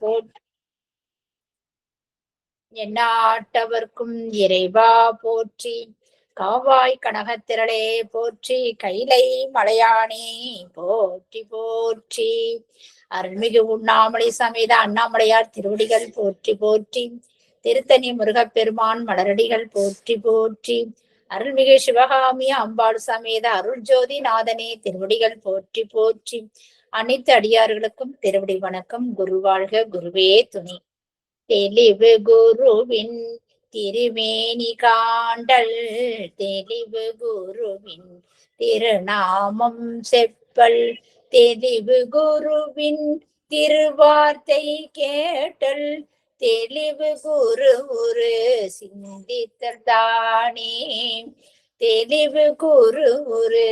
போற்றி. எந்நாட்டவர்க்கும் இறைவா போற்றி. காவாய் கனகத்திரளே போற்றி. கைலை மலையானே போற்றி போற்றி. அருள்மிகு உண்ணாமலை சமேத அண்ணாமலையார் திருவடிகள் போற்றி போற்றி. திருத்தணி முருகப்பெருமான் மலரடிகள் போற்றி போற்றி. அருள்மிகு சிவகாமி அம்பாள் சமேத அருள் ஜோதி நாதனே திருவடிகள் போற்றி போற்றி. அனைத்து அடியார்களுக்கும் திருவடி வணக்கம். குரு வாழ்க, குருவே துணை. தெளிவு குருவின் திருமேனி காண்டல், தெளிவு குருவின் திருநாமம் செப்பல், தெளிவு குருவின் திருவார்த்தை கேட்டல், தெளிவு குரு ஒரு சிந்தித்தல் தானே, தெளிவு குரு ஒரு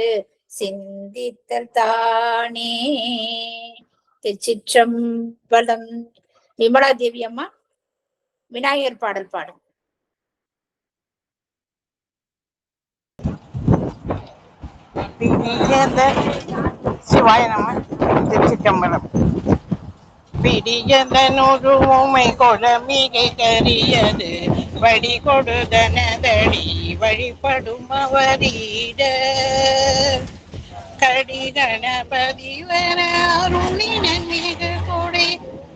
சிந்தித்தல் தானே. திருச்சிற்றம்பலம். விமலா தேவி அம்மா விநாயகர் பாடல் பாடும். சிவாய நம. திருச்சிற்றம்பலம். பிடியதனொரு உமை கொல மிகை கரியது வழி கொடுதனதடி வழிபடும் அவரீட கடி கணபதி வர அருளினன் மிகு கொடை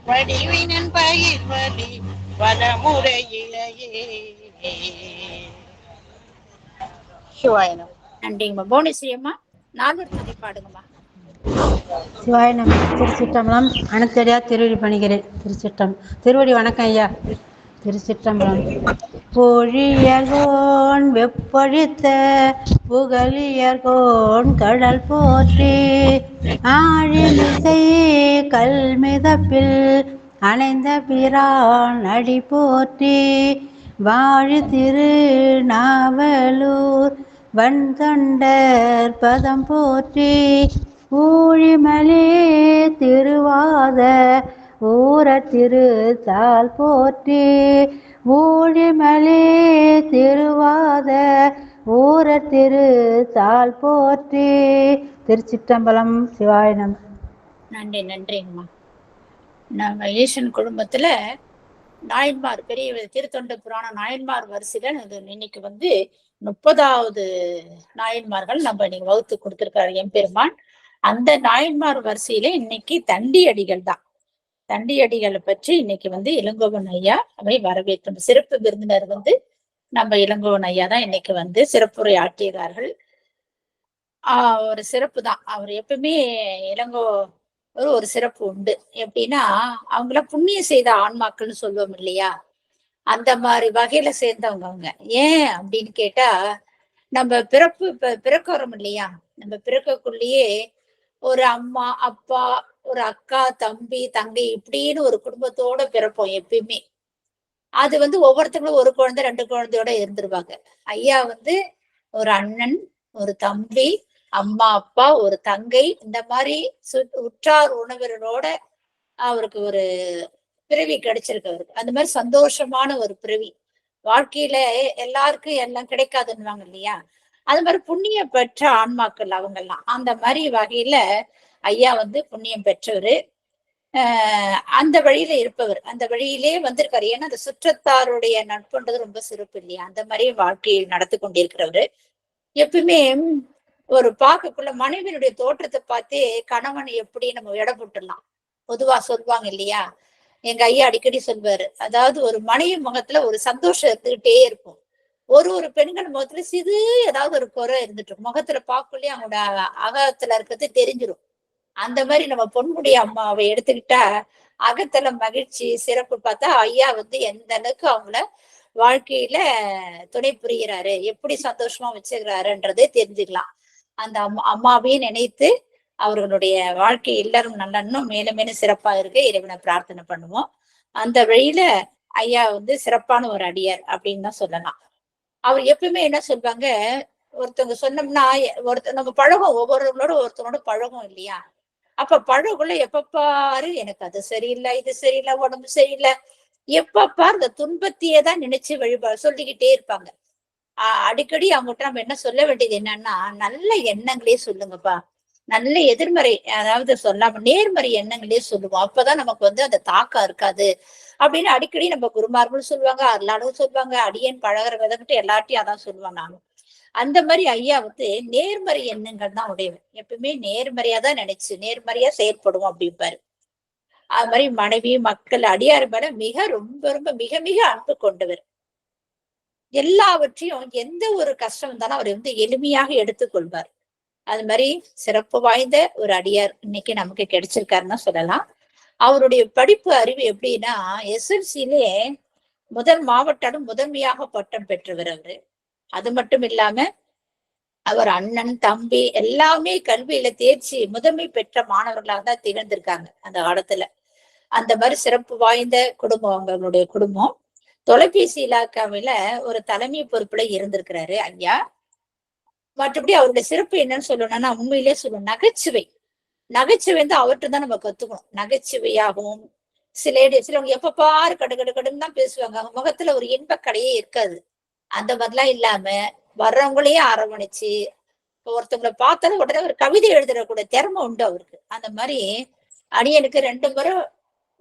வடிவினன் பயிர் வலி வலமுறையிலேயே. சிவாயனம். நன்றிங்கம்மா. புவனேஸ்வரி அம்மா நானூறு துதி பாடுங்கம்மா. சிவாய நம்ம. திருச்சிற்றம்பலம். அணுத்தடியா திருவடி பணிகிறேன். திருவடி வணக்கம் ஐயா. திருச்சிற்றம்பலம். பொழியர்கோன் வெப்பொழித்த புகழியர்கோன் கடல் போற்றி, ஆழிமிசை கல்மிதப்பில் அணைந்த பிரான் அடி போற்றி, வாழி திரு நாவலூர் வன்தொண்டர் பதம் போற்றி, ஊழிமலே திருவாத ஊர திருத்தால் போற்றி, ஊழிமலே திருவாத ஊர திருத்தால் போற்றி. திருச்சிற்றம்பலம். சிவாயனம். நன்றி. நன்றிங்கம்மா. நம்ம ஈசன் குடும்பத்துல நாயன்மார் பெரிய திருத்தொண்ட புராண நாயன்மார் வரிசையில இன்னைக்கு 30வது நாயன்மார்கள் நம்ம இன்னைக்கு வகுத்து கொடுத்திருக்காரு எம்பெருமான். அந்த நாயன்மார் வரிசையில இன்னைக்கு தண்டி அடிகள் தான். தண்டி அடிகளை பற்றி இன்னைக்கு இளங்கோவன் ஐயா அவை வரவேற்கும் சிறப்பு விருந்தினர் நம்ம இளங்கோவன் ஐயா தான் இன்னைக்கு சிறப்புரை ஆற்றியதார்கள். ஒரு சிறப்பு தான். அவர் எப்பவுமே இளங்கோ ஒரு சிறப்பு உண்டு. எப்படின்னா அவங்கள புண்ணியம் செய்த ஆன்மாக்கள்னு சொல்லுவோம் இல்லையா, அந்த மாதிரி வகையில சேர்ந்தவங்க அவங்க. ஏன் அப்படின்னு கேட்டா, நம்ம பிறக்கிறோம் இல்லையா, நம்ம பிறக்கக்குள்ளேயே ஒரு அம்மா அப்பா ஒரு அக்கா தம்பி தங்கை இப்படின்னு ஒரு குடும்பத்தோட பிறப்போம் எப்பயுமே. அது ஒவ்வொருத்தங்களும் ஒரு குழந்தை 2 குழந்தையோட இருந்துருவாங்க. ஐயா ஒரு அண்ணன் ஒரு தம்பி அம்மா அப்பா ஒரு தங்கை இந்த மாதிரி உற்றார் உணவரோட அவருக்கு ஒரு பிறவி கிடைச்சிருக்கு. அவருக்கு அந்த மாதிரி சந்தோஷமான ஒரு பிறவி. வாழ்க்கையில எல்லாருக்கும் எல்லாம் கிடைக்காதுன்னுவாங்க இல்லையா, அது மாதிரி புண்ணியம் பெற்ற ஆன்மாக்கள் அவங்கெல்லாம். அந்த மாதிரி வகையில ஐயா புண்ணியம் பெற்றவர். அந்த வழியில இருப்பவர். அந்த வழியிலே வந்திருக்காரு. ஏன்னா அந்த சுற்றத்தாருடைய நட்புன்றது ரொம்ப சிறப்பு இல்லையா, அந்த மாதிரி வாழ்க்கையை நடத்தி கொண்டிருக்கிறவரு. எப்பவுமே ஒரு பார்க்கக்குள்ள மனைவியினுடைய தோற்றத்தை பார்த்தே கணவன் எப்படி நம்ம எடை போட்டுடலாம். பொதுவா சொல்லுவாங்க இல்லையா, எங்க ஐயா அடிக்கடி சொல்வாரு, அதாவது ஒரு மனைவி முகத்துல ஒரு சந்தோஷம் இருந்துகிட்டே இருக்கும். ஒரு பெண்கள் முகத்துல சிறு ஏதாவது ஒரு குறை இருந்துட்டு முகத்துல பார்க்கலையே அவங்களோட அகத்துல இருக்கிறது தெரிஞ்சிடும். அந்த மாதிரி நம்ம பொன்முடி அம்மாவை எடுத்துக்கிட்டா அகத்துல மகிழ்ச்சி சிறப்பு பார்த்தா ஐயா எந்த அளவுக்கு அவங்கள வாழ்க்கையில துணை புரிகிறாரு, எப்படி சந்தோஷமா வச்சுக்கிறாருன்றதே தெரிஞ்சுக்கலாம். அந்த அம்மாவையும் நினைத்து அவர்களுடைய வாழ்க்கை எல்லாரும் நல்லா இன்னும் மேலும் மேலும் சிறப்பா இருக்கு இறைவனை பிரார்த்தனை பண்ணுவோம். அந்த வழியில ஐயா சிறப்பான ஒரு அடியார் அப்படின்னு தான் சொல்லலாம். அவர் எப்பவுமே என்ன சொல்வாங்க, ஒருத்தவங்க சொன்னோம்னா நம்ம பழகும் ஒவ்வொருவங்களோட ஒருத்தவங்களோட பழகும் இல்லையா, அப்ப பழகுள்ள எப்ப பாரு எனக்கு அது சரியில்லை இது சரியில்லை உடம்பு சரியில்லை, எப்ப பாரு இந்த துன்பத்தையே தான் நினைச்சு வழிபாடு சொல்லிக்கிட்டே இருப்பாங்க. அடிக்கடி அவங்ககிட்ட நம்ம என்ன சொல்ல வேண்டியது என்னன்னா, நல்ல எண்ணங்களே சொல்லுங்கப்பா. நல்ல எதிர்மறை, அதாவது சொல்லாம நேர்மறை எண்ணங்களே சொல்லுவோம். அப்பதான் நமக்கு வந்து அந்த தாக்கம் இருக்காது அப்படின்னு அடிக்கடி நம்ம குருமார்களும் சொல்லுவாங்க, அருளாளரும் சொல்லுவாங்க, அடியேன் பழகுற விதம்ட்டு எல்லார்ட்டையும் அதான் சொல்லுவேன் நானும். அந்த மாதிரி ஐயா வந்து நேர்மறை எண்ணங்கள் தான் உடையவர். எப்பவுமே நேர்மறையா தான் நினைச்சு நேர்மறையா செயற்படுவோம் அப்படிம்பாரு. அது மாதிரி மனைவி, மக்கள், அடியார் மேல ரொம்ப ரொம்ப மிக மிக அன்பு கொண்டவர். எல்லாவற்றையும் எந்த ஒரு கஷ்டம் வந்தாலும் அவர் வந்து எளிமையாக எடுத்துக்கொள்வார். அது மாதிரி சிறப்பு வாய்ந்த ஒரு அடியார் இன்னைக்கு நமக்கு கிடைச்சிருக்காருன்னு சொல்லலாம். அவருடைய படிப்பு அறிவு எப்படின்னா, எஸ்எல்சிலே மாவட்டம் முதன்மையாக பட்டம் பெற்றவர் அவரு. அது மட்டும் இல்லாம அவர் அண்ணன், தம்பி எல்லாமே கல்வியில தேர்ச்சி முதன்மை பெற்ற மாணவர்களாக தான் திகழ்ந்திருக்காங்க அந்த காலத்துல. அந்த மாதிரி சிறப்பு வாய்ந்த குடும்பம் அவங்களுடைய குடும்பம். தொலைபேசி இலாக்காவில ஒரு தலைமை பொறுப்புல இருந்திருக்கிறாரு ஐயா. மற்றபடி அவருடைய சிறப்பு என்னன்னு சொல்லணும்னா, உண்மையிலே சொல்லணும், நகைச்சுவை. நகைச்சுவை வந்து அவர்கிட்ட தான் நம்ம கத்துக்கணும். நகைச்சுவையாகவும் சிலவங்க எப்ப பாரு கடுன்னு தான் பேசுவாங்க. அவங்க முகத்துல ஒரு இன்பக்கடையே இருக்காது. அந்த மாதிரிலாம் இல்லாம வர்றவங்களையே அரவணைச்சு, ஒருத்தவங்களை பார்த்தாலும் உடனே ஒரு கவிதை எழுதுறக்கூடிய திறமை உண்டு அவருக்கு. அந்த மாதிரி அடியனுக்கு 2 முறை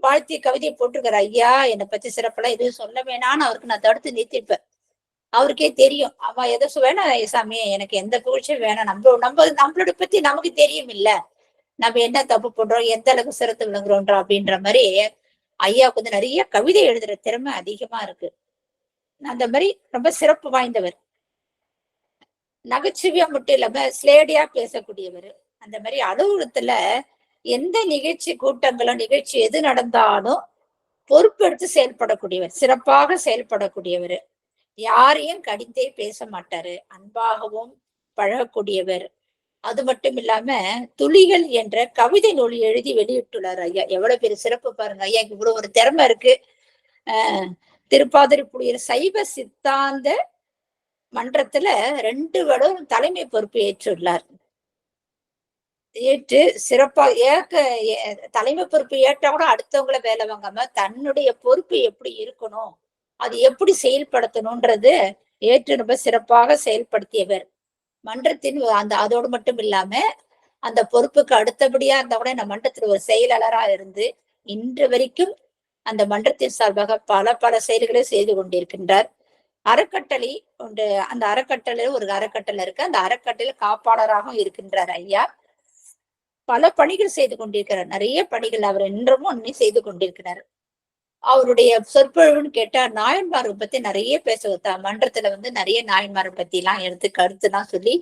வாழ்த்தி கவிதையை போட்டிருக்காரு. ஐயா என்னை பத்தி சிறப்பெல்லாம் எதுவும் சொல்ல வேணான்னு அவருக்கு நான் தடுத்து நிறுத்திப்பேன். அவருக்கே தெரியும், அவன் எதை வேணாம் சாமி, எனக்கு எந்த புகழ்ச்சியும் வேணாம், நம்மளோட பத்தி நமக்கு தெரியும் இல்ல, நம்ம என்ன தப்பு பண்றோம், எந்த அளவுக்கு சிறத்து விளங்குறோன்றோம் அப்படின்ற மாதிரி ஐயாவுக்கு வந்து நிறைய கவிதை எழுதுற திறமை அதிகமா இருக்கு. அந்த மாதிரி ரொம்ப சிறப்பு வாய்ந்தவர். நகைச்சுவையா மட்டும் இல்லாம ஸ்லேடியா பேசக்கூடியவர். அந்த மாதிரி அலுவலகத்துல எந்த நிகழ்ச்சி கூட்டங்களும் நிகழ்ச்சி எது நடந்தாலும் பொறுப்பெடுத்து செயல்படக்கூடியவர், சிறப்பாக செயல்படக்கூடியவர். யாரையும் கடிந்தே பேச மாட்டாரு, அன்பாகவும் பழகக்கூடியவர். அது மட்டும் இல்லாம துளிகள் என்ற கவிதை நூல் எழுதி வெளியிட்டுள்ளார் ஐயா. எவ்வளவு பெரிய சிறப்பு பாருங்க ஐயா, இவ்வளவு ஒரு திறமை இருக்கு. திருப்பாதிரி புலியூர் சைவ சித்தாந்த மன்றத்துல 2 வருடம் தலைமை பொறுப்பு ஏற்றுள்ளார். ஏற்று சிறப்பா தலைமை பொறுப்பு ஏற்றா கூட அடுத்தவங்கள வேலை வாங்காம தன்னுடைய பொறுப்பு எப்படி இருக்கணும், அது எப்படி செயல்படுத்தணும்ன்றது ஏற்று ரொம்ப சிறப்பாக செயல்படுத்தியவர். மன்றத்தின் அதோடு மட்டும் இல்லாம அந்த பொறுப்புக்கு அடுத்தபடியா இருந்தா கூட இந்த மன்றத்தில் ஒரு செயலாளரா இருந்து இன்று வரைக்கும் அந்த மன்றத்தின் சார்பாக பல செயல்களை செய்து கொண்டிருக்கின்றார். அறக்கட்டளை ஒன்று, அந்த அறக்கட்டளை ஒரு அறக்கட்டளை இருக்கு, அந்த அறக்கட்டளை காப்பாளராகவும் இருக்கின்றார் ஐயா. பல பணிகள் செய்து கொண்டிருக்கிறார், நிறைய பணிகள் அவர் இன்றமும் செய்து கொண்டிருக்கிறார். அவருடைய சொற்பொழிவுன்னு கேட்டா நாயன்மாரை பத்தி நிறைய பேச மன்றத்துல வந்து நிறைய நாயன்மாரை பத்தி எல்லாம் எடுத்து கருத்துலாம் சொல்லி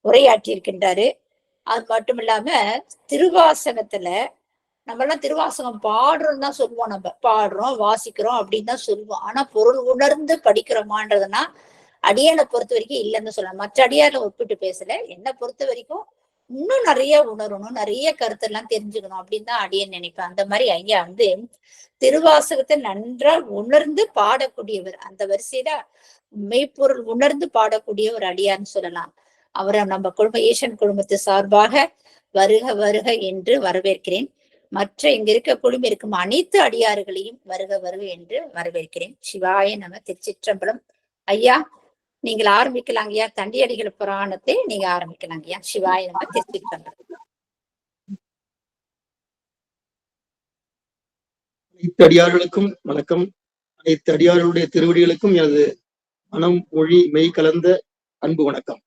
உரையாற்றி இருக்கின்றாரு. அது மட்டும் இல்லாம திருவாசகத்துல நம்ம எல்லாம் திருவாசகம் பாடுறோம் தான் சொல்லுவோம், நம்ம பாடுறோம் வாசிக்கிறோம் அப்படின்னு தான் சொல்லுவோம். ஆனா பொருள் உணர்ந்து படிக்கிறோமான்றதுன்னா அடியானை பொறுத்த வரைக்கும் இல்லைன்னு சொல்லலாம். மற்ற அடியாரை ஒப்பிட்டு பேசல, என்னை பொறுத்த வரைக்கும் இன்னும் நிறைய உணரணும், நிறைய கருத்து எல்லாம் தெரிஞ்சுக்கணும் அப்படின்னு தான் அடியேன் நினைப்பேன். அந்த மாதிரி ஐயா வந்து திருவாசகத்தை நன்றாக உணர்ந்து பாடக்கூடியவர். அந்த வரிசையில மெய்ப்பொருள் உணர்ந்து பாடக்கூடிய ஒரு அடியார்னு சொல்லலாம். அவரை நம்ம குடும்ப ஈசன் குடும்பத்து சார்பாக வருக வருக என்று வரவேற்கிறேன். மற்ற இங்க இருக்க குழுமம் இருக்கும் அனைத்து அடியாறுகளையும் வருக வருக என்று வரவேற்கிறேன். சிவாய நம. திருச்சிற்றம்பலம். ஐயா நீங்கள் ஆரம்பிக்கலாம் ஐயா, தண்டியடிகள் புராணத்தை நீங்க ஆரம்பிக்கலாம் ஐயா. சிவாய நம. திருச்சிற்றம்பலம். அனைத்து அடியார்களுக்கும் வணக்கம். அனைத்து அடியார்களுடைய திருவடிகளுக்கும் எனது மனம் மொழி மெய் கலந்த அன்பு வணக்கம்.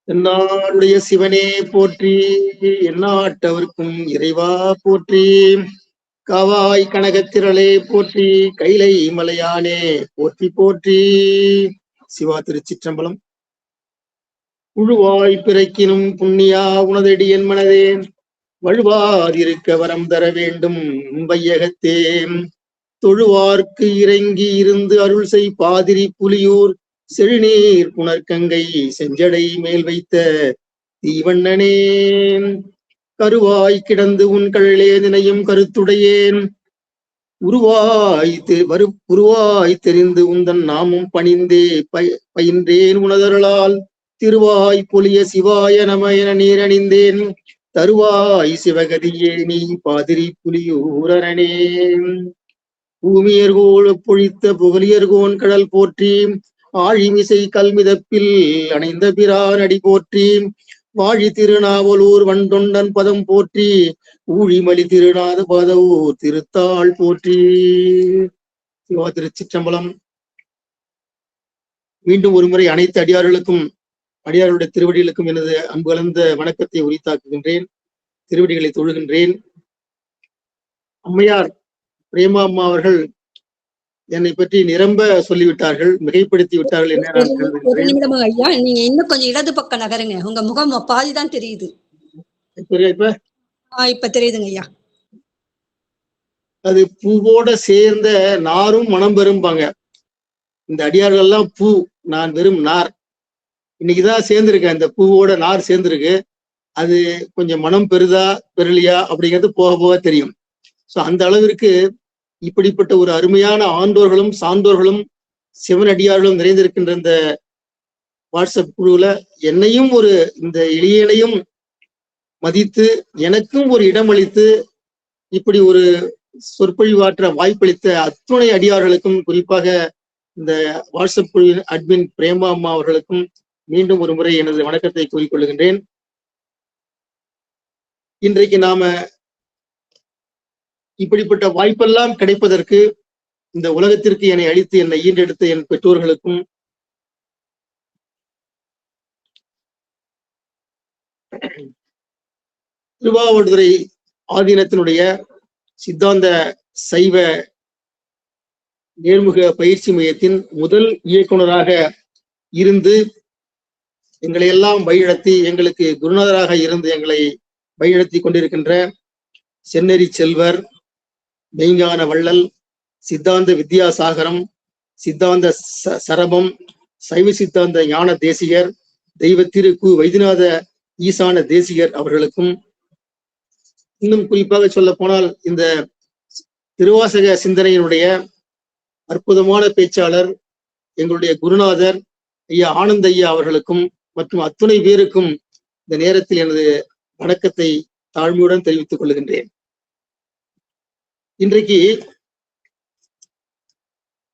என்னாருடைய சிவனே போற்றி, எந்நாட்டவர்க்கும் இறைவா போற்றி, காவாய் கனகத்திரளே போற்றி, கைலை மலையானே போற்றி போற்றி. சிவா. திருச்சிற்றம்பலம். உழுவாய் பிறக்கினும் புண்ணியா உனதடி என் மனதே, வழுவாதிருக்க வரம் தர வேண்டும் வையகத்தே, தொழுவார்க்கு இறங்கி இருந்து அருள் செய் பாதிரி புலியூர் செழுநீர் புனர்கங்கை செஞ்சடை மேல் வைத்த தீவண்ணனே, கருவாய் கிடந்து உன் கழலே நினையும் கருத்துடையேன், உருவாய் தெரிந்து உந்தன் நாமும் பணிந்தே பயின்றேன் உனதருளால், திருவாய் பொலிய சிவாய நம என நீரணிந்தேன், தருவாய் சிவகதியே நீ பாதிரி புலியூரனே. பூமியர்கோள் பொழித்த புகழியர்கோன் கடல் போற்றி, ஆழிமிசை கல்மிதப்பில் அணைந்த பிரான் அடி போற்றி, வாழி திருநாவலூர் வண்டொண்டன் பதம் போற்றி, ஊழிமலி திருநாத பதவூர் திருத்தாள் போற்றி. சிவா திருச்சிற்றம்பலம். மீண்டும் ஒருமுறை அனைத்து அடியார்களுக்கும் அடியாருடைய திருவடிகளுக்கும் எனது அன்பு கலந்த வணக்கத்தை உரித்தாக்குகின்றேன். திருவடிகளை தொழுகின்றேன். அம்மையார் பிரேமா அம்மா அவர்கள் என்னை பற்றி நிரம்ப சொல்லிவிட்டார்கள், மிகைப்படுத்தி விட்டார்கள் என்ன நான் கருதுகின்றேன். ஐயா, நீங்க இன்னும் கொஞ்சம் இடது பக்கம் நகருங்க, உங்க முகம் பாதிதான் தெரியுது. இப்ப தெரியுதுங்க ஐயா. அது பூவோட சேர்ந்த நாரும் மனம் பெறும்பாங்க. இந்த அடியார்கள் எல்லாம் பூ, நான் வெறும் நார். இன்னைக்குதான் சேர்ந்திருக்கேன், இந்த பூவோட நார் சேர்ந்திருக்கு. அது கொஞ்சம் மனம் பெறுதா பெறலையா அப்படிங்கிறது போக போக தெரியும். சோ அந்த அளவிற்கு இப்படிப்பட்ட ஒரு அருமையான ஆண்டோர்களும் சான்றோர்களும் சிவனடியார்களும் நிறைந்திருக்கின்ற இந்த வாட்ஸ்அப் குழுவுல என்னையும் இந்த எளியனையும் மதித்து எனக்கும் ஒரு இடம் அளித்து இப்படி ஒரு சொற்பொழிவாற்ற வாய்ப்பளித்த அத்துணை அடியார்களுக்கும், குறிப்பாக இந்த வாட்ஸ்அப் குழுவின் அட்மின் பிரேமா அம்மா அவர்களுக்கும் மீண்டும் ஒரு முறை எனது வணக்கத்தை கூறிக்கொள்கின்றேன். இன்றைக்கு நாம இப்படிப்பட்ட வாய்ப்பெல்லாம் கிடைப்பதற்கு, இந்த உலகத்திற்கு என்னை அளித்து என்னை ஈண்டெடுத்த என் பெற்றோர்களுக்கும், திருவாவடுதுறை ஆதீனத்தினுடைய சித்தாந்த சைவ நேர்முக பயிற்சி மையத்தின் முதல் இயக்குனராக இருந்து எங்களை எல்லாம் வழிநடத்தி, எங்களுக்கு குருநாதராக இருந்து எங்களை வழிநடத்தி கொண்டிருக்கின்ற செந்நெறி செல்வர், மெய்ஞான வள்ளல், சித்தாந்த வித்யாசாகரம், சித்தாந்த சரபம், சைவ சித்தாந்த ஞான தேசிகர், தெய்வ திரு கு வைத்தியநாத ஈசான தேசிகர் அவர்களுக்கும், இன்னும் குறிப்பாக சொல்ல போனால் இந்த திருவாசக சிந்தனையினுடைய அற்புதமான பேச்சாளர் எங்களுடைய குருநாதர் ஐயா ஆனந்த ஐயா அவர்களுக்கும் மற்றும் அத்துணை பேருக்கும் இந்த நேரத்தில் எனது வணக்கத்தை தாழ்மையுடன் தெரிவித்துக் கொள்கின்றேன். இன்றைக்கு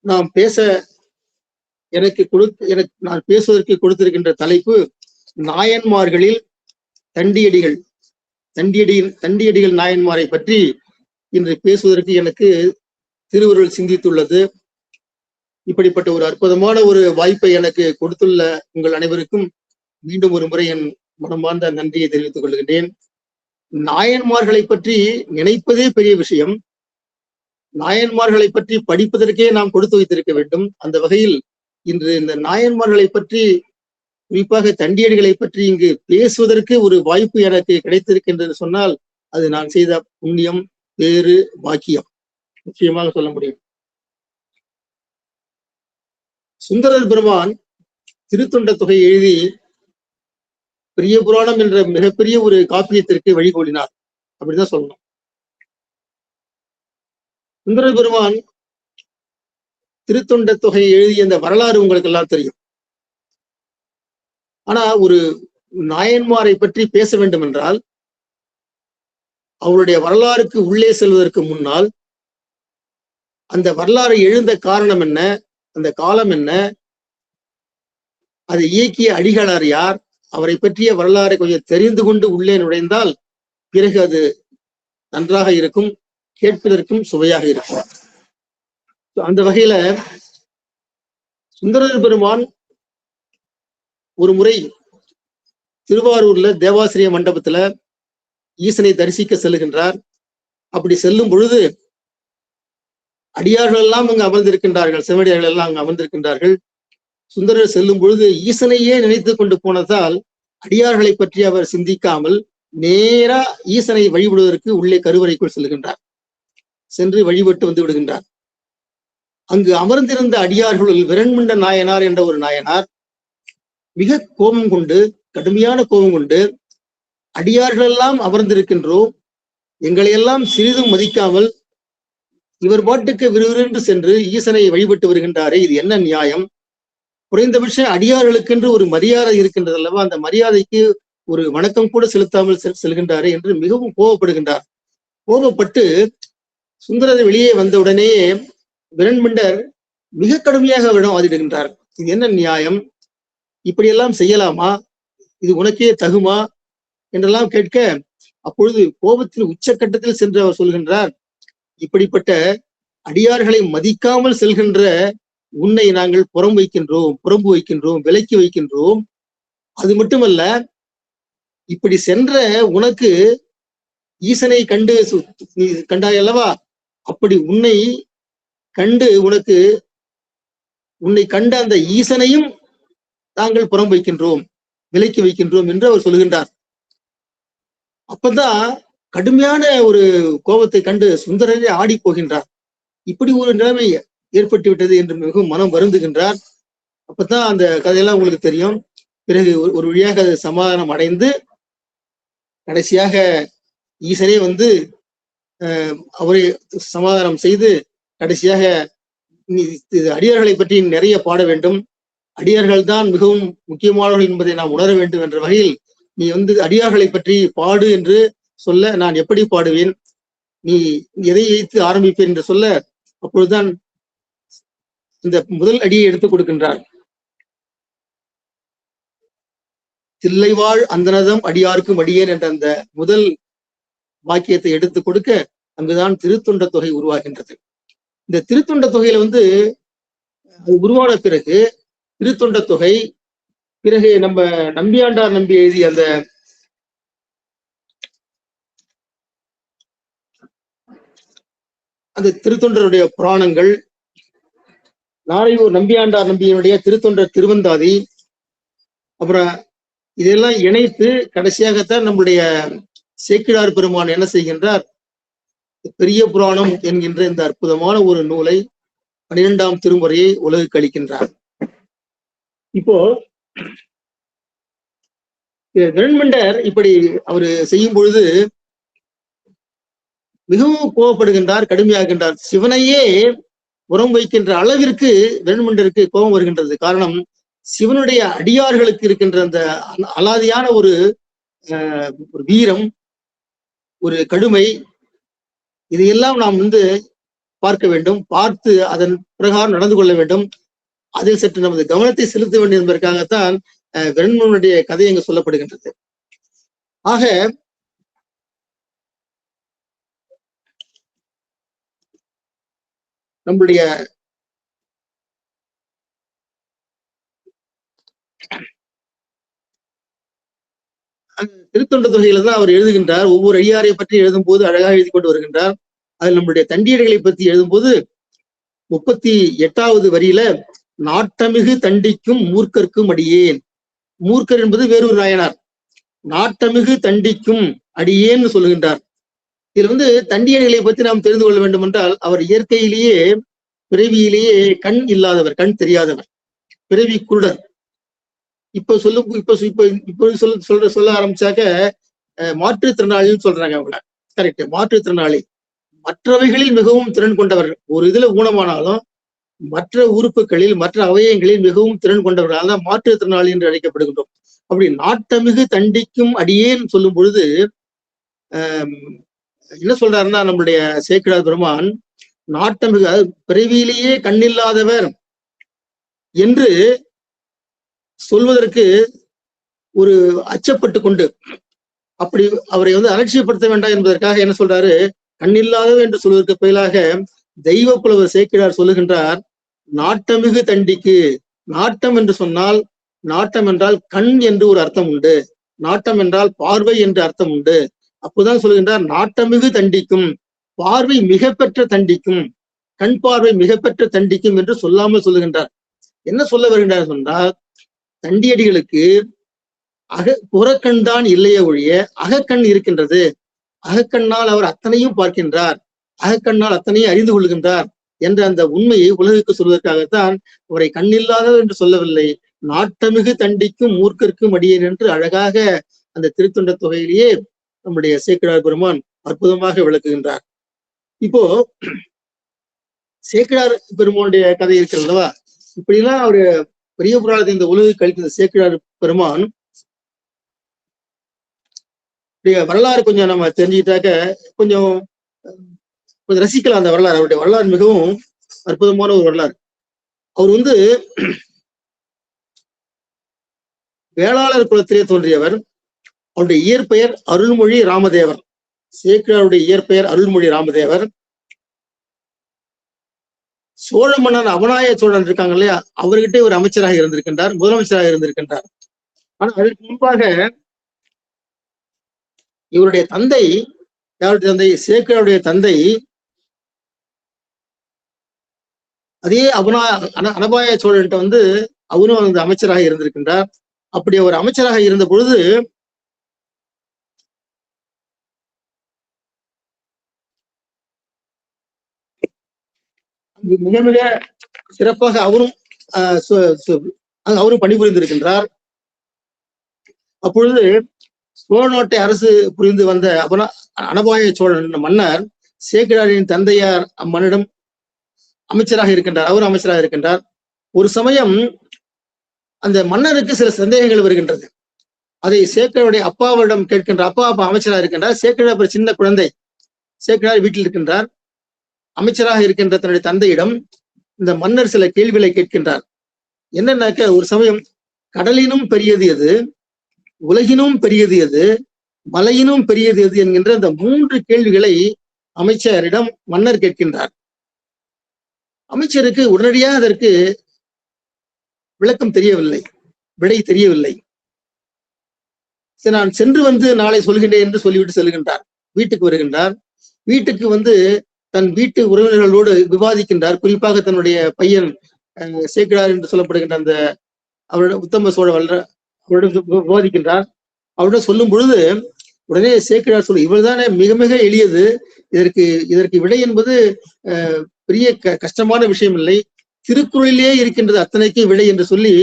நாம் நான் பேசுவதற்கு கொடுத்திருக்கின்ற தலைப்பு நாயன்மார்களில் தண்டியடிகள் நாயன்மாரை பற்றி இன்று பேசுவதற்கு எனக்கு திருவருள் சிந்தித்துள்ளது. இப்படிப்பட்ட ஒரு அற்புதமான ஒரு வாய்ப்பை எனக்கு கொடுத்துள்ள உங்கள் அனைவருக்கும் மீண்டும் ஒரு முறை என் மனமார்ந்த நன்றியை தெரிவித்துக் கொள்கின்றேன். நாயன்மார்களை பற்றி நினைப்பதே பெரிய விஷயம். நாயன்மார்களை பற்றி படிப்பதற்கே நாம் கொடுத்து வைத்திருக்க வேண்டும். அந்த வகையில் இன்று இந்த நாயன்மார்களை பற்றி, குறிப்பாக தண்டியடிகளை பற்றி இங்கு பேசுவதற்கு ஒரு வாய்ப்பு எனக்கு கிடைத்திருக்கின்றது சொன்னால் அது நான் செய்த புண்ணியம், பேறு, பாக்கியம் நிச்சயமாக சொல்ல முடியும். சுந்தரர் பெருமான் திருத்தொண்ட தொகை எழுதி பெரிய புராணம் என்ற மிகப்பெரிய ஒரு காப்பியத்திற்கு வழிகோலினார், அப்படிதான் சொல்லணும். சுந்தரர் பெருமான் திருத்தொண்ட தொகை எழுதிய அந்த வரலாறு உங்களுக்கு எல்லாம் தெரியும். ஆனா ஒரு நாயன்மாரை பற்றி பேச வேண்டும் என்றால் அவருடைய வரலாறுக்கு உள்ளே செல்வதற்கு முன்னால் அந்த வரலாறு எழுந்த காரணம் என்ன, அந்த காலம் என்ன, அதை இயக்கிய அடிகளார் யார், அவரை பற்றிய வரலாறை கொஞ்சம் தெரிந்து கொண்டு உள்ளே நுழைந்தால் பிறகு அது நன்றாக இருக்கும், கேட்பதற்கும் சுவையாக இருக்கும். அந்த வகையில சுந்தரர் பெருமான் ஒரு முறை திருவாரூர்ல தேவாசிரிய மண்டபத்துல ஈசனை தரிசிக்க செல்லுகின்றார். அப்படி செல்லும் பொழுது அடியார்கள் எல்லாம் அங்கு அமர்ந்திருக்கின்றார்கள், சிவனடியார்கள் எல்லாம் அங்கு அமர்ந்திருக்கின்றார்கள். சுந்தரர் செல்லும் பொழுது ஈசனையே நினைத்து கொண்டு போனதால் அடியார்களை பற்றி அவர் சிந்திக்காமல் நேரா ஈசனை வழிபடுவதற்கு உள்ளே கருவறைக்குள் செல்கின்றார். சென்று வழிபட்டு வந்து விடுகின்றார். அங்கு அமர்ந்திருந்த அடியார்களுள் விரண்முண்ட நாயனார் என்ற ஒரு நாயனார் மிக கோபம் கொண்டு, கடுமையான கோபம் கொண்டு, அடியார்கள் எல்லாம் அமர்ந்திருக்கின்றோம், எங்களையெல்லாம் சிறிதும் மதிக்காமல் இவர் பாட்டுக்கு விறுவிறுன்று சென்று ஈசனை வழிபட்டு வருகின்றாரே, இது என்ன நியாயம்? குறைந்தபட்சம் அடியார்களுக்கென்று ஒரு மரியாதை இருக்கின்றது அல்லவா, அந்த மரியாதைக்கு ஒரு வணக்கம் கூட செலுத்தாமல் செல்கின்றாரே என்று மிகவும் கோபப்படுகின்றார். கோபப்பட்டு சுந்தரர் வெளியே வந்த உடனேயே விரண்மண்டர் மிக கடுமையாக அவரிடம் வாதிடுகின்றார். இது என்ன நியாயம், இப்படியெல்லாம் செய்யலாமா, இது உனக்கே தகுமா என்றெல்லாம் கேட்க, அப்பொழுது கோபத்தின் உச்சக்கட்டத்தில் சென்று அவர் சொல்கின்றார், இப்படிப்பட்ட அடியார்களை மதிக்காமல் செல்கின்ற உன்னை நாங்கள் புறம்பு வைக்கின்றோம், விலக்கி வைக்கின்றோம். அது மட்டுமல்ல, இப்படி சென்ற உனக்கு ஈசனை கண்டு நீ கண்டாய் அல்லவா, அப்படி உன்னை கண்ட அந்த ஈசனையும் நாங்கள் புறம் வைக்கின்றோம், விலக்கி வைக்கின்றோம் என்று அவர் சொல்கின்றார். அப்பதான் கடுமையான ஒரு கோபத்தை கண்டு சுந்தரரே ஆடி போகின்றார். இப்படி ஒரு நிலைமை ஏற்பட்டு விட்டது என்று மிகவும் மனம் வருந்துகின்றார். அப்பதான் அந்த கதையெல்லாம் உங்களுக்கு தெரியும். பிறகு ஒரு வழியாக அது சமாதானம் அடைந்து கடைசியாக ஈசனே வந்து அவரை சமாதானம் செய்து கடைசியாக அடியார்களை பற்றி நிறைய பாட வேண்டும், அடியார்கள் தான் மிகவும் முக்கியமானவர்கள் என்பதை நாம் உணர வேண்டும் என்ற வகையில் நீ வந்து அடியார்களை பற்றி பாடு என்று சொல்ல, நான் எப்படி பாடுவேன், நீ எதை வைத்து ஆரம்பிப்பேன் என்று சொல்ல, அப்பொழுதுதான் இந்த முதல் அடியை எடுத்துக் கொடுக்கின்றார். தில்லைவாழ் அந்தனதம் அடியாருக்கும் அடியேன் என்ற அந்த முதல் வாக்கியத்தை எடுத்துக் கொடுக்க அங்குதான் திருத்தொண்ட தொகை உருவாகின்றது. இந்த திருத்தொண்ட தொகையில வந்து அது உருவான பிறகு திருத்தொண்ட தொகை, பிறகு நம்ம நம்பியாண்டார் நம்பி எழுதிய அந்த திருத்தொண்டருடைய புராணங்கள், நாரையூர் நம்பியாண்டார் நம்பியினுடைய திருத்தொண்டர் திருவந்தாதி, அப்புறம் இதெல்லாம் இணைத்து கடைசியாகத்தான் நம்முடைய சேக்கிழார் பெருமான் என்ன செய்கின்றார், பெரிய புராணம் என்கின்ற இந்த அற்புதமான ஒரு நூலை 12ஆம் திருமுறையை உலகுக்கு அளிக்கின்றார். இப்போ வெண்மண்டர் இப்படி அவரு செய்யும் பொழுது மிகவும் கோபப்படுகின்றார், கடுமையாகின்றார். சிவனையே புறம் வைக்கின்ற அளவிற்கு வெண்மண்டருக்கு கோபம் வருகின்றது. காரணம், சிவனுடைய அடியார்களுக்கு இருக்கின்ற அந்த அலாதியான ஒரு வீரம், ஒரு கடுமை, இதையெல்லாம் நாம் வந்து பார்க்க வேண்டும், பார்த்து அதன் பிரகாரம் நடந்து கொள்ள வேண்டும். அதில் சற்று நமது கவனத்தை செலுத்த வேண்டும் என்பதற்காகத்தான் வெண்மனுடைய கதை இங்கு சொல்லப்படுகின்றது. ஆக நம்முடைய திருத்தொண்ட தொகையில தான் அவர் எழுதுகின்றார். ஒவ்வொரு அடியாரை பற்றி எழுதும் போது அழகாக எழுதி கொண்டு வருகின்றார். அதில் நம்முடைய தண்டியடிகளை பற்றி எழுதும்போது 38வது வரியில நாட்டமிகு தண்டிக்கும் மூர்க்கர்க்கும் அடியேன், மூர்க்கர் என்பது வேறொரு நாயனார், நாட்டமிகு தண்டிக்கும் அடியேன்னு சொல்லுகின்றார். இதுல வந்து தண்டியடிகளை பற்றி நாம் தெரிந்து கொள்ள வேண்டும் என்றால், அவர் இயற்கையிலேயே பிறவியிலேயே கண் இல்லாதவர், கண் தெரியாதவர், பிறவி குருடர். சொல்ல ஆரம்பிச்சாக்க மாற்றுத்திறனாளின்னு சொல்றாங்க அவங்கள. கரெக்ட், மாற்றுத்திறனாளி. மற்றவைகளில் மிகவும் திறன் கொண்டவர். ஒரு இதுல ஊனமானாலும் மற்ற உறுப்புகளில், மற்ற அவயங்களில் மிகவும் திறன் கொண்டவர்களால் தான் மாற்றுத்திறனாளி என்று அழைக்கப்படுகின்றோம். அப்படி நாட்டமிகு தண்டிக்கும் அடியேன்னு சொல்லும் பொழுது என்ன சொல்றாருன்னா, நம்முடைய சேக்கிழார் பெருமான் நாட்டமிகு பிறவியிலேயே கண்ணில்லாதவர் என்று சொல்வதற்கு ஒரு அச்சப்பட்டு கொண்டு, அப்படி அவரை வந்து அலட்சியப்படுத்த வேண்டாம் என்பதற்காக என்ன சொல்றாரு, கண்ணில்லாதவர் என்று சொல்வதற்கு பதிலாக தெய்வ புலவர் சேக்கிழார் சொல்லுகின்றார், நாட்டமிகு தண்டிக்கு. நாட்டம் என்று சொன்னால், நாட்டம் என்றால் கண் என்று ஒரு அர்த்தம் உண்டு, நாட்டம் என்றால் பார்வை என்று அர்த்தம் உண்டு. அப்போதான் சொல்லுகின்றார், நாட்டமிகு தண்டிக்கும், பார்வை மிக பெற்ற தண்டிக்கும், கண் பார்வை மிக பெற்ற தண்டிக்கும் என்று சொல்லாமல் சொல்லுகின்றார். என்ன சொல்ல வருகின்றார் சொன்னால், தண்டியடிகளுக்கு புறக்கண் தான் இல்லையே ஒழிய அகக்கண் இருக்கின்றது. அகக்கண்ணால் அவர் அத்தனையும் பார்க்கின்றார், அகக்கண்ணால் அத்தனையும் அறிந்து கொள்கின்றார் என்ற அந்த உண்மையை உலகுக்கு சொல்வதற்காகத்தான் அவரை கண்ணில்லாதவர் என்று சொல்லவில்லை, நாட்டமிகு தண்டிக்கும் மூர்க்கர்க்கும் அடியேன் என்று அழகாக அந்த திருத்தொண்ட தொகையிலேயே நம்முடைய சேக்கிழார் பெருமான் அற்புதமாக விளக்குகின்றார். இப்போ சேக்கிழார் பெருமானுடைய கதை இருக்கிறல்லவா, இப்படிலாம் அவரு பெரிய புராணத்தை இந்த உலகுக்கு அளித்த சேக்கிழார் பெருமான் வரலாறு கொஞ்சம் நம்ம தெரிஞ்சுக்கிட்டாக்க கொஞ்சம் ரசிக்கலாம் அந்த வரலாறு. அவருடைய வரலாறு மிகவும் அற்புதமான ஒரு வரலாறு. அவர் வந்து வேளாளர் குலத்திலே தோன்றியவர். அவருடைய இயற்பெயர் அருள்மொழி ராமதேவர். சேக்கிழாருடைய இயற்பெயர் அருள்மொழி ராமதேவர். சோழ மன்னன் அவனாய சோழன் இருக்காங்க இல்லையா, அவர்கிட்ட ஒரு அமைச்சராக இருந்திருக்கின்றார், முதலமைச்சராக இருந்திருக்கின்றார். ஆனா அதற்கு முன்பாக இவருடைய தந்தை, யாருடைய தந்தை? சேக்கிழாருடைய தந்தை அதே அனபாய சோழன்ட்ட அவரும் அந்த அமைச்சராக இருந்திருக்கின்றார். அப்படி ஒரு அமைச்சராக இருந்த பொழுது மிக மிக சிறப்பாக அவரும் பணிபுரிந்திருக்கின்றார். அப்பொழுது சோழ நாட்டை அரசு புரிந்து வந்த அனபாய சோழன் மன்னர் சேக்கிழாரின் தந்தையார் அம்மன்னிடம் அமைச்சராக இருக்கின்றார். அவரும் அமைச்சராக இருக்கின்றார். ஒரு சமயம் அந்த மன்னருக்கு சில சந்தேகங்கள் வருகின்றது. அதை சேக்கிழாருடைய அப்பாவிடம் கேட்கின்ற. அப்பா அமைச்சராக இருக்கின்றார். சேக்கிழார் சின்ன குழந்தை. சேக்கிழார் வீட்டில் இருக்கின்றார். அமைச்சராக இருக்கின்ற தன்னுடைய தந்தையிடம் இந்த மன்னர் சில கேள்விகளை கேட்கின்றார். என்னன்னாக்க, ஒரு சமயம் கடலினும் பெரியது எது, உலகினும் பெரியது எது, மலையினும் பெரியது எது என்கின்ற இந்த 3 கேள்விகளை அமைச்சரிடம் மன்னர் கேட்கின்றார். அமைச்சருக்கு உடனடியாக அதற்கு விளக்கம் தெரியவில்லை, விடை தெரியவில்லை. நான் சென்று நாளை சொல்கின்றேன் என்று சொல்லிவிட்டு செல்கின்றார். வீட்டுக்கு வருகின்றார். வீட்டுக்கு தன் வீட்டு உறவினர்களோடு விவாதிக்கின்றார். குறிப்பாக தன்னுடைய பையன் சேக்கிழார் என்று சொல்லப்படுகின்ற அந்த அவரிடம் உத்தம சோழ அவரிடம் விவாதிக்கின்றார். அவரிடம் சொல்லும் பொழுது உடனே சேக்கிழார் சொல்லு, இவர்தானே மிக மிக எளியது, இதற்கு விடை என்பது பெரிய கஷ்டமான விஷயம் இல்லை, திருக்குறளிலே இருக்கின்றது அத்தனைக்கும் விடை என்று சொல்லி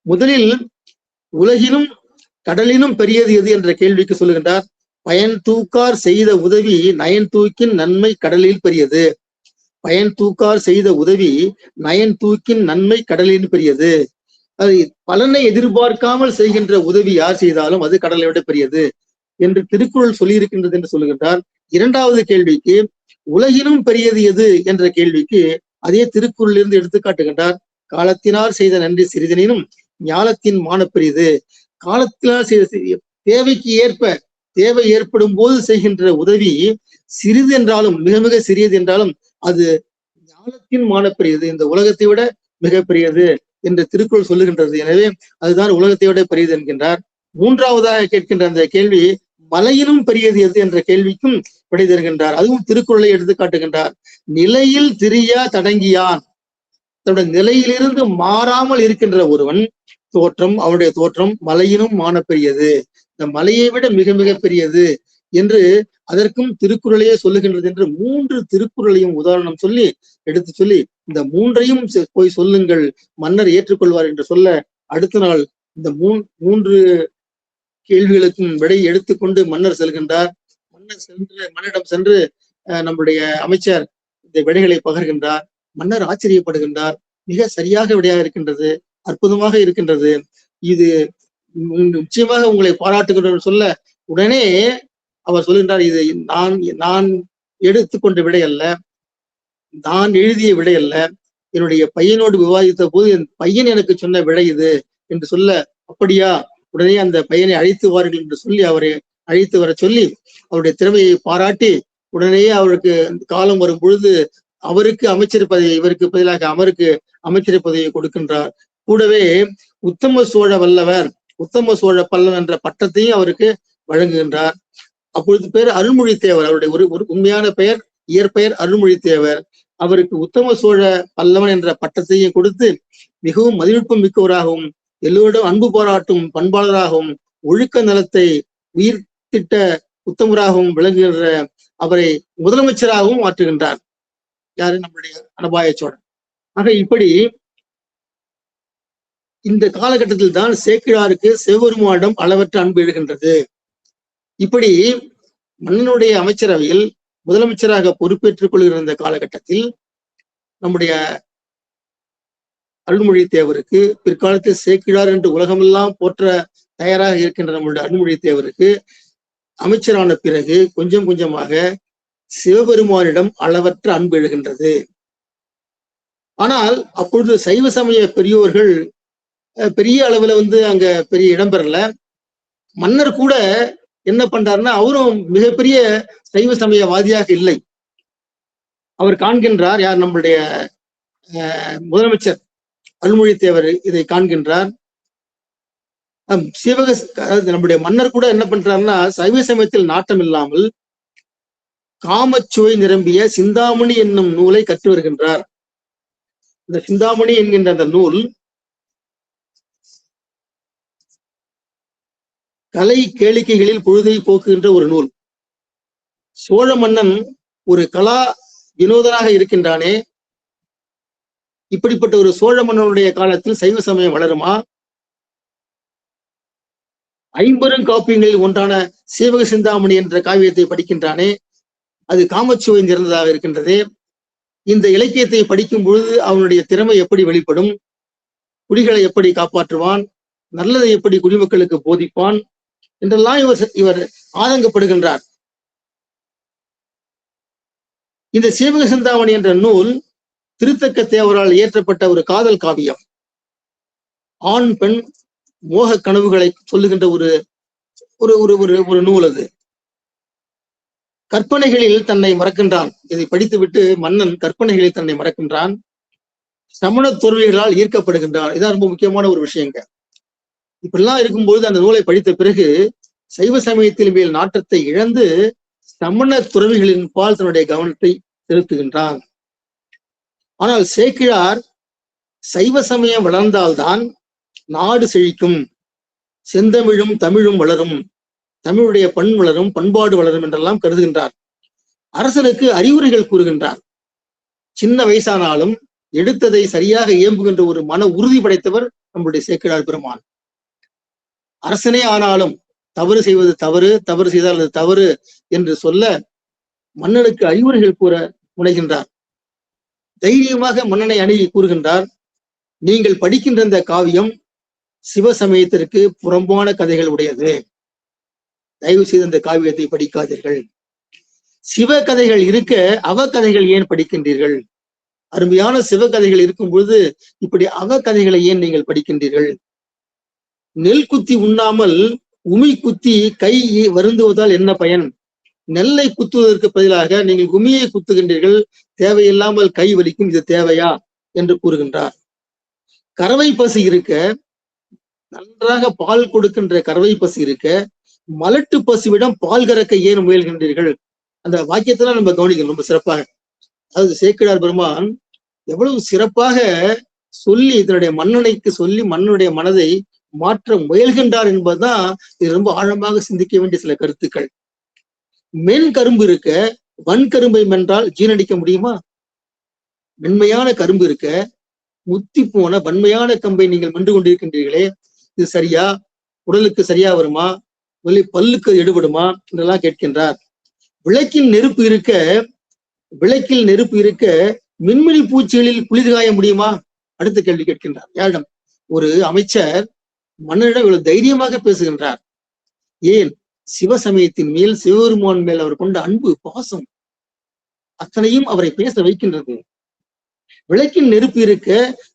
முதலில் உலகினும் கடலினும் பெரியது எது என்ற கேள்விக்கு சொல்லுகின்றார். பயன் தூக்கார் செய்த உதவி நயன் தூக்கின் நன்மை கடலில் பெரியது. பயன் தூக்கார் செய்த உதவி நயன் தூக்கின் நன்மை கடலில் பெரியது. அது பலனை எதிர்பார்க்காமல் செய்கின்ற உதவி யார் செய்தாலும் அது கடலை விட பெரியது என்று திருக்குறள் சொல்லியிருக்கின்றது என்று சொல்லுகின்றார். 2வது கேள்விக்கு உலகினும் பெரியது எது என்ற கேள்விக்கு அதே திருக்குறளிலிருந்து எடுத்து காட்டுகின்றார். காலத்தினால் செய்த நன்றி சிறிதனினும் ஞாலத்தின் மான பெரியது. காலத்தினால் செய்த தேவைக்கு ஏற்ப, தேவை ஏற்படும் போது செய்கின்ற உதவி சிறிது என்றாலும், மிக மிக சிறியது என்றாலும் அது ஞானத்தின் மான பெரியது, இந்த உலகத்தை விட மிக பெரியது என்று திருக்குறள் சொல்லுகின்றது. எனவே அதுதான் உலகத்தை விட பெரியது என்கின்றார். 3வதாக கேட்கின்ற அந்த கேள்வி மலையினும் பெரியது எது என்ற கேள்விக்கும் விடை தருகின்றார். அதுவும் திருக்குறளை எடுத்து காட்டுகின்றார். நிலையில் திரியா தடங்கியான், தன்னுடைய நிலையிலிருந்து மாறாமல் இருக்கின்ற ஒருவன் தோற்றம், அவனுடைய தோற்றம் மலையினும் மான பெரியது, இந்த மலையை விட மிக மிக பெரியது என்று அதற்கும் திருக்குறளையே சொல்லுகின்றது என்று 3 திருக்குறளையும் உதாரணம் சொல்லி எடுத்து சொல்லி இந்த 3ஐயும் போய் சொல்லுங்கள், மன்னர் ஏற்றுக்கொள்வார் என்று சொல்ல அடுத்த நாள் இந்த 3 கேள்விகளுக்கும் விடை எடுத்துக்கொண்டு மன்னர் செல்கின்றார். மன்னரிடம் சென்று நம்முடைய அமைச்சர் இந்த விடைகளை பகர்கின்றார். மன்னர் ஆச்சரியப்படுகின்றார். மிக சரியாக விடையாக இருக்கின்றது, அற்புதமாக இருக்கின்றது, இது நிச்சயமாக உங்களை பாராட்டுகிறேன் சொல்ல உடனே அவர் சொல்கின்றார், இது நான் எடுத்துக்கொண்ட விடை அல்ல, நான் எழுதிய விடை அல்ல, என்னுடைய பையனோடு விவாதித்த போது என் பையன் எனக்கு சொன்ன விடை இது என்று சொல்ல, அப்படியா, உடனே அந்த பையனை அழைத்து வாருங்கள் என்று சொல்லி அவரை அழைத்து வர சொல்லி அவருடைய திறமையை பாராட்டி உடனேயே அவருக்கு காலம் வரும் பொழுது அவருக்கு அமைச்சர் பதவி, இவருக்கு பதிலாக அவருக்கு அமைச்சர் பதவியை கொடுக்கின்றார். கூடவே உத்தம சோழ வல்லவர், உத்தம சோழ பல்லவன் என்ற பட்டத்தையும் அவருக்கு வழங்குகின்றார். அப்பொழுது பேர் அருள்மொழி தேவர், அவருடைய ஒரு உண்மையான பெயர், இயற்பெயர் அருள்மொழி தேவர். அவருக்கு உத்தம சோழ பல்லவன் என்ற பட்டத்தையும் கொடுத்து மிகவும் மதிநுட்பம் மிக்கவராகவும் எல்லோரிடம் அன்பு பாராட்டும் பண்பாளராகவும் ஒழுக்க நலத்தை உயிர்த்திட்ட உத்தமராகவும் விளங்குகின்ற அவரை முதலமைச்சராகவும் மாற்றுகின்றார். யாரு? நம்முடைய அனபாய சோழன். ஆக இப்படி இந்த காலகட்டத்தில் தான் சேக்கிழாருக்கு சிவபெருமானிடம் அளவற்ற அன்பு எழுகின்றது. இப்படி மன்னனுடைய அமைச்சரவையில் முதலமைச்சராக பொறுப்பேற்றுக் கொள்கிற இந்த காலகட்டத்தில் நம்முடைய அருள்மொழி தேவருக்கு, பிற்காலத்தில் சேக்கிழார் என்று உலகமெல்லாம் போற்ற தயாராக இருக்கின்ற நம்முடைய அருள்மொழி தேவருக்கு அமைச்சரான பிறகு கொஞ்சம் கொஞ்சமாக சிவபெருமானிடம் அளவற்ற அன்பு எழுகின்றது. ஆனால் அப்பொழுது சைவ சமய பெரியோர்கள் பெரிய அளவுல அங்க பெரிய இடம் பெறல. மன்னர் கூட என்ன பண்றாருன்னா, அவரும் மிகப்பெரிய சைவ சமயவாதியாக இல்லை. அவர் காண்கின்றார், யார் நம்மளுடைய முதலமைச்சர் அருள்மொழித்தேவர் இதை காண்கின்றார். நம்முடைய மன்னர் கூட என்ன பண்றாருன்னா, சைவ சமயத்தில் நாட்டம் இல்லாமல் காமச்சுவை நிரம்பிய சிந்தாமணி என்னும் நூலை கற்று வருகின்றார். இந்த சிந்தாமணி என்கின்ற அந்த நூல் கலை கேளிக்கைகளில் பொழுதை போக்குகின்ற ஒரு நூல். சோழ மன்னன் ஒரு கலா வினோதனாக இருக்கின்றானே, இப்படிப்பட்ட ஒரு சோழ மன்னனுடைய காலத்தில் சைவ சமயம் வளருமா? 50 காப்பியங்களில் ஒன்றான சீவக சிந்தாமணி என்ற காவியத்தை படிக்கின்றானே, அது காமச்சுவை நிறைந்ததாக இருக்கின்றது. இந்த இலக்கியத்தை படிக்கும் பொழுது அவனுடைய திறமை எப்படி வெளிப்படும்? குடிகளை எப்படி காப்பாற்றுவான்? நல்லதை எப்படி குடிமக்களுக்கு போதிப்பான் என்றெல்லாம் இவர் ஆதங்கப்படுகின்றார். இந்த சீவக சிந்தாமணி என்ற நூல் திருத்தக்க தேவரால் இயற்றப்பட்ட ஒரு காதல் காவியம். ஆண் பெண் மோக கனவுகளை சொல்லுகின்ற ஒரு ஒரு ஒரு ஒரு நூல். அது கற்பனைகளில் தன்னை மறக்கின்றான். இதை படித்துவிட்டு மன்னன் கற்பனைகளில் தன்னை மறக்கின்றான். சமண துறவிகளால் ஈர்க்கப்படுகின்றான். இதான் ரொம்ப முக்கியமான ஒரு விஷயங்க. இப்படிலாம் இருக்கும்போது அந்த நூலை படித்த பிறகு சைவ சமயத்தின் மேல் நாட்டத்தை இழந்து சமண துறவிகளின் பால் தன்னுடைய கவனத்தை செலுத்துகின்றான். ஆனால் சேக்கிழார் சைவ சமயம் வளர்ந்தால்தான் நாடு செழிக்கும், செந்தமிழும் தமிழும் வளரும், தமிழுடைய பண் வளரும், பண்பாடு வளரும் என்றெல்லாம் கருதுகின்றார். அரசனுக்கு அறிவுரைகள் கூறுகின்றார். சின்ன வயசானாலும் எடுத்ததை சரியாக இயம்புகின்ற ஒரு மன உறுதி படைத்தவர் நம்முடைய சேக்கிழார் பெருமான். அரசனே ஆனாலும் தவறு செய்வது தவறு, தவறு செய்தால் அது தவறு என்று சொல்ல மன்னனுக்கு அறிவுரைகள் கூற முனைகின்றார். தைரியமாக மன்னனை அணுகி கூறுகின்றார், நீங்கள் படிக்கின்ற இந்த காவியம் சிவ சமயத்திற்கு புறம்பான கதைகள் உடையது. தயவு செய்து இந்த காவியத்தை படிக்காதீர்கள். சிவ கதைகள் இருக்க அவ கதைகள் ஏன் படிக்கின்றீர்கள்? அருமையான சிவ கதைகள் இருக்கும் பொழுது இப்படி அவ கதைகளை ஏன் நீங்கள் படிக்கின்றீர்கள்? நெல் குத்தி உண்ணாமல் உமி குத்தி கை வருந்துவதால் என்ன பயன்? நெல்லை குத்துவதற்கு பதிலாக நீங்கள் உமியை குத்துகின்றீர்கள், தேவையில்லாமல் கை வலிக்கும், இது தேவையா என்று கூறுகின்றார். கறவை பசு இருக்க, நன்றாக பால் கொடுக்கின்ற கறவை பசு இருக்க, மலட்டு பசுவிடம் பால் கறக்க ஏன் முயல்கின்றீர்கள்? அந்த வாக்கியத்தெல்லாம் நம்ம கவனிக்கணும் ரொம்ப சிறப்பாக. அதாவது சேக்கிழார் பெருமான் எவ்வளவு சிறப்பாக சொல்லி இதனுடைய மன்னனைக்கு சொல்லி மன்னனுடைய மனதை மாற்ற முயல்கின்றார் என்பதுதான் இது ரொம்ப ஆழமாக சிந்திக்க வேண்டிய சில கருத்துக்கள். மென் கரும்பு இருக்க வன்கரும்பை மென்றால் ஜீரணிக்க முடியுமா? மென்மையான கரும்பு இருக்க முத்தி போன வன்மையான கம்பை நீங்கள் மென்று கொண்டிருக்கின்றீர்களே, இது சரியா? உடலுக்கு சரியா வருமா? பல்லுக்கு எடுபடுமா என்றெல்லாம் கேட்கின்றார். விளக்கில் நெருப்பு இருக்க மின்மினி பூச்சிகளில் குளிர் காய முடியுமா? அடுத்த கேள்வி கேட்கின்றார். யாரிடம்? ஒரு அமைச்சர் மன்னரிடம் இவ்வளவு தைரியமாக பேசுகின்றார். ஏன்? சிவ சமயத்தின் மேல், சிவபெருமான் மேல் அவர் கொண்ட அன்பு, பாசம் அத்தனையும் அவரை பேச வைக்கின்றது. விளக்கின் நெருப்பு இருக்க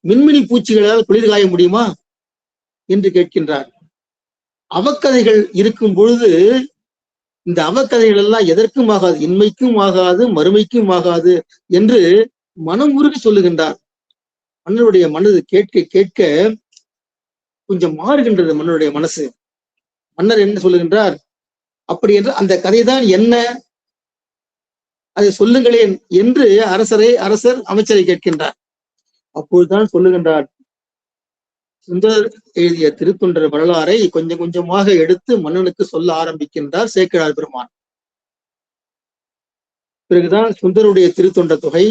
மின்மினி பூச்சிகளால் குளிர் காய முடியுமா என்று கேட்கின்றார். அவக்கதைகள் இருக்கும் பொழுது இந்த அவக்கதைகள் எல்லாம் எதற்கும் ஆகாது, இன்மைக்கும் ஆகாது, மறுமைக்கும் ஆகாது என்று மனம் உருகி சொல்லுகின்றார். மன்னருடைய மனது கேட்க கேட்க கொஞ்சம் மாறுகின்றது மன்னருடைய மனசு. மன்னர் என்ன சொல்லுகின்றார்? அப்படி என்று அந்த கதைதான் என்ன, அதை சொல்லுங்களேன் என்று அரசர் அமைச்சரை கேட்கின்றார். அப்பொழுதுதான் சொல்லுகின்றார், சுந்தரர் எழுதிய திருத்தொண்டர் வரலாறை கொஞ்சம் கொஞ்சமாக எடுத்து மன்னனுக்கு சொல்ல ஆரம்பிக்கின்றார் சேக்கிழார் பெருமான். பிறகுதான் சுந்தருடைய திருத்தொண்ட தொகை,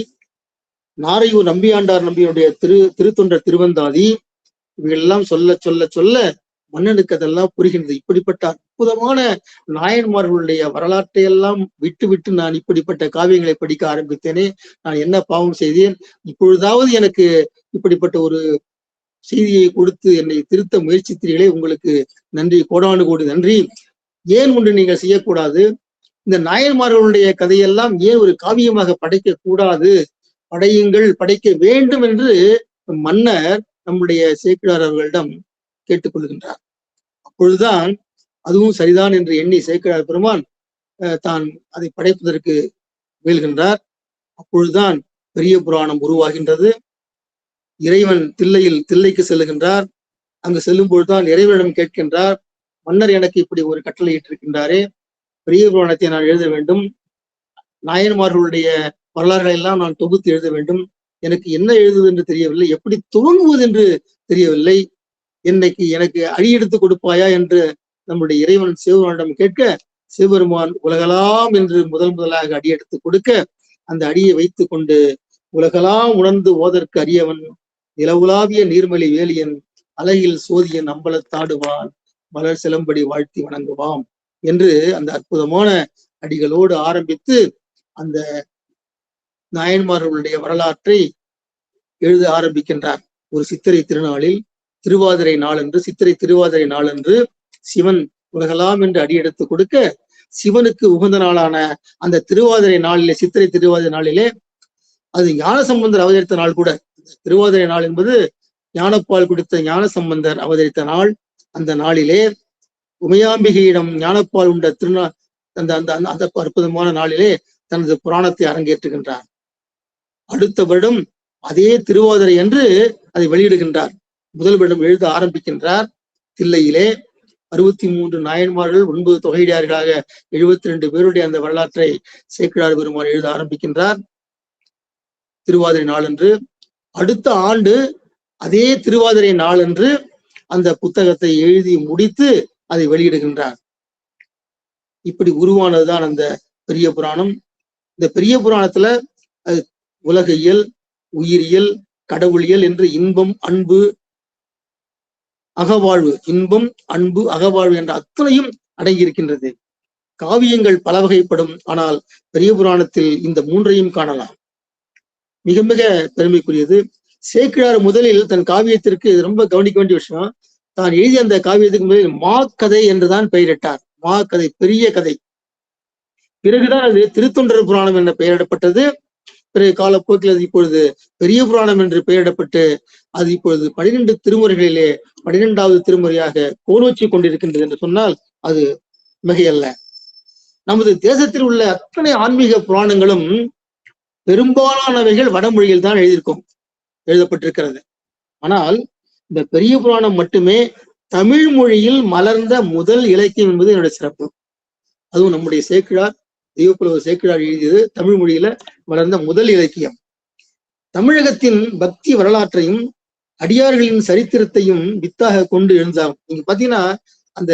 நாரையூர் நம்பியாண்டார் நம்பியுடைய திருத்தொண்டர் திருவந்தாதி, இவையெல்லாம் சொல்ல சொல்ல சொல்ல மன்னனுக்கு அதெல்லாம் புரிகின்றது. இப்படிப்பட்ட அற்புதமான நாயன்மார்களுடைய வரலாற்றை எல்லாம் விட்டு விட்டு நான் இப்படிப்பட்ட காவியங்களை படிக்க ஆரம்பித்தேனே, நான் என்ன பாவம் செய்தேன்? இப்பொழுதாவது எனக்கு இப்படிப்பட்ட ஒரு செய்தியை கொடுத்து என்னை திருத்த முயற்சித்தீர்களே, உங்களுக்கு நன்றி, கோடானு கோடி நன்றி. ஏன் ஒன்று நீங்கள் செய்யக்கூடாது? இந்த நாயன்மார்களுடைய கதையெல்லாம் ஏன் ஒரு காவியமாக படைக்க கூடாது? படையுங்கள், படைக்க வேண்டும் என்று மன்னர் நம்முடைய சேக்கிழார் அவர்களிடம் கேட்டுக்கொள்கின்றார். அப்பொழுதுதான் அதுவும் சரிதான் என்று எண்ணி சேக்கிழார் பெருமான் தான் அதை படைப்பதற்கு முயல்கின்றார். அப்பொழுதுதான் பெரிய புராணம் உருவாகின்றது. இறைவன் தில்லைக்கு செல்லுகின்றார். அங்கு செல்லும் பொழுதுதான் இறைவனிடம் கேட்கின்றார், மன்னர் எனக்கு இப்படி ஒரு கட்டளை இட்டிருக்கின்றாரே, பெரிய புராணத்தை நான் எழுத வேண்டும், நாயன்மார்களுடைய வரலாறுகளை எல்லாம் நான் தொகுத்து எழுத வேண்டும், எனக்கு என்ன எழுதுவது என்று தெரியவில்லை, எப்படி துவங்குவது என்று தெரியவில்லை, எனக்கு அடியெடுத்து கொடுப்பாயா என்று நம்முடைய இறைவன் சிவபெருமானிடம் கேட்க, சிவபெருமான் உலகலாம் என்று முதலாக அடியெடுத்து கொடுக்க, அந்த அடியை வைத்துக் கொண்டு உலகலாம் உணர்ந்து ஓதற்கு அரியவன் நிலவுலாவிய நீர்மலி வேலியன் அழகில் சோதியன் அம்பலத்தாடுவான் மலர் சிலம்படி வாழ்த்தி வணங்குவாம் என்று அந்த அற்புதமான அடிகளோடு ஆரம்பித்து அந்த நாயன்மார்களுடைய வரலாற்றை எழுத ஆரம்பிக்கின்றார். ஒரு சித்திரை திருநாளில் திருவாதிரை நாளன்று, சித்திரை திருவாதிரை நாளன்று சிவன் உலகலாம் என்று அடியெடுத்து கொடுக்க, சிவனுக்கு உகந்த நாளான அந்த திருவாதிரை நாளிலே, சித்திரை திருவாதிரை நாளிலே, அது ஞானசம்பந்தர் அவதரித்த நாள் கூட. திருவாதிரை நாள் என்பது ஞானப்பால் குடித்த ஞானசம்பந்தர் அவதரித்த நாள். அந்த நாளிலே உமையாம்பிகையிடம் ஞானப்பால் உண்ட திருநாள், அந்த அற்புதமான நாளிலே தனது புராணத்தை அரங்கேற்றுகின்றார். அடுத்த வருடம் அதே திருவாதிரை என்று அதை வெளியிடுகின்றார். முதல் வருடம் எழுத ஆரம்பிக்கின்றார். தில்லையிலே 63 நாயன்மார்கள் 9 தொகையடியார்களாக 72 பேருடைய அந்த வரலாற்றை சேக்கிழார் பெருமான் எழுத ஆரம்பிக்கின்றார் திருவாதிரை நாளன்று. அடுத்த ஆண்டு அதே திருவாதிரை நாளன்று அந்த புத்தகத்தை எழுதி முடித்து அதை வெளியிடுகின்றார். இப்படி உருவானதுதான் அந்த பெரிய புராணம். இந்த பெரிய புராணத்துல உலகியல், உயிரியல், கடவுளியல் என்று இன்பம், அன்பு, அகவாழ்வு, இன்பம், அன்பு, அகவாழ்வு என்ற அத்தனையும் அடங்கியிருக்கின்றது. காவியங்கள் பல வகைப்படும், ஆனால் பெரிய புராணத்தில் இந்த 3ஐயும் காணலாம். மிக மிக பெருமைக்குரியது. சேக்கிழார் முதலில் தன் காவியத்திற்கு ரொம்ப கவனிக்க வேண்டிய விஷயம், தான் எழுதிய அந்த காவியத்துக்கு முதலில் மாக்கதை என்றுதான் பெயரிட்டார். மாக்கதை, பெரிய கதை. பிறகுதான் அது திருத்தொண்டர் புராணம் என்ற பெயரிடப்பட்டது. பிறகு காலப்போக்கில் அது இப்பொழுது பெரிய புராணம் என்று பெயரிடப்பட்டு அது இப்பொழுது 12 திருமுறைகளிலே 12வது திருமுறையாக கோலோச்சி கொண்டிருக்கின்றது என்று சொன்னால் அது மிகையல்ல. நமது தேசத்தில் உள்ள அத்தனை ஆன்மீக புராணங்களும் பெரும்பாலானவைகள் வடமொழியில் தான் எழுதப்பட்டிருக்கிறது. ஆனால் இந்த பெரிய புராணம் மட்டுமே தமிழ் மொழியில் மலர்ந்த முதல் இலக்கியம் என்பது என்னுடைய சிறப்பு. அதுவும் நம்முடைய சேக்கிழார், தெய்வப்புலவர் சேக்கிழார் எழுதியது தமிழ் மொழியில வளர்ந்த முதல் இலக்கியம். தமிழகத்தின் பக்தி வரலாற்றையும் அடியார்களின் சரித்திரத்தையும் வித்தாக கொண்டு எழுந்தாகும். நீங்க பாத்தீங்கன்னா அந்த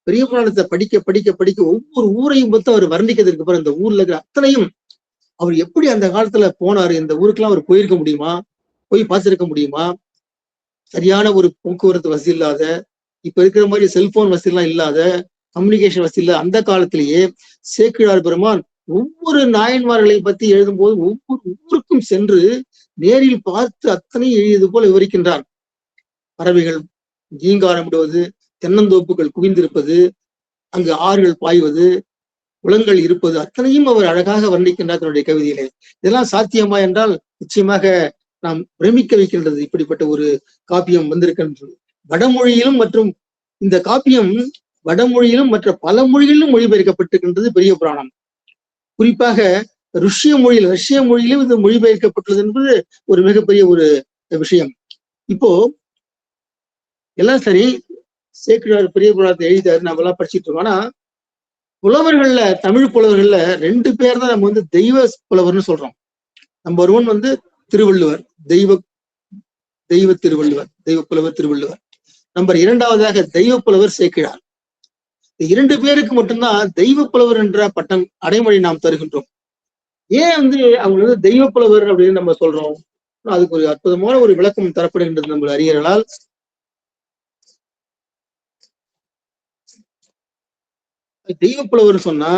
பெரிய புராணத்தை படிக்க படிக்க படிக்க ஒவ்வொரு ஊரையும் பார்த்து அவர் வர்ணிக்கிறதுக்கு பிறகு இந்த ஊர்ல இருக்கிற அத்தனையும் அவர் எப்படி அந்த காலத்துல போனாரு, இந்த ஊருக்கெல்லாம் அவர் போயிருக்க முடியுமா, போய் பார்த்திருக்க முடியுமா, சரியான ஒரு போக்குவரத்து வசதி இல்லாத, இப்ப இருக்கிற மாதிரி செல்போன் வசதி எல்லாம் இல்லாத, கம்யூனிகேஷன் வசதி இல்லாத அந்த காலத்திலேயே சேக்கிழார் பெருமான் ஒவ்வொரு நாயன்மார்களை பத்தி எழுதும் போது ஒவ்வொரு ஊருக்கும் சென்று நேரில் பார்த்து அத்தனை எழுதியது போல விவரிக்கின்றார். பறவைகள் ஜீங்காரமிடுவது, தென்னந்தோப்புகள் குவிந்திருப்பது, அங்கு ஆறுகள் பாய்வது, குளங்கள் இருப்பது, அத்தனையும் அவர் அழகாக வர்ணிக்கின்றார் தன்னுடைய கவிதையிலே. இதெல்லாம் சாத்தியமா என்றால் நிச்சயமாக நாம் பிரமிக்க வைக்கின்றது. இப்படிப்பட்ட ஒரு காப்பியம் வந்திருக்கின்றது வடமொழியிலும். மற்றும் இந்த காப்பியம் வடமொழியிலும் மற்ற பல மொழிகளிலும் மொழிபெயர்க்கப்பட்டிருக்கின்றது பெரிய புராணம். குறிப்பாக ரஷ்ய மொழியிலும் இது மொழிபெயர்க்கப்பட்டுள்ளது என்பது ஒரு மிகப்பெரிய ஒரு விஷயம். இப்போ எல்லாம் சரி, சேக்கிழார் பெரிய புராணத்தை எழுதிட்டாரு, நம்ம எல்லாம் படிச்சுட்டு இருக்கோம். ஆனா புலவர்கள்ல, தமிழ் புலவர்கள்ல 2 பேர் தான் நம்ம தெய்வ புலவர்னு சொல்றோம். நம்பர் 1 திருவள்ளுவர், தெய்வ திருவள்ளுவர், தெய்வ புலவர் திருவள்ளுவர். நம்பர் 2வதாக தெய்வ புலவர் சேக்கிழார். 2 பேருக்கு மட்டும்தான் தெய்வ புலவர் என்ற பட்டம், அடைமொழி நாம் தருகின்றோம். ஏன் அவங்க தெய்வ புலவர் அப்படின்னு நம்ம சொல்றோம்? அதுக்கு ஒரு அற்புதமான ஒரு விளக்கம் தரப்படுகின்றது நம்ம அறிஞர்களால். தெய்வ புலவர் சொன்னா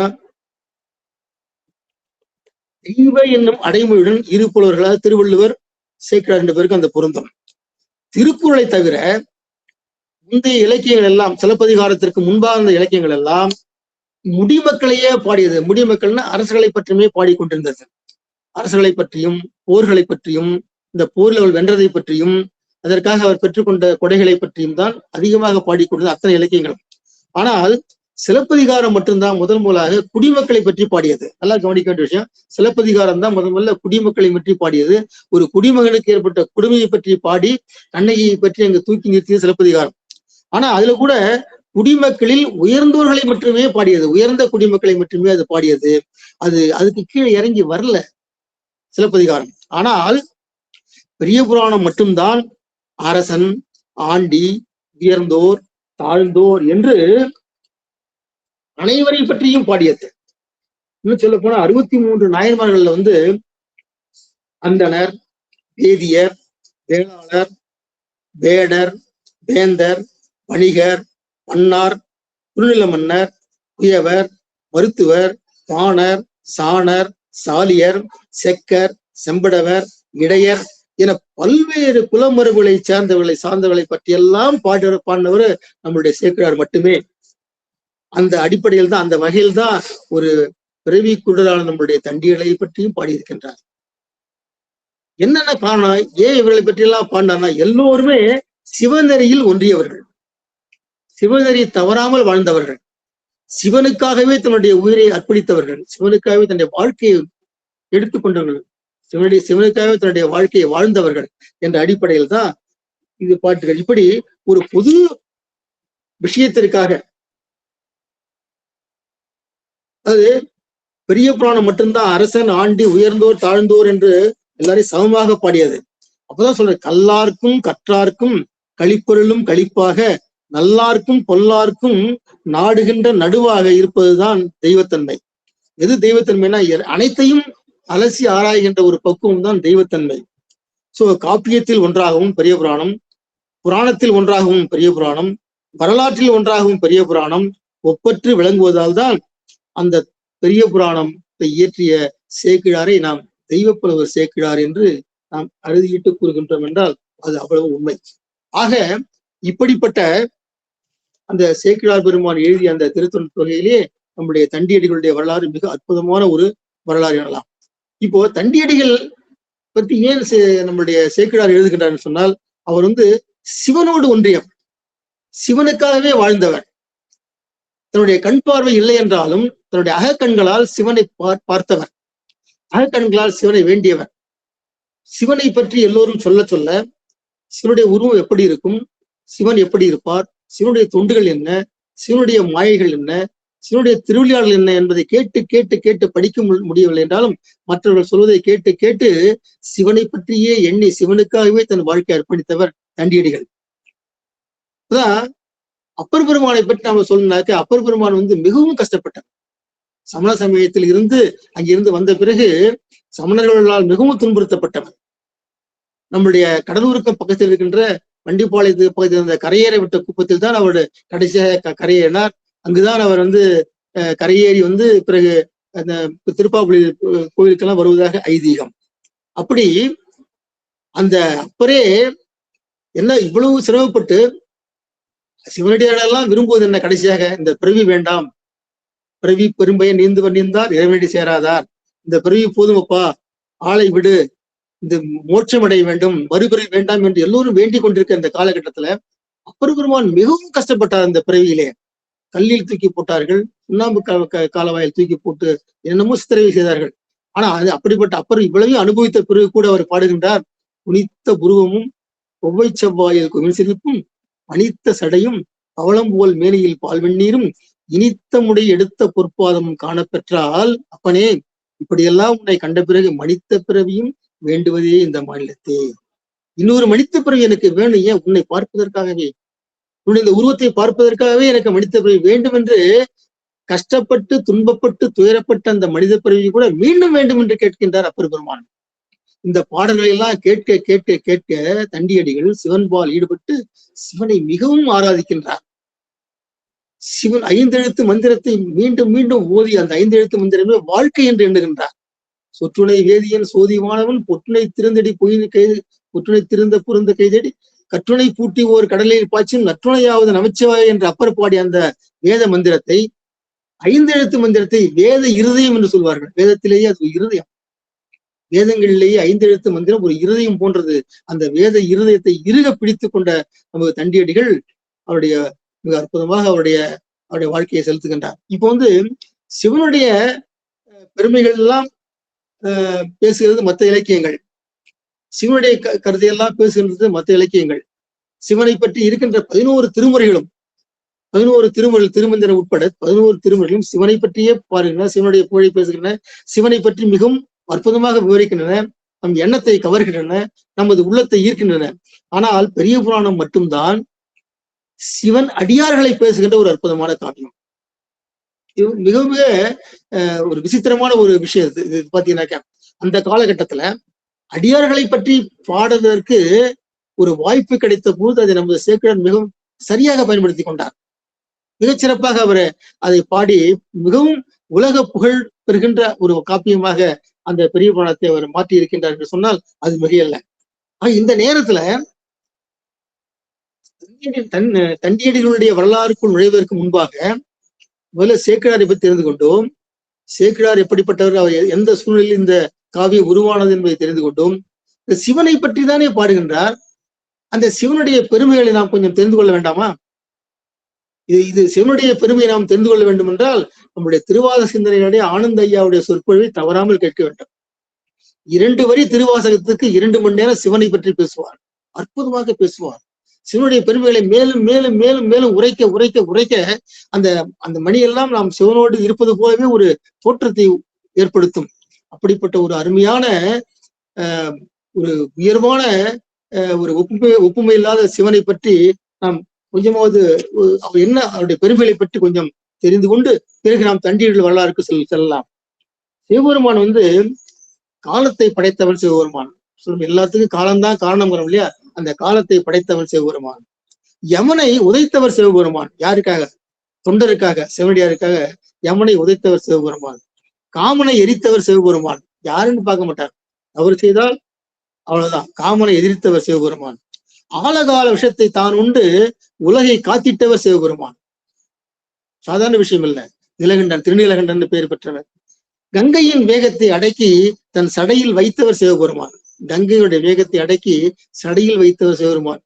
தெய்வ என்னும் அடைமொழியுடன் இரு புலவர்களாக திருவள்ளுவர், சேக்கிழார் 2 பேருக்கும் அந்த பொருந்தம். திருக்குறளை தவிர முந்தைய இலக்கியங்கள் எல்லாம், சிலப்பதிகாரத்திற்கு முன்பாக இருந்த இலக்கியங்கள் எல்லாம் முடிமக்களையே பாடியது. முடிமக்கள்னா அரசுகளை பற்றியுமே பாடிக்கொண்டிருந்தது. அரசுகளை பற்றியும், போர்களை பற்றியும், இந்த போரில் அவள் வென்றதை பற்றியும், அதற்காக அவர் பெற்றுக்கொண்ட கொடைகளை பற்றியும் தான் அதிகமாக பாடிக்கொண்டது அத்தனை இலக்கியங்களும். ஆனால் சிலப்பதிகாரம் மட்டும்தான் முதலாக குடிமக்களை பற்றி பாடியது. நல்லா கவனிக்க வேண்டிய விஷயம், சிலப்பதிகாரம் தான் முதல்ல குடிமக்களை பற்றி பாடியது. ஒரு குடிமகனுக்கு ஏற்பட்ட கொடுமையை பற்றி பாடி கண்ணகியை பற்றி அங்கு தூக்கி நிறுத்தியது சிலப்பதிகாரம். ஆனா அதுல கூட குடிமக்களில் உயர்ந்தோர்களை மட்டுமே பாடியது, உயர்ந்த குடிமக்களை மட்டுமே அது பாடியது. அதுக்கு கீழே இறங்கி வரல சிலப்பதிகாரம். ஆனால் பெரிய புராணம் மட்டும்தான் அரசன், ஆண்டி, உயர்ந்தோர், தாழ்ந்தோர் என்று அனைவரை பற்றியும் பாடியது. இன்னும் சொல்ல போனா 63 நாயன்மார்கள்ல அந்தணர், வேதியர், வேளாளர், வேடர், வேந்தர், வணிகர், மன்னார், குறுநில மன்னர், குயவர், மருத்துவர், பாணர், சாணர், சாலியர், செக்கர், செம்படவர், இடையர் என பல்வேறு குலமரபுகளை சார்ந்தவர்களை பற்றியெல்லாம் பாடினவர் நம்மளுடைய சேக்கிழார் மட்டுமே. அந்த அடிப்படையில் தான், அந்த வகையில் தான் ஒரு பிறவி குடலான நம்மளுடைய தண்டியலை பற்றியும் பாடியிருக்கின்றார். என்னென்ன காரணம், ஏன் இவர்களை பற்றியெல்லாம் பாடினார்னா, எல்லோருமே சிவநெறியில் ஒன்றியவர்கள், சிவநெறி தவறாமல் வாழ்ந்தவர்கள், சிவனுக்காகவே தன்னுடைய உயிரை அர்ப்பணித்தவர்கள், சிவனுக்காகவே தன்னுடைய வாழ்க்கையை எடுத்துக்கொண்டவர்கள், சிவனுக்காகவே தன்னுடைய வாழ்க்கையை வாழ்ந்தவர்கள் என்ற அடிப்படையில் தான் இது பாட்டுகள். இப்படி ஒரு பொது விஷயத்திற்காக, அது பெரிய புராணம் மட்டும்தான் அரசன், ஆண்டி, உயர்ந்தோர், தாழ்ந்தோர் என்று எல்லாரையும் சமமாக பாடியது. அப்பதான் சொல்ற, கல்லார்க்கும் கற்றார்க்கும் களிப்பொருளும் களிப்பாக நல்லார்க்கும் பொல்லார்க்கும் நாடுகின்ற நடுவாக இருப்பதுதான் தெய்வத்தன்மை. எது தெய்வத்தன்மைனா, அனைத்தையும் அலசி ஆராய்கின்ற ஒரு பக்குவம் தான் தெய்வத்தன்மை. சோ காப்பியத்தில் ஒன்றாகவும் பெரிய புராணம், புராணத்தில் ஒன்றாகவும் பெரிய புராணம், வரலாற்றில் ஒன்றாகவும் பெரிய புராணம் ஒப்பற்று விளங்குவதால் தான் அந்த பெரிய புராணத்தை இயற்றிய சேக்கிழாரை நாம் தெய்வப்புலவர் சேக்கிழார் என்று நாம் அறுதியிட்டு கூறுகின்றோம் என்றால் அது அவ்வளவு உண்மை. ஆக இப்படிப்பட்ட அந்த சேக்கிழார் பெருமான் எழுதிய அந்த திருத்தொண்டர் தொகையிலே நம்முடைய தண்டியடிகளுடைய வரலாறு மிக அற்புதமான ஒரு வரலாறு எனலாம். இப்போ தண்டியடிகள் பத்தி ஏன் நம்முடைய சேக்கிழார் எழுதுகின்றார் சொன்னால், அவர் சிவனோடு ஒன்றியம், சிவனுக்காகவே வாழ்ந்தவர். தன்னுடைய கண் பார்வை இல்லை என்றாலும் தன்னுடைய அகக்கண்களால் சிவனை பார்த்தவர், அகக்கண்களால் சிவனை வேண்டியவர். சிவனை பற்றி எல்லோரும் சொல்ல சொல்ல சிவனுடைய உருவம் எப்படி இருக்கும், சிவன் எப்படி இருப்பார், சிவனுடைய தொண்டுகள் என்ன, சிவனுடைய மாயைகள் என்ன, சிவனுடைய திருவிளையாடல் என்ன என்பதை கேட்டு கேட்டு கேட்டு படிக்க முடியவில்லை என்றாலும் மற்றவர்கள் சொல்வதை கேட்டு கேட்டு சிவனை பற்றியே எண்ணி சிவனுக்காகவே தன் வாழ்க்கை அர்ப்பணித்தவர் தண்டியடிகள். அதான் அப்பர் பெருமானை பற்றி நாம சொல்லணும்னாக்க, அப்பர் பெருமான் மிகவும் கஷ்டப்பட்டார். சமண சமயத்தில் இருந்து அங்கிருந்து வந்த பிறகு சமணர்களால் மிகவும் துன்புறுத்தப்பட்டவர். நம்முடைய கடலூருக்கு பக்கத்தில் இருக்கின்ற வண்டிப்பாளையத்துக்கு பக்கத்தில் இருந்த கரையேற விட்ட குப்பத்தில் தான் அவர் கடைசியாக கரையேறினார். அங்குதான் அவர் கரையேறி பிறகு அந்த திருப்பாப்புலி கோயிலுக்கெல்லாம் வருவதாக ஐதீகம். அப்படி அந்த அப்பரே என்ன இவ்வளவு சிரமப்பட்டு சிவனடியாரெல்லாம் விரும்புவது என்ன, கடைசியாக இந்த பிறவி வேண்டாம், பிறவி பெரும்பையை நீந்தார் இறைவனடி சேராதார், இந்த பிறவி போதுமப்பா, ஆளை விடு, இந்த மோட்சம் அடைய வேண்டும், மறுபிறவி வேண்டாம் என்று எல்லோரும் வேண்டிக் கொண்டிருக்க இந்த காலகட்டத்துல அப்பர் பெருமான் மிகவும் கஷ்டப்பட்டார். அந்த பிறவியிலே கல்லில் தூக்கி போட்டார்கள், சுண்ணாம்பு காலவாயில் தூக்கி போட்டு என்னமோ சித்திரவை செய்தார்கள். ஆனா அது அப்படிப்பட்ட அப்பர் இவ்வளவையும் அனுபவித்த பிறகு கூட அவர் பாடுகின்றார், குனித்த புருவமும் ஒவ்வை செவ்வாயில் குமிழ் சிரிப்பும் அனித்த சடையும் பவளம் போல் மேனியில் பால்வெண்ணீரும் இனித்த முடி எடுத்த பொற்பாதமும் காணப்பெற்றால், அப்பனே இப்படியெல்லாம் உன்னை கண்ட பிறகு மனித்த பிறவியும் வேண்டுவதே இந்த மாநிலத்தே, இன்னொரு மனித பிறவி எனக்கு வேணும், ஏன் உன்னை பார்ப்பதற்காகவே, உன்னுடைய இந்த உருவத்தை பார்ப்பதற்காகவே எனக்கு மனித பிறவி வேண்டும் என்று கஷ்டப்பட்டு துன்பப்பட்டு துயரப்பட்ட அந்த மனித பிறவி கூட மீண்டும் வேண்டும் என்று கேட்கின்றார் அப்பர் பெருமான். இந்த பாடல்களை எல்லாம் கேட்க கேட்க கேட்க தண்டியடிகள் சிவன்பால் ஈடுபட்டு சிவனை மிகவும் ஆராதிக்கின்றார். சிவன் 5 எழுத்து மந்திரத்தை மீண்டும் மீண்டும் ஓதி அந்த 5 எழுத்து மந்திரமே வாழ்க்கை என்று எண்ணுகின்றார். சொற்றுணை வேதியன் சோதிவானவன் பொற்றுணை திருந்தடி பொயின் கைது பொற்றுணை திருந்த புரிந்த கைதடி கற்றுணை பூட்டி ஓர் கடலில் பாய்ச்சும் நற்றுணையாவது நமச்சிவாய என்று அப்பர் பாடி அந்த வேத மந்திரத்தை, 5 எழுத்து மந்திரத்தை வேத இருதயம் என்று சொல்வார்கள். வேதத்திலேயே அது இருதயம். வேதங்களிலேயே 5 எழுத்து மந்திரம் ஒரு இருதயம் போன்றது. அந்த வேத இருதயத்தை இறுக பிடித்து கொண்ட நமது தண்டியடிகள் அவருடைய மிக அற்புதமாக அவருடைய வாழ்க்கையை செலுத்துகின்றார். இப்போ சிவனுடைய பெருமைகள் எல்லாம் பேசுகிறது மற்ற இலக்கியங்கள், சிவனுடைய கருத்தையெல்லாம் பேசுகின்றது மற்ற இலக்கியங்கள். சிவனை பற்றி இருக்கின்ற 11 திருமுறைகளும் 11 திருமுறைகள் திருமந்திரம் உட்பட 11 திருமுறைகளும் சிவனை பற்றியே பாருகின்றன, சிவனுடைய புகழை பேசுகின்றன, சிவனை பற்றி மிகவும் அற்புதமாக விவரிக்கின்றன, நம் எண்ணத்தை கவர்கின்றன, நமது உள்ளத்தை ஈர்க்கின்றன. ஆனால் பெரிய புராணம் மட்டும்தான் சிவன் அடியார்களை பேசுகின்ற ஒரு அற்புதமான காவியம். இது மிக மிக ஒரு விசித்திரமான ஒரு விஷயம். இது பாத்தீங்கன்னாக்கா அந்த காலகட்டத்துல அடியார்களை பற்றி பாடுவதற்கு ஒரு வாய்ப்பு கிடைத்த போது அதை நமது சேக்கிழார் மிகவும் சரியாக பயன்படுத்தி கொண்டார். மிகச்சிறப்பாக அவர் அதை பாடி மிகவும் உலக புகழ் பெறுகின்ற ஒரு காப்பியமாக அந்த பெரிய புராணத்தை அவர் மாற்றி இருக்கின்றார் என்று சொன்னால் அது மிகையல்ல. இந்த நேரத்துல தண்டியடிகளுடைய வரலாறுக்குள் நுழைவதற்கு முன்பாக முதல்ல சேக்கிழாரை பற்றி தெரிந்து கொண்டோம். சேக்கிழார் எப்படிப்பட்டவர், அவர் எந்த சூழ்நிலையில் இந்த காவியம் உருவானது என்பதை தெரிந்து கொண்டோம். இந்த சிவனை பற்றி தானே பாடுகின்றார். அந்த சிவனுடைய பெருமைகளை நாம் கொஞ்சம் தெரிந்து கொள்ள வேண்டாமா? இது சிவனுடைய பெருமையை நாம் தெரிந்து கொள்ள வேண்டும் என்றால் நம்முடைய திருவாத சிந்தனையுடைய ஆனந்த ஐயாவுடைய சொற்பொழிவை தவறாமல் கேட்க வேண்டும். 2 வரி திருவாசகத்துக்கு 2 மணி நேரம் சிவனை பற்றி பேசுவார், அற்புதமாக பேசுவார். சிவனுடைய பெருமைகளை மேலும் மேலும் மேலும் மேலும் உரைக்க உரைக்க உரைக்க அந்த மணியெல்லாம் நாம் சிவனோடு இருப்பது போலவே ஒரு தோற்றத்தை ஏற்படுத்தும். அப்படிப்பட்ட ஒரு அருமையான ஒரு உயர்வான ஒரு ஒப்புமை இல்லாத சிவனை பற்றி நாம் கொஞ்சமாவது அவர் என்ன அவருடைய பெருமைகளை பற்றி கொஞ்சம் தெரிந்து கொண்டு பிறகு நாம் தண்டியடிகள் வரலாறுக்கு செல்லலாம். சிவபெருமான் காலத்தை படைத்தவன் சிவபெருமான். எல்லாத்துக்கும் காலம்தான் காரணம் வரும் இல்லையா? அந்த காலத்தை படைத்தவன் சிவபெருமான். யமனை உதைத்தவர் சிவபெருமான். யாருக்காக? தொண்டருக்காக, சிவனடியாருக்காக யமனை உதைத்தவர் சிவபெருமான். காமனை எரித்தவர் சிவபெருமான். யாருன்னு பார்க்க மாட்டார், அவர் செய்தால் அவ்வளவுதான். காமனை எதிர்த்தவர் சிவபெருமான். ஆழகால விஷத்தை தான் உண்டு உலகை காத்திட்டவர் சிவபெருமான். சாதாரண விஷயம் இல்ல. நீலகண்டன், திருநீலகண்டன் பெயர் பெற்றவர். கங்கையின் வேகத்தை அடக்கி தன் சடையில் வைத்தவர் சிவபெருமான். கங்கையுடைய வேகத்தை அடக்கி சடையில் வைத்தவர் சிவபெருமான்.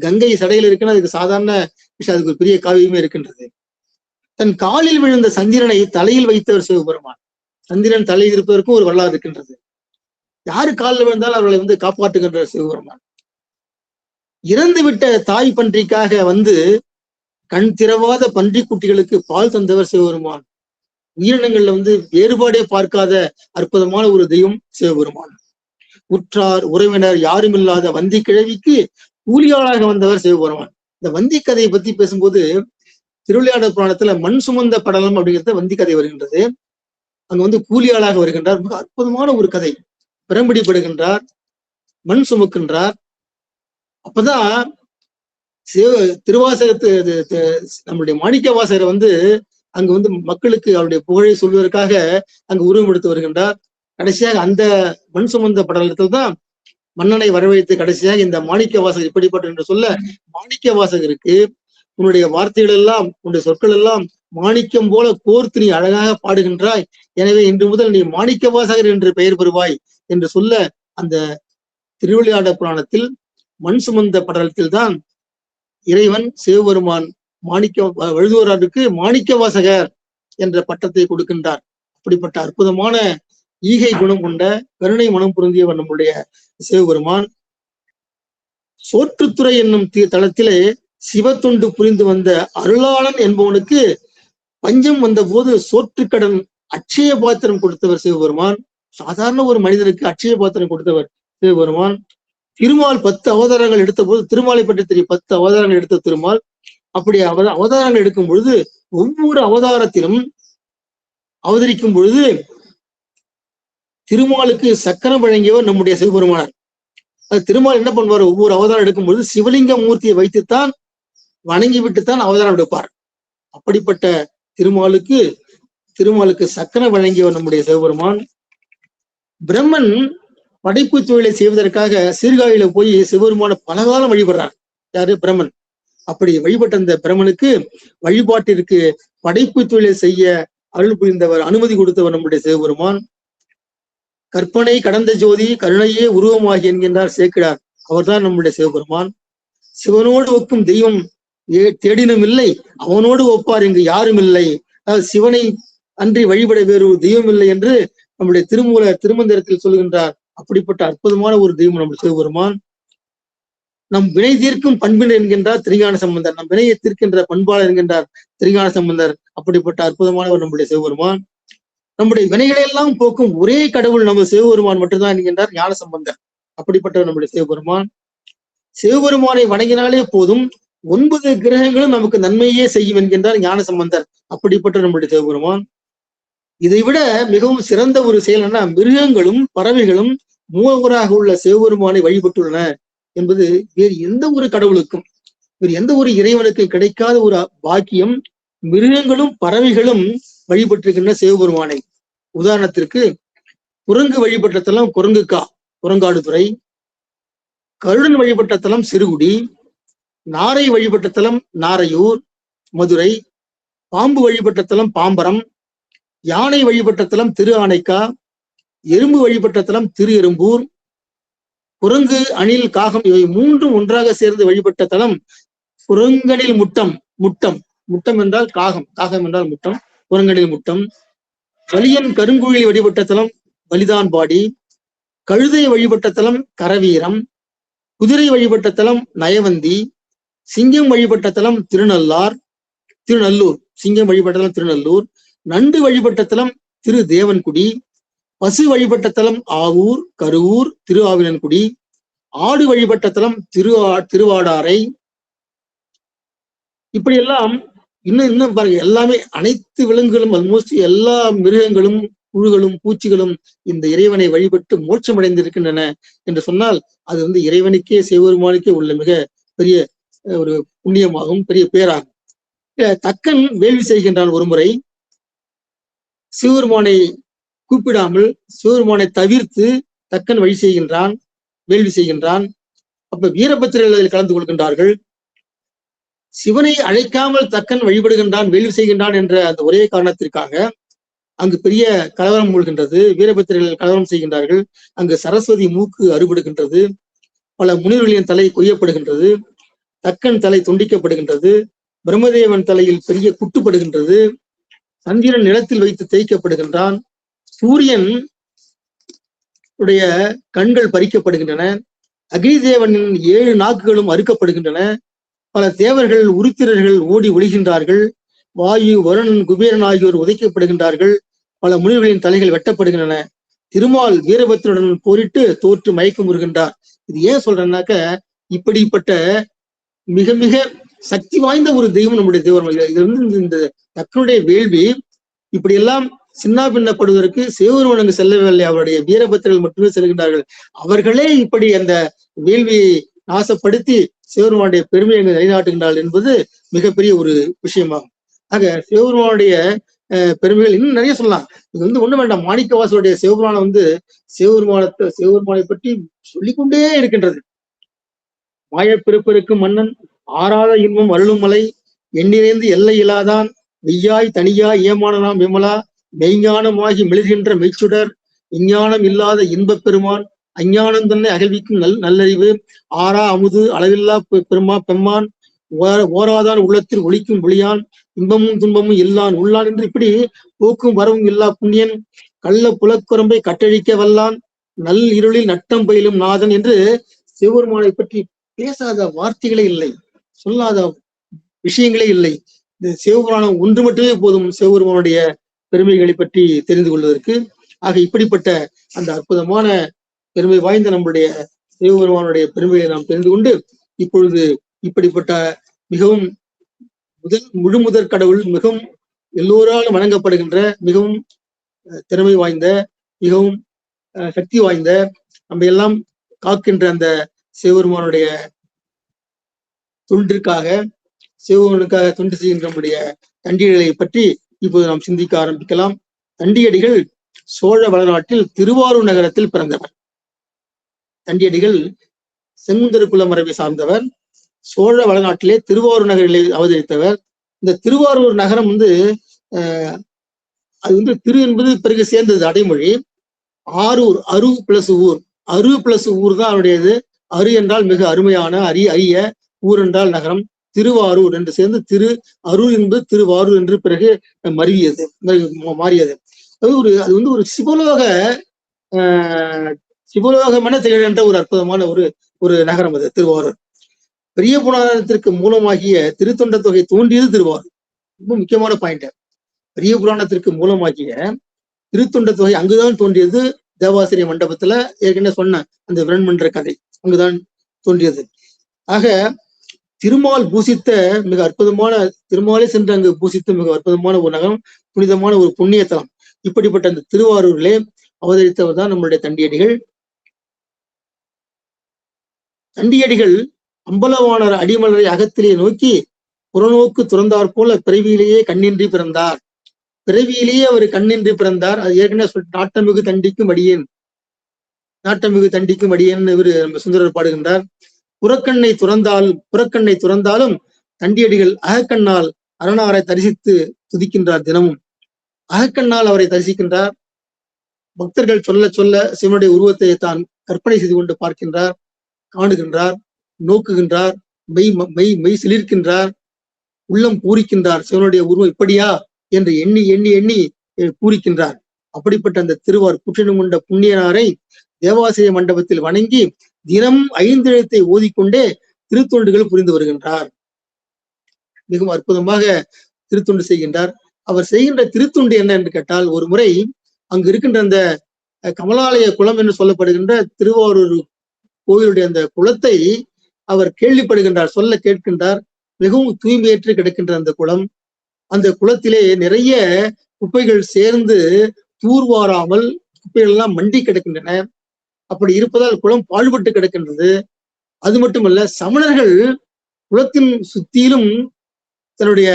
கங்கை சடையில் இருக்குன்னா அதுக்கு சாதாரண விஷயம், அதுக்கு ஒரு பெரிய காவியமே இருக்கின்றது. தன் காலில் விழுந்த சந்திரனை தலையில் வைத்தவர் சிவபெருமான். சந்திரன் தலையில் இருப்பதற்கும் ஒரு வரலாறு இருக்கின்றது. யாரு காலில் விழுந்தாலும் அவர்களை காப்பாற்றுகின்ற சிவபெருமான். இறந்துவிட்ட தாய் பன்றிக்காக கண் திறவாத பன்றி குட்டிகளுக்கு பால் தந்தவர் சிவபெருமான். உயிரினங்கள்ல வேறுபாடே பார்க்காத அற்புதமான ஒரு தெய்வம் சிவபெருமான். உற்றார் உறவினர் யாரும் இல்லாத வந்தி கிழவிக்கு கூலியாளாக வந்தவர் சிவபெருமான். இந்த வந்தி கதையை பத்தி பேசும்போது திருவிளையாடல் புராணத்துல மண் சுமந்த படலம் அப்படிங்கிறத வந்தி கதை வருகின்றது. அங்க கூலியாளாக வருகின்றார். மிக அற்புதமான ஒரு கதை. பிரம்பிடிப்படுகின்றார், மண் சுமக்கின்றார். அப்பதான் திருவாசகத்து நம்முடைய மாணிக்க வாசகரை அங்க மக்களுக்கு அவருடைய புகழை சொல்வதற்காக அங்கு உருவம் எடுத்து வருகின்றார். கடைசியாக அந்த மண் சுமந்த படலத்தில் தான் மன்னனை வரவழைத்து கடைசியாக இந்த மாணிக்க வாசகர் இப்படிப்பட்ட என்று சொல்ல, மாணிக்க வாசகருக்கு உன்னுடைய வார்த்தைகள் எல்லாம், உன்னுடைய சொற்கள் எல்லாம் மாணிக்கம் போல கோர்த்து நீ அழகாக பாடுகின்றாய், எனவே இன்று முதல் நீ மாணிக்க வாசகர் என்று பெயர் பெறுவாய் என்று சொல்ல, அந்த திருவிளையாடல் புராணத்தில் மண் சுமந்த படலத்தில் தான் இறைவன் சிவபெருமான் வழுதூராருக்கு மாணிக்க வாசகர் என்ற பட்டத்தை கொடுக்கின்றார். அப்படிப்பட்ட அற்புதமான ஈகை குணம் கொண்ட கருணை மனம் பொருந்தியவர் நம்முடைய சிவபெருமான். சோற்றுத்துறை என்னும் தளத்திலே சிவத்தொண்டு புரிந்து வந்த அருளாளன் என்பவனுக்கு பஞ்சம் வந்த போது சோற்றுக்கடன் அட்சய பாத்திரம் கொடுத்தவர் சிவபெருமான். சாதாரண ஒரு மனிதனுக்கு அட்சய பாத்திரம் கொடுத்தவர் சிவபெருமான். திருமால் 10 அவதாரங்கள் எடுத்த போது, திருமாலை பற்றி தெரியும், 10 அவதாரங்கள் எடுத்த திருமால். அப்படி அவதாரங்கள் எடுக்கும் பொழுது ஒவ்வொரு அவதாரத்திலும் அவதரிக்கும் பொழுது திருமாலுக்கு சக்கரம் வழங்கியவர் நம்முடைய சிவபெருமானார். அது திருமால் என்ன பண்ணுவார், ஒவ்வொரு அவதாரம் எடுக்கும் பொழுது சிவலிங்க மூர்த்தியை வைத்துத்தான் வணங்கி விட்டுத்தான் அவதாரம் எடுப்பார். அப்படிப்பட்ட திருமாலுக்கு சக்கரம் வழங்கியவர் நம்முடைய சிவபெருமான். பிரம்மன் படைப்பு தொழிலை செய்வதற்காக சீர்காழியில போய் சிவபெருமான பலகாலம் வழிபடுறார். யாரு? பிரம்மன். அப்படி வழிபட்ட அந்த பிரம்மனுக்கு வழிபாட்டிற்கு படைப்பு தொழிலை செய்ய அருள் புரிந்தவர், அனுமதி கொடுத்தவர் நம்முடைய சிவபெருமான். கற்பனை கடந்த ஜோதி கருணையே உருவமாகி என்கின்றார் சேக்கிழார். அவர்தான் நம்முடைய சிவபெருமான். சிவனோடு ஒக்கும் தெய்வம் தேடினும் இல்லை, அவனோடு ஒப்பார் இங்கு யாரும் இல்லை. அதாவது சிவனை அன்றி வழிபட வேறு தெய்வம் இல்லை என்று நம்முடைய திருமந்திரத்தில் சொல்கின்றார். அப்படிப்பட்ட அற்புதமான ஒரு தெய்வம் நம்முடைய சிவபெருமான். நம் வினை தீர்க்கும் பண்பினர் என்கின்றார் திருஞான சம்பந்தர். நம் வினையை தீர்க்கின்ற பண்பாளர் என்கின்றார் திருஞான சம்பந்தர். அப்படிப்பட்ட அற்புதமானவர் நம்முடைய சிவபெருமான். நம்முடைய வினைகளை எல்லாம் போக்கும் ஒரே கடவுள் நம்ம சிவபெருமான் மட்டும்தான் என்கின்றார் ஞான சம்பந்தர். அப்படிப்பட்டவர் நம்முடைய சிவபெருமான். சிவபெருமானை வணங்கினாலே போதும் 9 கிரகங்களும் நமக்கு நன்மையே செய்யும் என்கின்றார் ஞான சம்பந்தர். அப்படிப்பட்ட நம்முடைய சிவபெருமான். இதை விட மிகவும் சிறந்த ஒரு செயல் என்ன, மிருகங்களும் பறவைகளும் மூவராக உள்ள சிவபெருமானை வழிபட்டுள்ளன என்பது வேறு எந்த ஒரு கடவுளுக்கும் வேறு எந்த ஒரு இறைவனுக்கும் கிடைக்காத ஒரு பாக்கியம். மிருகங்களும் பறவைகளும் வழிபட்டிருக்கின்ற சிவபெருமானை. உதாரணத்திற்கு குரங்கு வழிபட்ட தலம் குரங்காடுதுறை, கருடன் வழிபட்ட தலம் சிறுகுடி, நாரை வழிபட்ட தலம் நாரையூர் மதுரை, பாம்பு வழிபட்ட தலம் பாம்பரம், யானை வழிபட்ட தலம் திரு ஆனைக்கா, எறும்பு வழிபட்ட தலம் திரு எறும்பூர், குரங்கு அணில் காகம் இவை 3 ஒன்றாக சேர்ந்து வழிபட்ட தலம் குரங்கனில் முட்டம். முட்டம் என்றால் காகம், காகம் என்றால் முட்டம், குரங்கனில் முட்டம். வலியன் கருங்குழி வழிபட்ட தலம் வலிதான்பாடி, கழுதை வழிபட்ட தலம் கரவீரம், குதிரை வழிபட்ட தலம் நயவந்தி, சிங்கம் வழிபட்ட தலம் திருநல்லூர், சிங்கம் வழிபட்ட தலம் திருநல்லூர், நண்டு வழிபட்ட தலம் திரு தேவன்குடி, பசு வழிபட்ட தலம் ஆவூர் கருவூர் திருஆவினன்குடி, ஆடு வழிபட்ட தலம் திருவாடாரை. இப்படியெல்லாம் இன்னும் பாருங்க, எல்லாமே அனைத்து விலங்குகளும் ஆல்மோஸ்ட் எல்லா மிருகங்களும் புழுகளும் பூச்சிகளும் இந்த இறைவனை வழிபட்டு மோட்சம் அடைந்திருக்கின்றன என்று சொன்னால் அது இறைவனுக்கே சிவபெருமானுக்கே உள்ள மிக பெரிய ஒரு புண்ணியமாகும், பெரிய பேராகும். தக்கன் வேள்வி செய்கின்றான். ஒரு முறை சிவபெருமானை கூப்பிடாமல் சிவபெருமானை தவிர்த்து தக்கன் வேள்வி செய்கின்றான். அப்ப வீரபத்திரர்கள் அதில் கலந்து கொள்கின்றார்கள். சிவனை அழைக்காமல் தக்கன் வழிபடுகின்றான், வேள்வி செய்கின்றான் என்ற அந்த ஒரே காரணத்திற்காக அங்கு பெரிய கலவரம் மூழ்கின்றது. வீரபத்திரர்கள் கலவரம் செய்கின்றார்கள். அங்கு சரஸ்வதி மூக்கு அறுபடுகின்றது. பல முனிவர்களின் தலை கொய்யப்படுகின்றது. தக்கன் தலை துண்டிக்கப்படுகின்றது. பிரம்மதேவன் தலையில் பெரிய குட்டுப்படுகின்றது. சந்திரன் நிலத்தில் வைத்து தேய்க்கப்படுகின்றான். சூரியன் உடைய கண்கள் பறிக்கப்படுகின்றன. அக்னிதேவனின் 7 நாக்குகளும் அறுக்கப்படுகின்றன. பல தேவர்கள் உருத்திரர்கள் ஓடி ஒளிகின்றார்கள். வாயு வருணன் குபேரன் ஆகியோர் உதைக்கப்படுகின்றார்கள். பல முனிவர்களின் தலைகள் வெட்டப்படுகின்றன. திருமால் வீரபத்திரனுடன் போரிட்டு தோற்று மயக்கம் வருகின்றார். இது ஏன் சொல்றேன்னாக்க, இப்படிப்பட்ட மிக மிக சக்தி வாய்ந்த ஒரு தெய்வம் நம்முடைய தெய்வம். இது இந்த தக்கனுடைய வேள்வி இப்படியெல்லாம் சின்ன பின்னப்படுவதற்கு சிவபெருமான் அங்கு செல்லவில்லை, அவருடைய வீரபத்திரர்கள் மட்டுமே செல்கின்றார்கள். அவர்களே இப்படி அந்த வேள்வியை நாசப்படுத்தி சிவபெருமானுடைய பெருமையை அங்கு நிலைநாட்டுகின்றார்கள் என்பது மிகப்பெரிய ஒரு விஷயமாகும். ஆக சிவபெருமானுடைய பெருமைகள் இன்னும் நிறைய சொல்லலாம். இது ஒண்ணு வேண்டாம், மாணிக்கவாசருடைய சிவபுராணம் சிவபெருமானை பற்றி சொல்லிக்கொண்டே இருக்கின்றது. மாயப்பிறப்பிற்கு மன்னன், ஆறாத இன்பம் அருளும் மலை, எண்ணிறைந்து எல்லை இல்லாதான், வெய்யாய் தனியாய் ஏமானலாம் விமலா, மெய்ஞானமாகி மிளிர்கின்ற மெய்ச்சுடர், விஞ்ஞானம் இல்லாத இன்பப் பெருமான், அஞ்ஞானம் தன்னை அகழ்விக்கும் நல்லறிவு, ஆறா அமுது அளவில்லா பெம்மான், ஓராதான் உள்ளத்தில் ஒளிக்கும் ஒளியான், இன்பமும் துன்பமும் இல்லான் உள்ளான் என்று இப்படி போக்கும் வரவும் இல்லா புண்ணியன், கள்ள புலக்குரம்பை கட்டழிக்க வல்லான், நல் இருளில் நட்டம் பயிலும் நாதன் என்று சிவபெருமானை பற்றி பேசாத வார்த்தைகளே இல்லை, சொல்லாத விஷயங்களே இல்லை. இந்த சிவபுராணம் ஒன்று மட்டுமே போதும் சிவபெருமானுடைய பெருமைகளை பற்றி தெரிந்து கொள்வதற்கு. ஆக இப்படிப்பட்ட அந்த அற்புதமான பெருமை வாய்ந்த நம்முடைய சிவபெருமானுடைய பெருமையை நாம் தெரிந்து கொண்டு, இப்பொழுது இப்படிப்பட்ட மிகவும் முழுமுதற் கடவுள், மிகவும் எல்லோராலும் வணங்கப்படுகின்ற, மிகவும் திறமை வாய்ந்த, மிகவும் சக்தி வாய்ந்த, நம்ம எல்லாம் காக்கின்ற அந்த சிவபெருமானுடைய தொண்டிற்காக, சிவபெருமானுக்காக தொண்டு செய்கின்ற நம்முடைய தண்டியடிகளை பற்றி இப்போது நாம் சிந்திக்க ஆரம்பிக்கலாம். தண்டியடிகள் சோழ வளநாட்டில் திருவாரூர் நகரத்தில் பிறந்தவர். தண்டியடிகள் செங்குந்தர் குல மரபை சார்ந்தவர். சோழ வளநாட்டிலே திருவாரூர் நகரில் அவதரித்தவர். இந்த திருவாரூர் நகரம் அது திரு என்பது பிறகு சேர்ந்தது அடைமொழி. ஆரூர், அரு பிளஸ் ஊர், அரு பிளஸ் ஊர் தான் அவருடையது. அரு என்றால் மிக அருமையான, அரிய, ஊர் என்றால் நகரம். திருவாரூர் என்று சேர்ந்து திரு அருள் என்பது திருவாரூர் என்று பிறகு மாறியது. அது வந்து ஒரு சிவலோகமென திகழ்கின்ற ஒரு அற்புதமான ஒரு நகரம் அது திருவாரூர். பெரிய புராணத்திற்கு மூலமாகிய திருத்தொண்ட தொகை தோன்றியது திருவாரூர். ரொம்ப முக்கியமான பாயிண்ட். பெரிய புராணத்திற்கு மூலமாகிய திருத்தொண்ட தொகை அங்குதான் தோன்றியது. தேவாசிரிய மண்டபத்துல ஏற்கனவே சொன்ன அந்த விரண்மன்ற கதை அங்குதான் தோன்றியது. ஆக திருமால் பூசித்த மிக அற்புதமான, திருமாலே சென்று அங்கு பூசித்த மிக அற்புதமான ஒரு நகரம், புனிதமான ஒரு புண்ணிய தலம். இப்படிப்பட்ட அந்த திருவாரூரிலே அவதரித்தவர் தான் நம்மளுடைய தண்டியடிகள். தண்டியடிகள் அம்பலவாணர் அடிமலரை அகத்திலே நோக்கி புறநோக்கு துறந்தார் போல பிறவியிலேயே கண்ணின்றி பிறந்தார். பிறவியிலேயே அவர் கண்ணின்றி பிறந்தார். அது ஏற்கனவே நாட்டமிகு தண்டிக்கும் அடியேன், நாட்டமிகு தண்டிக்கும் அடியேன் இவர் நம்ம சுந்தரர் பாடுகின்றார். புறக்கண்ணை துறந்தாலும் தண்டியடிகள் அகக்கண்ணால் அரணாரை தரிசித்து துதிக்கின்றார். தினமும் அகக்கண்ணால் அவரை தரிசிக்கின்றார். பக்தர்கள் சொல்ல சொல்ல சிவனுடைய உருவத்தை தான் கற்பனை செய்து கொண்டு பார்க்கின்றார், காணுகின்றார், நோக்குகின்றார், மெய் சிலிர்க்கின்றார், உள்ளம் பூரிக்கின்றார். சிவனுடைய உருவம் இப்படியா என்று எண்ணி எண்ணி எண்ணி பூரிக்கின்றார். அப்படிப்பட்ட அந்த திருவார் புற்றினம் கொண்ட புண்ணியனாரை தேவாசிரிய மண்டபத்தில் வணங்கி தினம் 5 எழுத்தை ஓதிக்கொண்டே திருத்தொண்டுகள் புரிந்து வருகின்றார். மிகவும் அற்புதமாக திருத்தொண்டு செய்கின்றார். அவர் செய்கின்ற திருத்தொண்டு என்ன என்று கேட்டால், ஒரு முறை அங்கு இருக்கின்ற அந்த கமலாலய குளம் என்று சொல்லப்படுகின்ற திருவாரூர் கோவிலுடைய அந்த குளத்தை அவர் கேள்விப்படுகின்றார், சொல்ல கேட்கின்றார். மிகவும் தூய்மையற்று கிடக்கின்ற அந்த குளம், அந்த குளத்திலே நிறைய குப்பைகள் சேர்ந்து தூர்வாராமல் குப்பைகள் எல்லாம் மண்டி கிடக்கின்றன. அப்படி இருப்பதால் குளம் பாழ்பட்டு கிடக்கின்றது. அது மட்டுமல்ல, சமணர்கள் குளத்தின் சுத்தியிலும் தன்னுடைய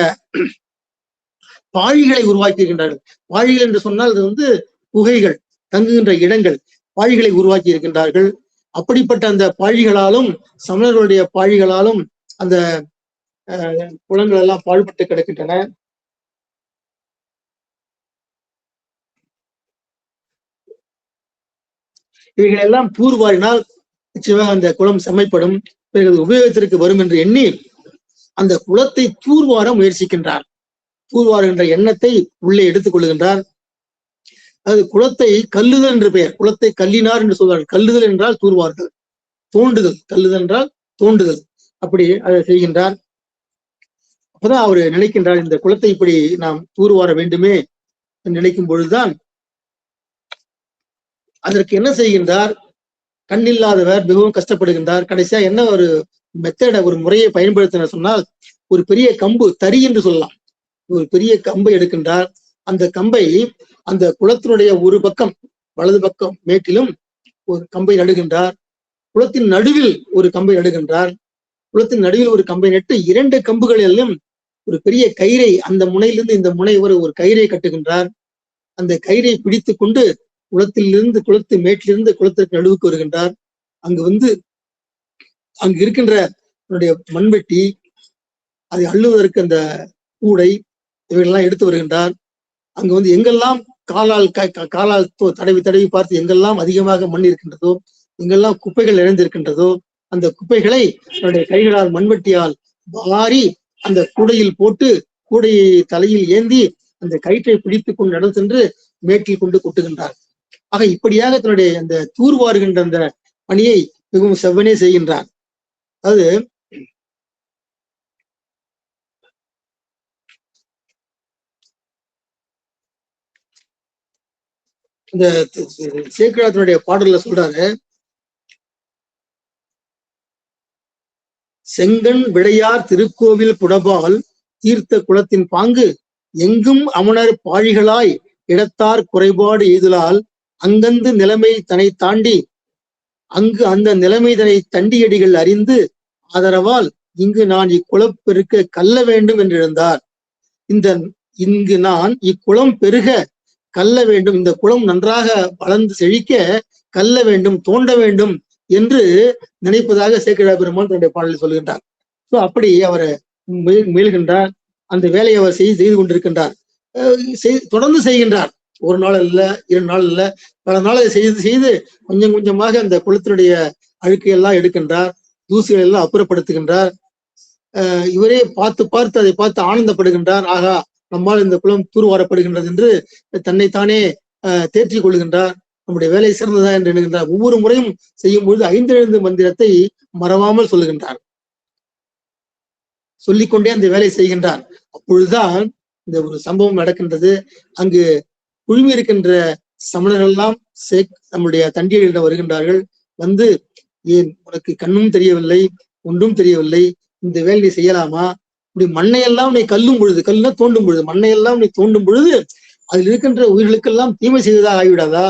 பாழிகளை உருவாக்கி இருக்கின்றார்கள். பாழிகள் என்று சொன்னால் அது வந்து குகைகள், தங்குகின்ற இடங்கள், பாழிகளை உருவாக்கி இருக்கின்றார்கள். அப்படிப்பட்ட அந்த பாழிகளாலும் சமணர்களுடைய பாழிகளாலும் அந்த குளங்கள் எல்லாம் பாழ்பட்டு கிடக்கின்றன. இவைகள் எல்லாம் தூர்வாரினால் நிச்சயமாக அந்த குளம் செம்மைப்படும், பிறகு உபயோகத்திற்கு வரும் என்று எண்ணி அந்த குளத்தை தூர்வார முயற்சிக்கின்றார். தூர்வாருகின்ற எண்ணத்தை உள்ளே எடுத்துக் கொள்கின்றார். அது குளத்தை கல்லுதல் என்று பெயர். குளத்தை கல்லினார் என்று சொல்வார்கள். கல்லுதல் என்றால் தூர்வார்கள், தோண்டுதல். கல்லுதல் என்றால் தோண்டுதல். அப்படி அதை செய்கின்றார். அப்பதான் அவர் நினைக்கின்றார், இந்த குளத்தை இப்படி நாம் தூர்வார வேண்டுமே என்று நினைக்கும் பொழுதுதான் அதற்கு என்ன செய்கின்றார், கண்ணில்லாதவர் மிகவும் கஷ்டப்படுகின்றார். கடைசியா என்ன ஒரு மெத்தட, ஒரு முறையை பயன்படுத்தின சொன்னால், ஒரு பெரிய கம்பு, தறி என்று சொல்லலாம், ஒரு பெரிய கம்பை எடுக்கின்றார். அந்த கம்பை அந்த குளத்தினுடைய ஒரு பக்கம் வலது பக்கம் மேட்டிலும் ஒரு கம்பை நடுகின்றார். குளத்தின் நடுவில் ஒரு கம்பை நடுகின்றார். குளத்தின் நடுவில் ஒரு கம்பை நட்டு 2 கம்புகளிலும் ஒரு பெரிய கயிறை, அந்த முனையிலிருந்து இந்த முனை வரை ஒரு கயிறை கட்டுகின்றார். அந்த கயிறை பிடித்து கொண்டு குளத்திலிருந்து, குளத்து மேட்டிலிருந்து குளத்திற்கு நடுவுக்கு வருகின்றார். அங்கு வந்து அங்கு இருக்கின்ற மண்வெட்டி, அதை அள்ளுவதற்கு அந்த கூடை, இவைகளெல்லாம் எடுத்து வருகின்றார். அங்கு வந்து எங்கெல்லாம் காலால் தடவி தடவி பார்த்து எங்கெல்லாம் அதிகமாக மண் இருக்கின்றதோ, எங்கெல்லாம் குப்பைகள் நிறைந்திருக்கின்றதோ, அந்த குப்பைகளை தன்னுடைய கைகளால் மண்வெட்டியால் வாரி அந்த கூடையில் போட்டு, கூடையை தலையில் ஏந்தி அந்த கயிற்றை பிடித்து கொண்டு நடந்து சென்று மேட்டில் கொண்டு கொட்டுகின்றார். ஆக இப்படியாக தன்னுடைய அந்த தூர்வாருகின்ற அந்த பணியை மிகவும் செவ்வனே செய்கின்றார். அது இந்த சேக்கிழாத்தினுடைய பாடல்ல சொல்றாரு, செங்கண் விடையார் திருக்கோவில் புடபால் தீர்த்த குளத்தின் பாங்கு எங்கும் அமணர் பாழிகளாய் இடத்தார் குறைபாடு எய்தலால் அங்கந்து நிலைமை தன்னை தாண்டி அங்கு அந்த நிலைமை தன்னை தண்டியடிகள் அறிந்து ஆதரவால் இங்கு நான் இக்குளம் பெருக்க கல்ல வேண்டும் என்று எழுந்தார். இங்கு நான் இக்குளம் பெருக கல்ல வேண்டும், இந்த குளம் நன்றாக வளர்ந்து செழிக்க கல்ல வேண்டும், தோண்ட வேண்டும் என்று நினைப்பதாக சேக்கிழார் பெருமான் தன்னுடைய பாடலில் சொல்கின்றார். சோ அப்படி அவர் முயல்கின்றார். அந்த வேலையை அவர் செய்து கொண்டிருக்கின்றார், தொடர்ந்து செய்கின்றார். ஒரு நாள் இல்ல, 2 நாள் இல்ல, பல நாள் அதை செய்து செய்து கொஞ்சம் கொஞ்சமாக அந்த குளத்தினுடைய அழுக்கையெல்லாம் எடுக்கின்றார், தூசிகளை எல்லாம் அப்புறப்படுத்துகின்றார். இவரே பார்த்து பார்த்து அதை பார்த்து ஆனந்தப்படுகின்றார். ஆகா, நம்மால் இந்த குளம் தூர்வாரப்படுகின்றது என்று தன்னைத்தானே தேற்றிக் கொள்கின்றார். நம்முடைய வேலை சிறந்ததா என்று எண்ணுகின்றார். ஒவ்வொரு முறையும் செய்யும் பொழுது 5 மந்திரத்தை மறவாமல் சொல்லுகின்றார். சொல்லிக்கொண்டே அந்த வேலை செய்கின்றார். அப்பொழுதுதான் இந்த ஒரு சம்பவம் நடக்கின்றது. அங்கு குழுமி இருக்கின்ற சமணர்கள் எல்லாம் நம்முடைய தண்டியர்களிடம் வருகின்றார்கள். வந்து, ஏன் உனக்கு கண்ணும் தெரியவில்லை, ஒன்றும் தெரியவில்லை, இந்த வேலை செய்யலாமா? இப்படி மண்ணையெல்லாம் நீ கல்லும் பொழுது, கல்லுனா தோண்டும் பொழுது, மண்ணையெல்லாம் நீ தோண்டும் பொழுது அதில் இருக்கின்ற உயிர்களுக்கெல்லாம் தீமை செய்வதாக ஆகிவிடாதா?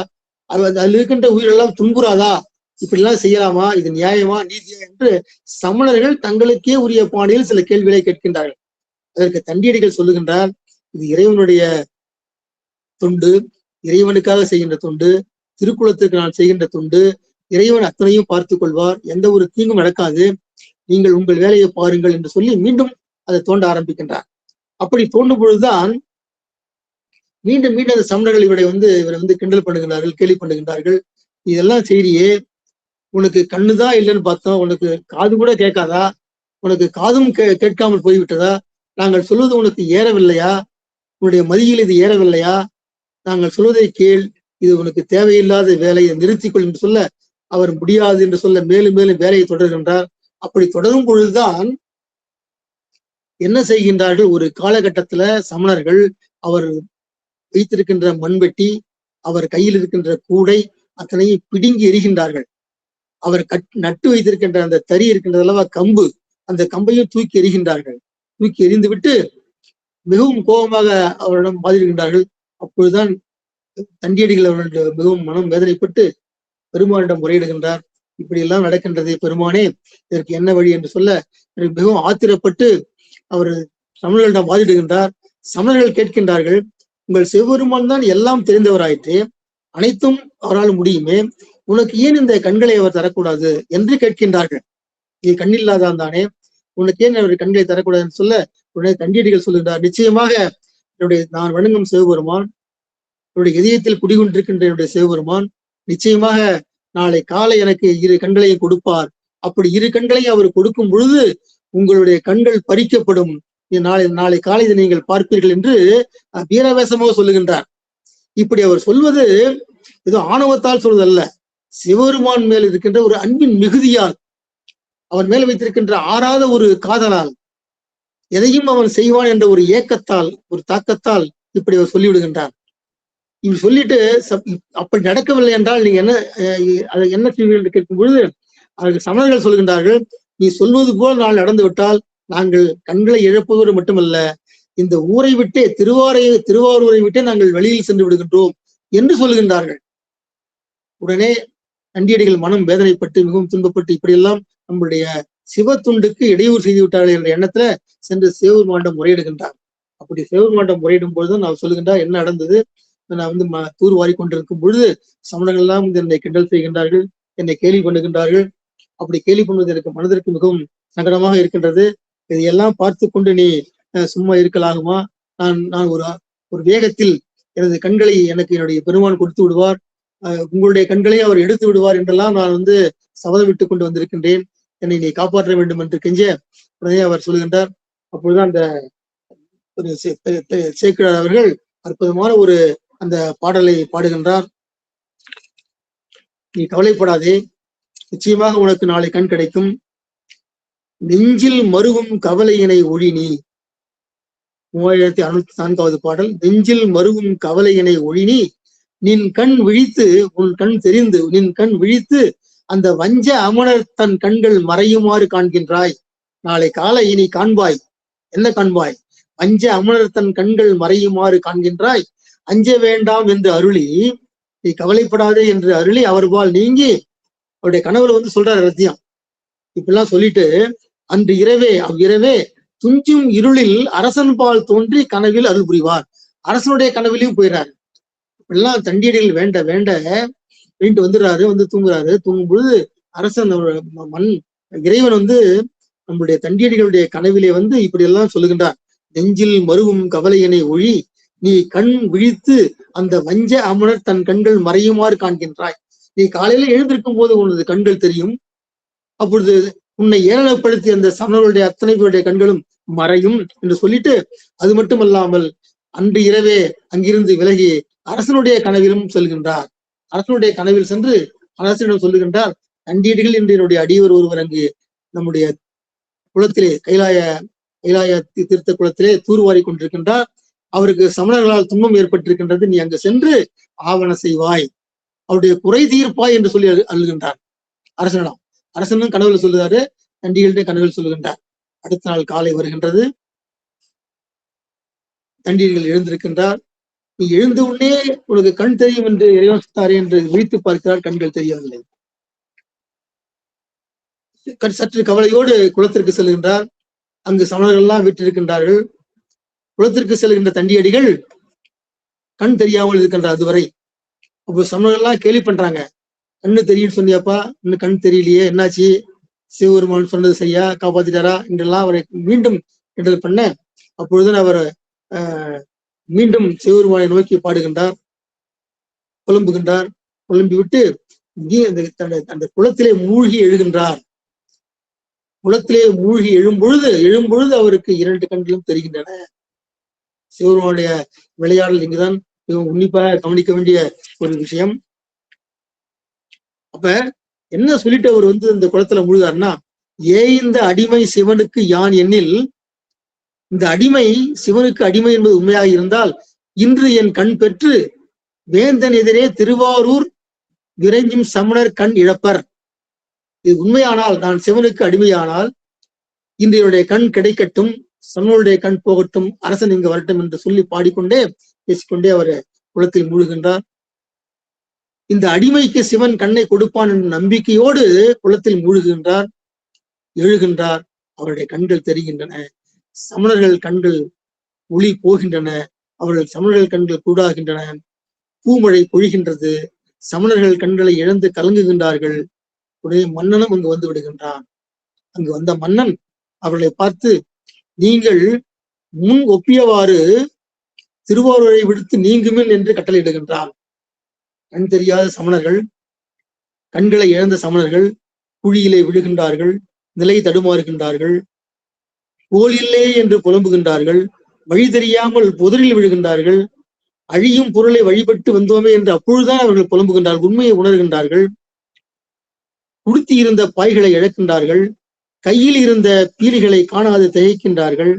அதில் இருக்கின்ற உயிரெல்லாம் துன்புறாதா? இப்படி எல்லாம் செய்யலாமா? இது நியாயமா, நீதியா என்று சமணர்கள் தங்களுக்கே உரிய பாணியில் சில கேள்விகளை கேட்கின்றார்கள். அதற்கு தண்டியடிகள் சொல்லுகின்றார், இது இறைவனுடைய தொண்டு, இறைவனுக்காக செய்கின்ற தொண்டு, திருக்குளத்திற்கு நான் செய்கின்ற தொண்டு, இறைவன் அத்தனையும் பார்த்துக் கொள்வார், எந்த ஒரு தீங்கும் நடக்காது, நீங்கள் உங்கள் வேலையை பாருங்கள் என்று சொல்லி மீண்டும் அதை தோண்ட ஆரம்பிக்கின்றார். அப்படி தோண்டும் பொழுதுதான் மீண்டும் மீண்டும் அந்த சமணர்கள் இவரை வந்து கிண்டல் பண்ணுகின்றார்கள், கேலி பண்ணுகின்றார்கள். இதெல்லாம் செய்தியே, உனக்கு கண்ணுதான் இல்லைன்னு பார்த்தோம், உனக்கு காது கூட கேட்காதா, உனக்கு காதும் கேட்காமல் போய்விட்டதா, நாங்கள் சொல்வது உனக்கு ஏறவில்லையா, உன்னுடைய மதியில் இது ஏறவில்லையா, நாங்கள் சொல்வதை கேள், இது உனக்கு தேவையில்லாத வேலையை நிறுத்திக்கொள் என்று சொல்ல அவர் முடியாது என்று சொல்ல மேலும் மேலும் வேலையை தொடர்கின்றார். அப்படி தொடரும் பொழுதுதான் என்ன செய்கின்றார்கள், ஒரு காலகட்டத்துல சமணர்கள் அவர் வைத்திருக்கின்ற மண்வெட்டி, அவர் கையில் இருக்கின்ற கூடை அத்தனையும் பிடுங்கி எறிகின்றார்கள். அவர் நட்டு வைத்திருக்கின்ற அந்த தறி இருக்கின்றது அல்லவா, கம்பு, அந்த கம்பையும் தூக்கி எறிகின்றார்கள். தூக்கி எறிந்து விட்டு மிகவும் கோபமாக அவரிடம் வாதிடுகின்றார்கள். அப்பொழுதுதான் தண்டியடிகள் அவர்கள் மிகவும் மனம் வேதனைப்பட்டு பெருமானிடம் முறையிடுகின்றார். இப்படி எல்லாம் நடக்கின்றது பெருமானே, இதற்கு என்ன வழி என்று சொல்ல மிகவும் ஆத்திரப்பட்டு அவர் சமணர்களிடம் வாதிடுகின்றார். சமணர்கள் கேட்கின்றார்கள், உங்கள் சிவபெருமான் தான் எல்லாம் தெரிந்தவராயிற்று, அனைத்தும் அவரால் முடியுமே, உனக்கு ஏன் இந்த கண்களை அவர் தரக்கூடாது என்று கேட்கின்றார்கள். நீ கண்ணில்லாதான் தானே, உனக்கு ஏன் அவர் கண்களை தரக்கூடாதுன்னு சொல்ல உடனே தண்டியடிகள் சொல்லுகின்றார், நிச்சயமாக நான் வணங்கும் சிவபெருமான், என்னுடைய இதயத்தில் குடிகொண்டிருக்கின்ற என்னுடைய சிவபெருமான் நிச்சயமாக நாளை காலை எனக்கு 2 கண்களையும் கொடுப்பார். அப்படி 2 கண்களையும் அவர் கொடுக்கும் பொழுது உங்களுடைய கண்கள் பறிக்கப்படும், நாளை காலை இதை நீங்கள் பார்ப்பீர்கள் என்று வீராவேசமாக சொல்லுகின்றார். இப்படி அவர் சொல்வது ஏதோ ஆணவத்தால் சொல்வதல்ல, சிவபெருமான் மேல் இருக்கின்ற ஒரு அன்பின் மிகுதியால், அவன் மேல் வைத்திருக்கின்ற ஆறாத ஒரு காதலால், எதையும் அவன் செய்வான் என்ற ஒரு ஏக்கத்தால், ஒரு தாக்கத்தால் இப்படி அவர் சொல்லிவிடுகின்றார். இப்படி சொல்லிட்டு அப்படி நடக்கவில்லை என்றால் நீங்க என்ன செய்வீர்கள் என்று கேட்கும் பொழுது அதற்கு சமணர்கள் சொல்கின்றார்கள், நீ சொல்வது போல் நாள் நடந்து விட்டால் நாங்கள் கண்களை இழப்பதோடு மட்டுமல்ல, இந்த ஊரை விட்டே திருவாரூரை விட்டே நாங்கள் வெளியில் சென்று விடுகின்றோம் என்று சொல்லுகின்றார்கள். உடனே தண்டியடிகள் மனம் வேதனைப்பட்டு மிகவும் துன்பப்பட்டு இப்படியெல்லாம் நம்முடைய சிவ துண்டுக்கு இடையூறு செய்து விட்டார்கள் என்ற எண்ணத்துல சென்று சிவபெருமானிடம் முறையிடுகின்றார். அப்படி சிவபெருமானிடம் முறையிடும் பொழுதுதான் நான் சொல்லுகின்றார், என்ன நடந்தது, நான் தூர் வாரி கொண்டிருக்கும் பொழுது சமணர்கள் எல்லாம் என்னை கிண்டல் செய்கின்றார்கள், என்னை கேலி பண்ணுகின்றார்கள். அப்படி கேலி பண்ணுவது எனக்கு மனதிற்கு மிகவும் சங்கடமாக இருக்கின்றது. இதையெல்லாம் பார்த்து கொண்டு நீ சும்மா இருக்கலாகுமா? நான் ஒரு வேகத்தில் எனது கண்களை எனக்கு என்னுடைய பெருமான் கொடுத்து விடுவார், உங்களுடைய கண்களை அவர் எடுத்து விடுவார் என்றெல்லாம் நான் சபதம் விட்டு கொண்டு வந்திருக்கின்றேன், என்னை நீ காப்பாற்ற வேண்டும் என்று கெஞ்ச உடனே அவர் சொல்கின்றார். அப்பொழுதுதான் அந்த சேக்கிழார் அவர்கள் அற்புதமான அந்த பாடலை பாடுகின்றார். நீ கவலைப்படாதே, நிச்சயமாக உனக்கு நாளை கண் கிடைக்கும், நெஞ்சில் மருவும் கவலையினை ஒழி நீ. 3604வது பாடல். நெஞ்சில் மருவும் கவலையினை ஒழி நீ, நின் கண் விழித்து உன் கண் தெரிந்து நின் கண் விழித்து அந்த வஞ்ச அமணர் தன் கண்கள் மறையுமாறு காண்கின்றாய், நாளை காலை நீ காண்பாய். என்ன காண்பாய்? வஞ்ச அமணர் தன் கண்கள் மறையுமாறு காண்கின்றாய், அஞ்ச வேண்டாம் என்று அருளி, நீ கவலைப்படாதே என்று அருளி அவர்பால் நீங்கி அவருடைய கனவுல சொல்றாரு ரத்தியம். இப்படிலாம் சொல்லிட்டு அவ்விரவே துஞ்சும் இருளில் அரசன் பால் தோன்றி கனவில் அருள் புரிவார். அரசனுடைய கனவிலையும் போயிடுறாரு. இப்படிலாம் தண்டியடிகள் வேண்ட வேண்டு வந்துடுறாரு, தூங்குறாரு. தூங்கும் பொழுது அரசன் இறைவன் நம்முடைய தண்டியடிகளுடைய கனவிலே இப்படி எல்லாம் சொல்லுகின்றார். நெஞ்சில் மருவும் கவலையினை ஒழி நீ கண் விழித்து அந்த வஞ்ச அமரர் தன் கண்கள் மறையுமாறு காண்கின்றாய். நீ காலையில எழுந்திருக்கும் போது உனது கண்கள் தெரியும். அப்பொழுது உன்னை ஏளனப்படுத்தி அந்த சமணர்களுடைய அத்தனை பேருடைய கண்களும் மறையும் என்று சொல்லிட்டு, அது மட்டுமல்லாமல் அன்று இரவே அங்கிருந்து விலகி அரசனுடைய கனவிலும் செல்கின்றார். அரசனுடைய கனவில் சென்று அரசனிடம் சொல்லுகின்றார், தண்டியடிகள் என்று என்னுடைய அடியவர் ஒருவர் அங்கு நம்முடைய குளத்திலே கைலாய தீர்த்த குளத்திலே தூர்வாரி கொண்டிருக்கின்றார். அவருக்கு சமணர்களால் துன்பம் ஏற்பட்டிருக்கின்றது. நீ அங்கு சென்று ஆவண செய்வாய், அவருடைய குறை தீர்ப்பாய் என்று சொல்லி அழுகின்றார் அரசனிடம். அரசனும் கனவுல சொல்லுகிறாரு, தண்டிகள்கிட்ட கனவில் சொல்லுகின்றார். அடுத்த நாள் காலை வருகின்றது. தண்டியர்கள் எழுந்திருக்கின்றார். நீ எழுந்த உடனே உனக்கு கண் தெரியும் என்று இறைவன் சொன்னாரே என்று விழித்து பார்க்கிறார். கண்கள் தெரியவில்லை. சற்று கவலையோடு குளத்திற்கு செல்கின்றார். அங்கு சமணர்கள் எல்லாம் வீற்றிருக்கின்றார்கள். குளத்திற்கு செல்கின்ற தண்டியடிகள் கண் தெரியாமல் இருக்கின்றார் அதுவரை. அப்போ சமணர்கள் எல்லாம் கேலி பண்றாங்க, கண்ணு தெரியும் சொன்னியாப்பா, இன்னும் கண் தெரியலையே, என்னாச்சு, சிவபெருமான் சொன்னது சரியா, காப்பாத்திட்டாரா என்றெல்லாம் அவரை மீண்டும் கிண்டல் பண்ண, அப்பொழுது அவர் மீண்டும் சிவபெருமானை நோக்கி பாடுகின்றார், புலம்புகின்றார். புலம்பி விட்டு அந்த குளத்திலே மூழ்கி எழுகின்றார். குளத்திலே மூழ்கி எழும்பொழுது அவருக்கு 2 கண்களும் தெரிகின்றன. சிவபெருமானுடைய விளையாடல் இங்குதான் மிகவும் உன்னிப்பாக கவனிக்க வேண்டிய ஒரு விஷயம். அப்ப என்ன சொல்லிட்டு அவர் இந்த குளத்துல முழுகாருன்னா, இந்த அடிமை சிவனுக்கு யான் எண்ணில், இந்த அடிமை சிவனுக்கு அடிமை என்பது உண்மையாக இருந்தால் இன்று என் கண் பெற்று வேந்தன் எதிரே திருவாரூர் விரைஞ்சும் சமணர் கண் இழப்பர். இது உண்மையானால், நான் சிவனுக்கு அடிமையானால் இன்று என்னுடைய கண் கிடைக்கட்டும், சமணனுடைய கண் போகட்டும், அரசன் இங்கு வரட்டும் என்று சொல்லி பாடிக்கொண்டே பேசிக்கொண்டே அவர் குளத்தில் மூழ்கின்றார். இந்த அடிமைக்கு சிவன் கண்ணை கொடுப்பான் என்ற நம்பிக்கையோடு குளத்தில் மூழ்குகின்றார், எழுகின்றார். அவருடைய கண்கள் தெரிகின்றன. சமணர்கள் கண்கள் ஒளி போகின்றன. சமணர்கள் கண்கள் கூடாகின்றன. பூமழை பொழிகின்றது. சமணர்கள் கண்களை இழந்து கலங்குகின்றார்கள். உடனே மன்னனும் அங்கு வந்து விடுகின்றான். அங்கு வந்த மன்னன் அவர்களை பார்த்து, நீங்கள் முன் ஒப்பியவாறு திருவாரூரை விடுத்து நீங்குமின் என்று கட்டளையிடுகின்றான். கண் தெரியாத சமணர்கள், கண்களை இழந்த சமணர்கள் குழியிலே விழுகின்றார்கள், நிலை தடுமாறுகின்றார்கள், கோல் இல்லை என்று புலம்புகின்றார்கள், வழி தெரியாமல் புதரில் விழுகின்றார்கள், அழியும் பொருளை வழிபட்டு வந்தோமே என்று அப்பொழுதுதான் அவர்கள் புலம்புகின்றார்கள், உண்மையை உணர்கின்றார்கள். உடுத்தி இருந்த பாய்களை இழக்கின்றார்கள், கையில் இருந்த பீலிகளை காணாது திகைக்கின்றார்கள்,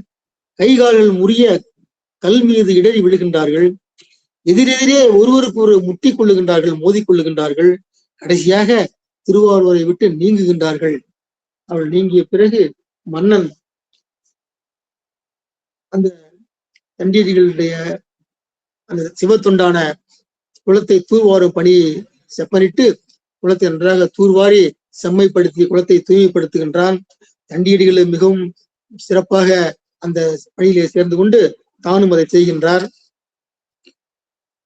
கைகால்கள் முறிய கல் மீது இடறி விழுகின்றார்கள், எதிரெதிரே ஒருவருக்கு ஒரு முட்டி கொள்ளுகின்றார்கள், மோதிக்கொள்ளுகின்றார்கள், கடைசியாக திருவாரூரை விட்டு நீங்குகின்றார்கள். அவள் நீங்கிய பிறகு மன்னன் அந்த தண்டியடிகளுடைய அந்த சிவத்தொண்டான குளத்தை தூர்வாரும் பணியை செப்பனிட்டு குளத்தை நன்றாக தூர்வாரி செம்மைப்படுத்தி குளத்தை தூய்மைப்படுத்துகின்றான். தண்டியடிகளை மிகவும் சிறப்பாக அந்த பணியிலே சேர்ந்து கொண்டு தானும் அதை செய்கின்றார்.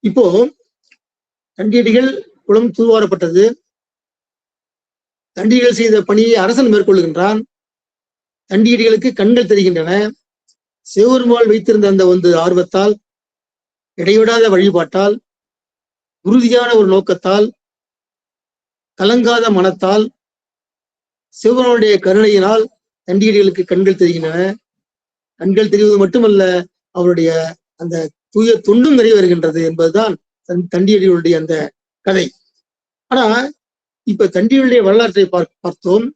இப்போ தண்டியடிகள் குளம் தூர்வாரப்பட்டது. தண்டியடிகள் செய்த பணியை அரசன் மேற்கொள்கின்றான். தண்டியடிகளுக்கு கண்கள் தெரிகின்றன. சிவபெருமான் வைத்திருந்த அந்த ஆர்வத்தால், இடைவிடாத வழிபாட்டால், உறுதியான ஒரு நோக்கத்தால், கலங்காத மனத்தால், சிவபெருமானுடைய கருணையினால் தண்டியடிகளுக்கு கண்கள் தெரிகின்றன. கண்கள் தெரிவது மட்டுமல்ல, அவருடைய அந்த தூய தொண்டும் நிறைவேறுகின்றது என்பதுதான் தண்டியடிகளுடைய அந்த கதை. ஆனா இப்ப தண்டியடிகளுடைய வரலாற்றை பார்த்தோம்.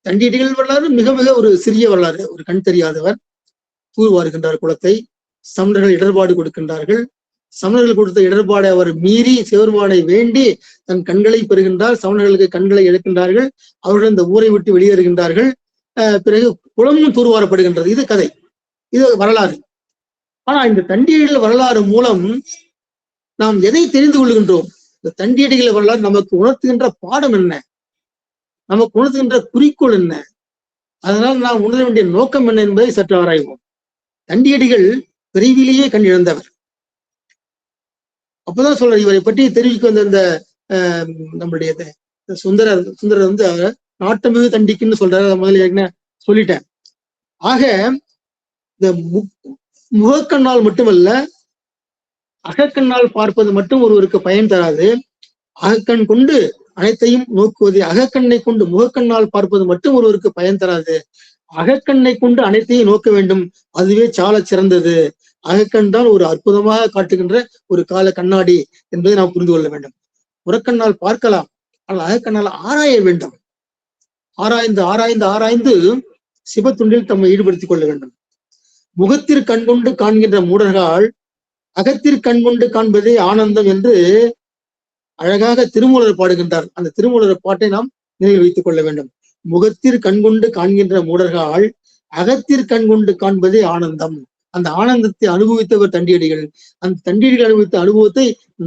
தண்டியடிகள் வரலாறு மிக மிக ஒரு சிறிய வரலாறு. ஒரு கண் தெரியாதவர் தூர்வாருகின்றார் குளத்தை. சமணர்கள் இடர்பாடு கொடுக்கின்றார்கள். சமணர்கள் கொடுத்த இடர்பாடை அவர் மீறி சிவபெருமானை வேண்டி தன் கண்களை பெறுகின்றார். சமணர்களுக்கு கண்களை இழக்கின்றார்கள். அவர்கள் இந்த ஊரை விட்டு வெளியேறுகின்றார்கள். பிறகு குளமும் தூர்வாரப்படுகின்றது. இது கதை, இது வரலாறு. ஆனா இந்த தண்டியடிகள் வரலாறு மூலம் நாம் எதை தெரிந்து கொள்கின்றோம்? இந்த தண்டியடிகள் வரலாறு நமக்கு உணர்த்துகின்ற பாடம் என்ன? நமக்கு உணர்த்துகின்ற குறிக்கோள் என்ன? அதனால் நாம் உணர வேண்டிய நோக்கம் என்ன என்பதை சற்று ஆராய்வோம். தண்டியடிகள் விரைவிலேயே கண் இழந்தவர். அப்பதான் சொல்ற, இவரை பற்றி தெரிவிக்க வந்த இந்த நம்மளுடைய சுந்தரர் அவர் நாட்டமிகு தண்டிக்குன்னு சொல்றாரு. முதல்ல ஏற்கனவே சொல்லிட்டேன். ஆக இந்த முகக்கண்ணால் மட்டுமல்ல, அகக்கண்ணால் பார்ப்பது மட்டும் ஒருவருக்கு பயன் தராது. அகக்கண் கொண்டு அனைத்தையும் நோக்குவது, அகக்கண்ணை கொண்டு முகக்கண்ணால் பார்ப்பது மட்டும் ஒருவருக்கு பயன் தராது. அகக்கண்ணை கொண்டு அனைத்தையும் நோக்க வேண்டும், அதுவே சால சிறந்தது. அகக்கண் தான் ஒரு அற்புதமாக காட்டுகின்ற ஒரு கால கண்ணாடி என்பதை நாம் புரிந்து கொள்ள வேண்டும். புறக்கண்ணால் பார்க்கலாம், ஆனால் அகக்கண்ணால் ஆராய வேண்டும். ஆராய்ந்து ஆராய்ந்து ஆராய்ந்து சிவத்துண்டில் தம்மை ஈடுபடுத்திக் கொள்ள வேண்டும். முகத்திற்கு கண் கொண்டு காண்கின்ற மூடர்கள் அகத்திற்கு கண் கொண்டு காண்பதே ஆனந்தம் என்று அழகாக திருமூலர் பாடுகின்றார். அந்த திருமூலர் பாட்டை நாம் நினைவில் வைத்துக் கொள்ள வேண்டும். முகத்திற்கு கண் கொண்டு காண்கின்ற மூடர்கள் அகத்திற்கு கண் கொண்டு காண்பதே ஆனந்தம். அந்த ஆனந்தத்தை அனுபவித்தவர் தண்டியடிகள். அந்த தண்டியடிகள் அனுபவித்த அனுபவத்தை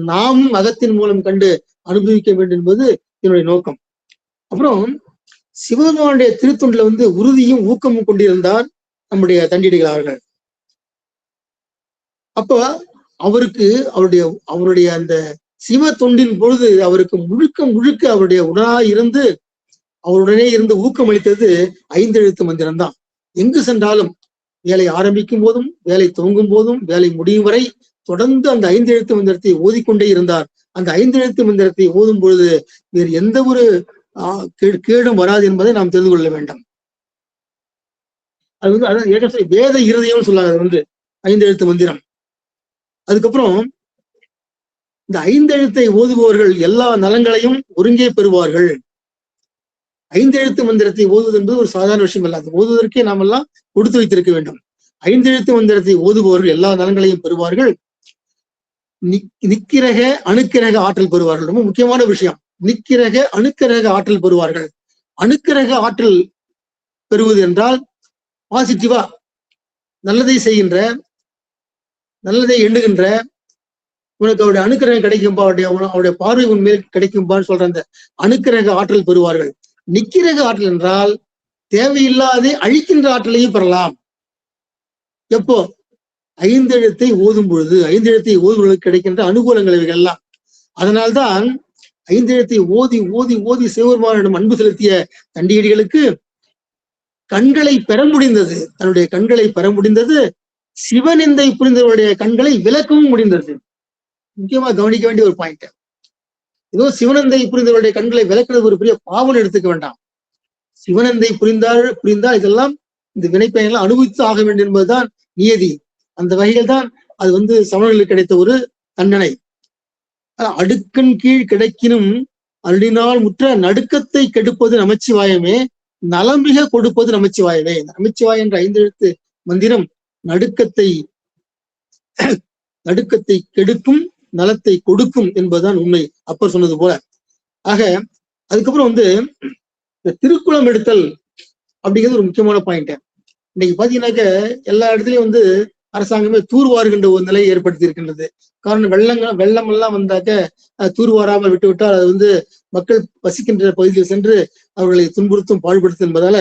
நாமும் அகத்தின் மூலம் கண்டு அனுபவிக்க வேண்டும் என்பது என்னுடைய நோக்கம். அப்புறம் சிவபெருமானுடைய திருத்தொண்டில உறுதியும் ஊக்கமும் கொண்டிருந்தார் நம்முடைய தண்டியடிகள் அவர்கள். அப்ப அவருக்கு அவருடைய அந்த சிவ தொண்டின் பொழுது அவருக்கு முழுக்க முழுக்க அவருடைய உடனாய் இருந்து அவருடனே இருந்து ஊக்கமளித்தது 5 எழுத்து மந்திரம் தான். எங்கு சென்றாலும் வேலை ஆரம்பிக்கும் போதும் வேலை துவங்கும் போதும் வேலை முடியும் வரை தொடர்ந்து அந்த 5 எழுத்து மந்திரத்தை ஓதிக்கொண்டே இருந்தார். அந்த 5 எழுத்து மந்திரத்தை ஓதும் பொழுது வேறு எந்த ஒரு கேடும் வராது என்பதை நாம் தெரிந்து கொள்ள வேண்டும். அது வேத இருதயம் சொல்லாங்க. அது 5 எழுத்து மந்திரம். அதுக்கப்புறம் இந்த 5 எழுத்தை ஓதுபவர்கள் எல்லா நலங்களையும் ஒருங்கே பெறுவார்கள். 5 எழுத்து மந்திரத்தை ஓதுவது என்பது ஒரு சாதாரண விஷயம் அல்ல. அது ஓதுவதற்கே நாம் எல்லாம் கொடுத்து வைத்திருக்க வேண்டும். 5 எழுத்து மந்திரத்தை ஓதுபவர்கள் எல்லா நலங்களையும் பெறுவார்கள். நிக்கிரக அணுக்கிரக ஆற்றல் பெறுவார்கள். ரொம்ப முக்கியமான விஷயம். நிக்கிரக அணுக்கிரக ஆற்றல் பெறுவார்கள். அணுக்கிரக ஆற்றல் பெறுவது என்றால் பாசிட்டிவா நல்லதை செய்கின்ற, நல்லதை எண்ணுகின்ற, உனக்கு அவருடைய அணுக்கிரகம் கிடைக்கும்பா, அவருடைய பார்வை உண்மையில் கிடைக்கும்பான்னு சொல்ற அந்த அணுக்கிரக ஆற்றல் பெறுவார்கள். நிக்கிரக ஆற்றல் என்றால் தேவையில்லாத அழிக்கின்ற ஆற்றலையும் பெறலாம். எப்போ? 5 எழுத்தை ஓதும் பொழுது, 5 எழுத்தை ஓதுவதற்கு கிடைக்கின்ற அனுகூலங்கள் இவைகள் எல்லாம். அதனால்தான் 5 எழுத்தை ஓதி ஓதி ஓதி சிவபெருமானிடம் அன்பு செலுத்திய தண்டியடிகளுக்கு கண்களை பெற முடிந்தது. தன்னுடைய கண்களை பெற முடிந்தது. சிவனிந்தை புரிந்தவருடைய கண்களை விளக்கவும் முடிந்தது. முக்கியமா கவனிக்க வேண்டிய ஒரு பாயிண்ட். ஏதோ சிவனந்தை புரிந்தவருடைய கண்களை விளக்குறது ஒரு பெரிய பாவனை எடுத்துக்க வேண்டாம். சிவனந்தை புரிந்தால் இதெல்லாம் இந்த வினைப்பயன்கள் அனுபவித்து ஆக வேண்டும் என்பதுதான் நியதி. அந்த வகையில் தான் அது சமணர்களுக்கு கிடைத்த ஒரு தண்டனை. அடுக்கன் கீழ் கிடைக்கினும் அருளினால் முற்ற நடுக்கத்தை கெடுப்பது நமச்சிவாயமே, நலமிக கொடுப்பது நமச்சிவாயமே. நமச்சிவாய என்ற 5 எழுத்து மந்திரம் நடுக்கத்தை கெடுக்கும், நலத்தை கொடுக்கும் என்பதுதான் உண்மை. அப்பர் சொன்னது போல. ஆக அதுக்கப்புறம் இந்த திருக்குளம் எடுத்தல் அப்படிங்கிறது ஒரு முக்கியமான பாயிண்ட். இன்னைக்கு பாத்தீங்கன்னாக்க எல்லா இடத்துலயும் அரசாங்கமே தூர்வாருகின்ற ஒரு நிலையை ஏற்படுத்தி இருக்கின்றது. காரணம் வெள்ளம் எல்லாம் வந்தாக்க தூர்வாராமல் விட்டுவிட்டால் அது மக்கள் வசிக்கின்ற பகுதியில் சென்று அவர்களை துன்புறுத்தும் பாழ்படுத்தும் என்பதால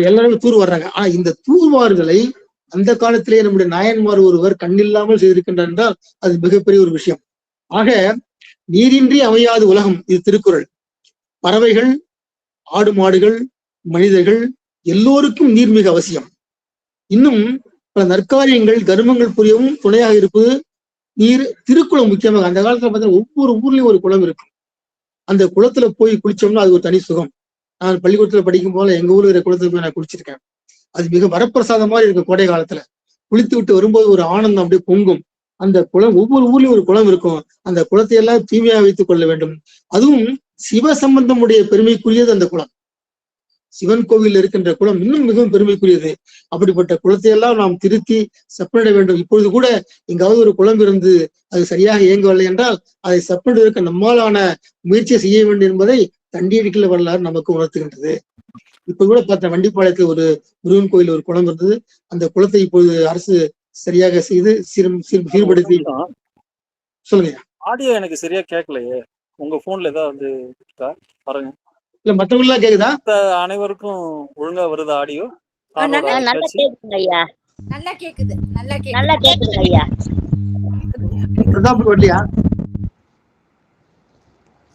எல்லாருமே தூர்வாடுறாங்க. ஆனா இந்த தூர்வாறுகளை அந்த காலத்திலேயே நம்முடைய நாயன்மார் ஒருவர் கண்ணில்லாமல் செய்திருக்கின்றார் என்றால் அது மிகப்பெரிய ஒரு விஷயம். ஆக நீரின்றி அமையாது உலகம், இது திருக்குறள். பறவைகள், ஆடு மாடுகள், மனிதர்கள் எல்லோருக்கும் நீர் மிக அவசியம். இன்னும் பல நற்காரியங்கள் தர்மங்கள் புரியவும் துணையாக இருப்பது நீர். திருக்குளம் முக்கியமாக அந்த காலத்துல பார்த்தீங்கன்னா ஒவ்வொரு ஊர்லயும் ஒரு குளம் இருக்கும். அந்த குளத்துல போய் குளிச்சோம்னா அது ஒரு தனி சுகம். நான் பள்ளிக்கூடத்துல படிக்கும் போல எங்க ஊர்ல இருக்கிற குளத்துல போய் நான் குளிச்சிருக்கேன். அது மிக வரப்பிரசாதம் மாதிரி இருக்கும். கோடை காலத்துல குளித்து விட்டு வரும்போது ஒரு ஆனந்தம் அப்படியே பொங்கும். அந்த குளம், ஒவ்வொரு ஊர்லயும் ஒரு குளம் இருக்கும். அந்த குளத்தை எல்லாம் தூய்மையாக வைத்துக் கொள்ள வேண்டும். அதுவும் சிவ சம்பந்தமுடைய பெருமைக்குரியது அந்த குளம். சிவன் கோவில் இருக்கின்ற குளம் இன்னும் மிகவும் பெருமைக்குரியது. அப்படிப்பட்ட குளத்தை எல்லாம் நாம் திருத்தி செப்பனிட வேண்டும். இப்பொழுது கூட எங்காவது ஒரு குளம் இருந்து அது சரியாக இயங்கவில்லை என்றால் அதை செப்பனிடுவதற்கு நம்மாலான முயற்சியை செய்ய வேண்டும் என்பதை தண்டியடிகள் வரலாறு நமக்கு உணர்த்துகின்றது. இப்ப கூட பார்த்த வண்டிப்பாளையத்துல ஒரு முருகன் கோயில் ஒரு குளம் இருந்தது. அந்த குளத்தை இப்பொழுது அரசு சரியாக செய்து சீர்படுத்தி. சொல்லுங்க. ஆடியோ எனக்கு சரியா கேட்கலையே. உங்க போன்ல ஏதாவது பாருங்க. இல்ல மத்தவங்க எல்லாம் கேக்குதா? அனைவருக்கும் ஒழுங்கா வருது ஆடியோ? நல்லா கேக்குது.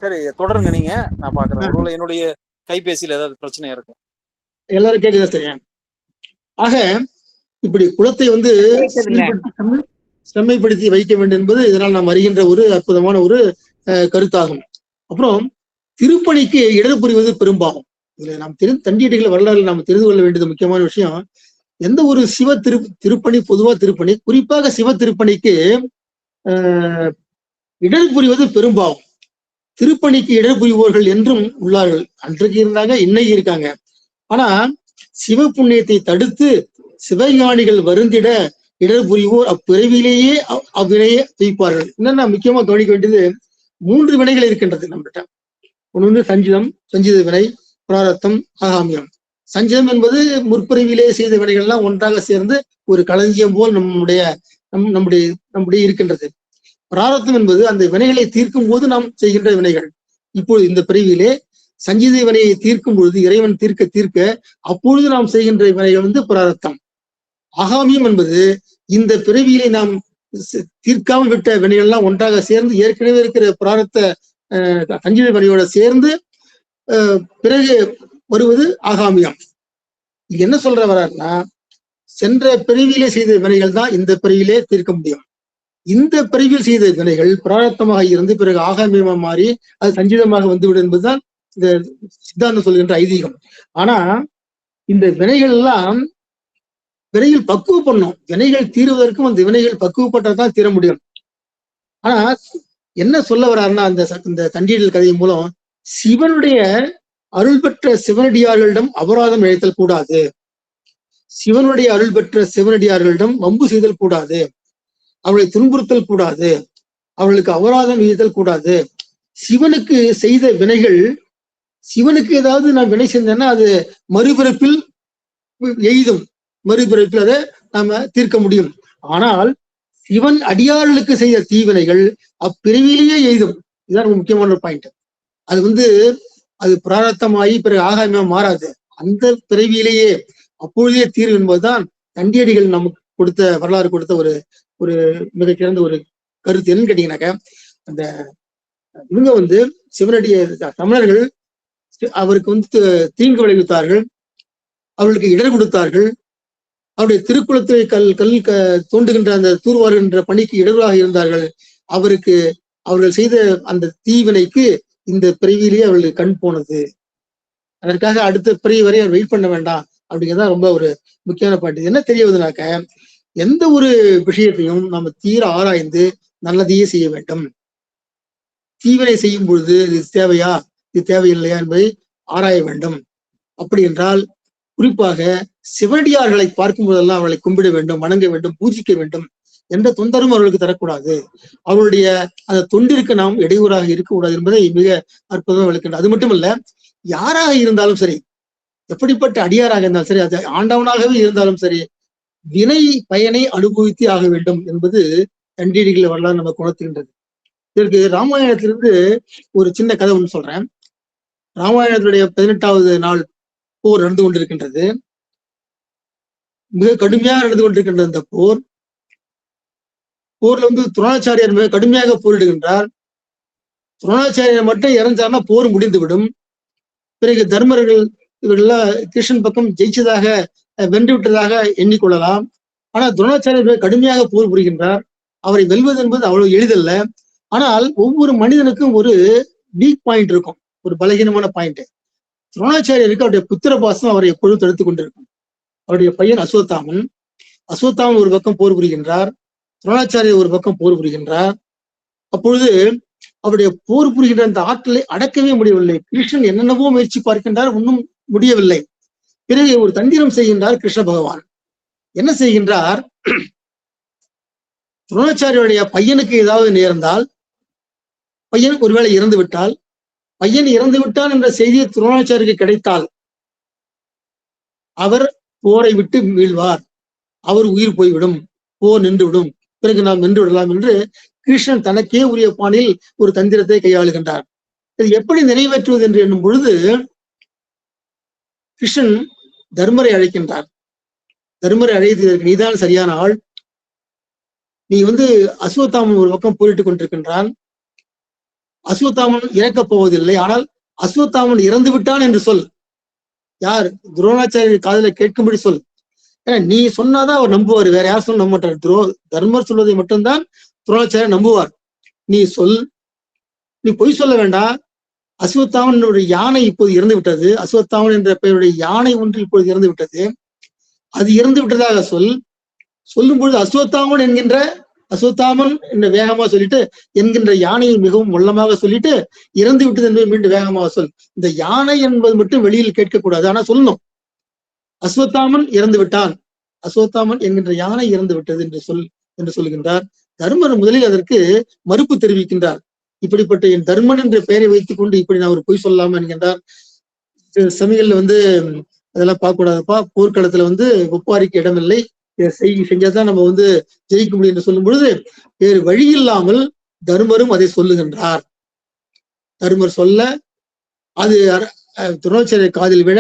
சரி, தொடருங்க நீங்க. நான் பாக்குறேன். என்னுடைய கைபேசியில ஏதாவது பிரச்சனையா இருக்கும். எல்லாரும் கேக்குதா? சரியா. ஆக இப்படி குளத்தை செம்மைப்படுத்தி வைக்க வேண்டும் என்பது இதனால் நாம் அறிகின்ற ஒரு அற்புதமான ஒரு கருத்தாகும். அப்புறம் திருப்பணிக்கு இடர் புரிவது பெரும்பாகும். இதுல நாம் தண்டியடிகள் வரலாறு நாம் தெரிந்து கொள்ள வேண்டியது முக்கியமான விஷயம். எந்த ஒரு சிவ திருப்பணி, பொதுவா திருப்பணி, குறிப்பாக சிவ திருப்பணிக்கு இடர் புரிவது பெரும்பாகும். திருப்பணிக்கு இடர் புரிவோர்கள் என்றும் உள்ளார்கள். அன்றைக்கு இருந்தாங்க, இன்னைக்கு இருக்காங்க. ஆனா சிவ புண்ணியத்தை தடுத்து சிவஞானிகள் வருந்திட இடர் புரிவோர் அப்பிறவிலேயே அவ்வினையை வைப்பார்கள். என்னன்னா முக்கியமா கவனிக்க வேண்டியது 3 வினைகள் இருக்கின்றது நம்மகிட்ட. ஒண்ணு வந்து சஞ்சிதம், சஞ்சித வினை, பிராரத்தம், ஆகாமியம். சஞ்சிதம் என்பது முற்பிறவிலே செய்த வினைகள் எல்லாம் ஒன்றாக சேர்ந்து ஒரு களஞ்சியம் போல் நம்முடைய இருக்கின்றது. பிராரத்தம் என்பது அந்த வினைகளை தீர்க்கும் போது நாம் செய்கின்ற வினைகள். இப்பொழுது இந்த பிறவியிலே சஞ்சித வினையை தீர்க்கும் பொழுது, இறைவன் தீர்க்க அப்பொழுது நாம் செய்கின்ற வினைகள் வந்து பிராரத்தம். ஆகாமியம் என்பது இந்த பிறவியிலே நாம் தீர்க்காமல் விட்ட வினைகள்லாம் ஒன்றாக சேர்ந்து ஏற்கனவே இருக்கிற பிராரத்த சஞ்சித வினையோட சேர்ந்து பிறகு வருவது ஆகாமியம். இது என்ன சொல்ற வர்றாருன்னா, சென்ற பிறவியிலே செய்த வினைகள் தான் இந்த பிறவியிலே தீர்க்க முடியும். இந்த பிறவியில் செய்த வினைகள் பிராரத்தமாக இருந்து பிறகு ஆகாமியமாக மாறி அது சஞ்சிதமாக வந்துவிடும் என்பதுதான் இந்த சித்தாந்தம் சொல்கின்ற ஐதீகம். ஆனா இந்த வினைகள் எல்லாம் வினைகள் பக்குவப்படணும். வினைகள் தீர்வதற்கும் அந்த வினைகள் பக்குவப்பட்டாதான் தீர முடியும். ஆனா என்ன சொல்ல வர்றாருன்னா, இந்த தண்டியடிகள் கதை மூலம் சிவனுடைய அருள் பெற்ற சிவனடியார்களிடம் அபராதம் இழைத்தல் கூடாது. சிவனுடைய அருள் பெற்ற சிவனடியார்களிடம் வம்பு செய்தல் கூடாது. அவர்களை துன்புறுத்தல் கூடாது. அவர்களுக்கு அபராதம் விதித்தல் கூடாது. சிவனுக்கு செய்த வினைகள், சிவனுக்கு ஏதாவது நான் வினை செஞ்சேன்னா அது மறுபிறப்பில் எய்தும். மறுபிறப்பில் அதை நாம தீர்க்க முடியும். ஆனால் சிவன் அடியார்களுக்கு செய்த தீவினைகள் அப்பிறவிலேயே எய்தும். இதுதான் முக்கியமான ஒரு பாயிண்ட். அது பிராரத்தமாகி பிறகு ஆகாமியா மாறாது. அந்த பிறவியிலேயே அப்பொழுதே தீர்வு என்பதுதான் தண்டியடிகள் நமக்கு கொடுத்த வரலாறு கொடுத்த ஒரு மிகச்சிறந்த ஒரு கருத்து. என்னன்னு கேட்டீங்கன்னாக்க, அந்த இவங்க சிவனடிய தமிழர்கள் அவருக்கு தீங்கு விளைவித்தார்கள், அவர்களுக்கு இடர் கொடுத்தார்கள், அவருடைய திருக்குளத்தை கல் தோண்டுகின்ற அந்த தூர்வாருகின்ற பணிக்கு இடர்களாக இருந்தார்கள். அவர்கள் செய்த அந்த தீவினைக்கு இந்த பிறவியிலேயே அவர்களுக்கு கண் போனது. அதற்காக அடுத்த பிறவி வரை அவர் வெயிட் பண்ண வேண்டாம் அப்படிங்கிறதா ரொம்ப ஒரு முக்கியமான பாயிண்ட். என்ன தெரியவதுனாக்க, எந்த ஒரு விஷயத்தையும் நம்ம தீர ஆராய்ந்து நல்லதையே செய்ய வேண்டும். தீவினை செய்யும் பொழுது இது தேவையா, இது தேவையில்லையா என்பதை ஆராய வேண்டும். அப்படி என்றால் குறிப்பாக சிவனடியார்களை பார்க்கும் போதெல்லாம் அவர்களை கும்பிட வேண்டும், வணங்க வேண்டும், பூஜிக்க வேண்டும். எந்த தொந்தரும் அவர்களுக்கு தரக்கூடாது. அவருடைய அந்த தொண்டிற்கு நாம் இடையூறாக இருக்கக்கூடாது என்பதை மிக அற்புதமாக விளக்கின்றது. அது மட்டுமல்ல, யாராக இருந்தாலும் சரி, எப்படிப்பட்ட அடியாராக இருந்தாலும் சரி, அது ஆண்டவனாகவே இருந்தாலும் சரி, வினை பயனை அனுபவித்தே ஆக வேண்டும் என்பது தண்டியடிகள் வரலாறு நமக்கு உணர்த்துகின்றது. இதற்கு ராமாயணத்திலிருந்து ஒரு சின்ன கதை ஒன்று சொல்றேன். ராமாயணத்துடைய 18வது நாள் போர் நடந்து கொண்டிருக்கின்றது. மிக கடுமையாக நடந்து கொண்டிருக்கின்ற இந்த போர்ல துரோணாச்சாரியார் மிக கடுமையாக போரிடுகின்றார். துரோணாச்சாரியார் மட்டும் இறந்தார்னா போர் முடிந்துவிடும். பிறகு தர்மர்கள் இவர்கள்லாம் கிருஷ்ணன் பக்கம் ஜெயிச்சதாக வென்று விட்டதாக எண்ணிக்கொள்ளலாம். ஆனா துரோணாச்சாரியர் கடுமையாக போர் புரிகின்றார். அவரை வெல்வது என்பது அவ்வளவு எளிதல்ல. ஆனால் ஒவ்வொரு மனிதனுக்கும் ஒரு வீக் பாயிண்ட் இருக்கும், ஒரு பலகீனமான பாயிண்ட். துரோணாச்சாரியருக்கு அவருடைய புத்திர பாசம் அவரை எப்பொழுதும் தடுத்து கொண்டிருக்கும். அவருடைய பையன் அஸ்வத்தாமன் ஒரு பக்கம் போர் புரிகின்றார், துரோணாச்சாரியர் ஒரு பக்கம் போர் புரிகின்றார். அப்பொழுது அவருடைய போர் புரிகின்ற அந்த ஆற்றலை அடக்கவே முடியவில்லை. கிருஷ்ணன் என்னென்னவோ முயற்சி பார்க்கின்றார், ஒன்றும் முடியவில்லை. பிறகு ஒரு தந்திரம் செய்கின்றார் கிருஷ்ண பகவான். என்ன செய்கின்றார், துரோணாச்சாரியுடைய பையனுக்கு ஏதாவது நேர்ந்தால், பையன் ஒருவேளை இறந்து விட்டால், பையன் இறந்து விட்டான் என்ற செய்தி துரோணாச்சாரிக்கு கிடைத்தால் அவர் போரை விட்டு மீள்வார், அவர் உயிர் போய்விடும், போர் நின்றுவிடும், பிறகு நாம் நின்று விடலாம் என்று கிருஷ்ணன் தனக்கே உரிய பாணியில் ஒரு தந்திரத்தை கையாளுகின்றார். இது எப்படி நிறைவேற்றுவது என்று எண்ணும் பொழுது கிருஷ்ணன் தர்மரை அழைக்கின்றார். தர்மரை அழைத்து, நீதான் சரியான ஆள், நீ அஸ்வத்தாமன் ஒரு பக்கம் போரிட்டுக் கொண்டிருக்கின்றான், அஸ்வத்தாமன் இறக்கப் போவதில்லை, ஆனால் அஸ்வத்தாமன் இறந்து விட்டான் என்று சொல். யார்? துரோணாச்சாரியர் காதலை கேட்கும்படி சொல். ஏன்னா நீ சொன்னாதான் அவர் நம்புவார், வேற யார் சொல்ல நம்ப மாட்டார். தர்மர் சொல்வதை மட்டும்தான் துரோணாச்சாரியர் நம்புவார். நீ பொய் சொல்ல வேண்டாம். அஸ்வத்தாமனுடைய யானை இப்போது இறந்து விட்டது. அஸ்வத்தாமன் என்ற பெயருடைய யானை ஒன்று இப்போது இறந்து விட்டது. அது இறந்து விட்டதாக சொல்லும் பொழுது அஸ்வத்தாமன் என்ற வேகமா சொல்லிட்டு என்கின்ற யானையை மிகவும் உள்ளமாக சொல்லிட்டு இறந்து விட்டது என்பதை மீண்டும் வேகமாக இந்த யானை என்பது மட்டும் வெளியில் கேட்கக்கூடாது, ஆனா சொல்லணும் அஸ்வத்தாமன் இறந்து விட்டான், அஸ்வத்தாமன் என்கின்ற யானை இறந்து விட்டது என்று சொல்கின்றார். தர்மர் முதலில் அதற்கு மறுப்பு தெரிவிக்கின்றார். இப்படிப்பட்ட என் தர்மன் என்ற பெயரை வைத்துக் கொண்டு இப்படி நான் ஒரு பொய் சொல்லலாமா என்கின்றார். சமயங்கள்ல அதெல்லாம் பார்க்க கூடாதுப்பா, போர்க்களத்துல ஒப்பாரிக்கு இடமில்லை, செஞ்சாதான் நம்ம ஜெயிக்க முடியும் என்று சொல்லும் பொழுது வேறு வழி இல்லாமல் தர்மரும் அதை சொல்லுகின்றார். தர்மர் சொல்ல அது துரோணாச்சாரியர் காதில் விழ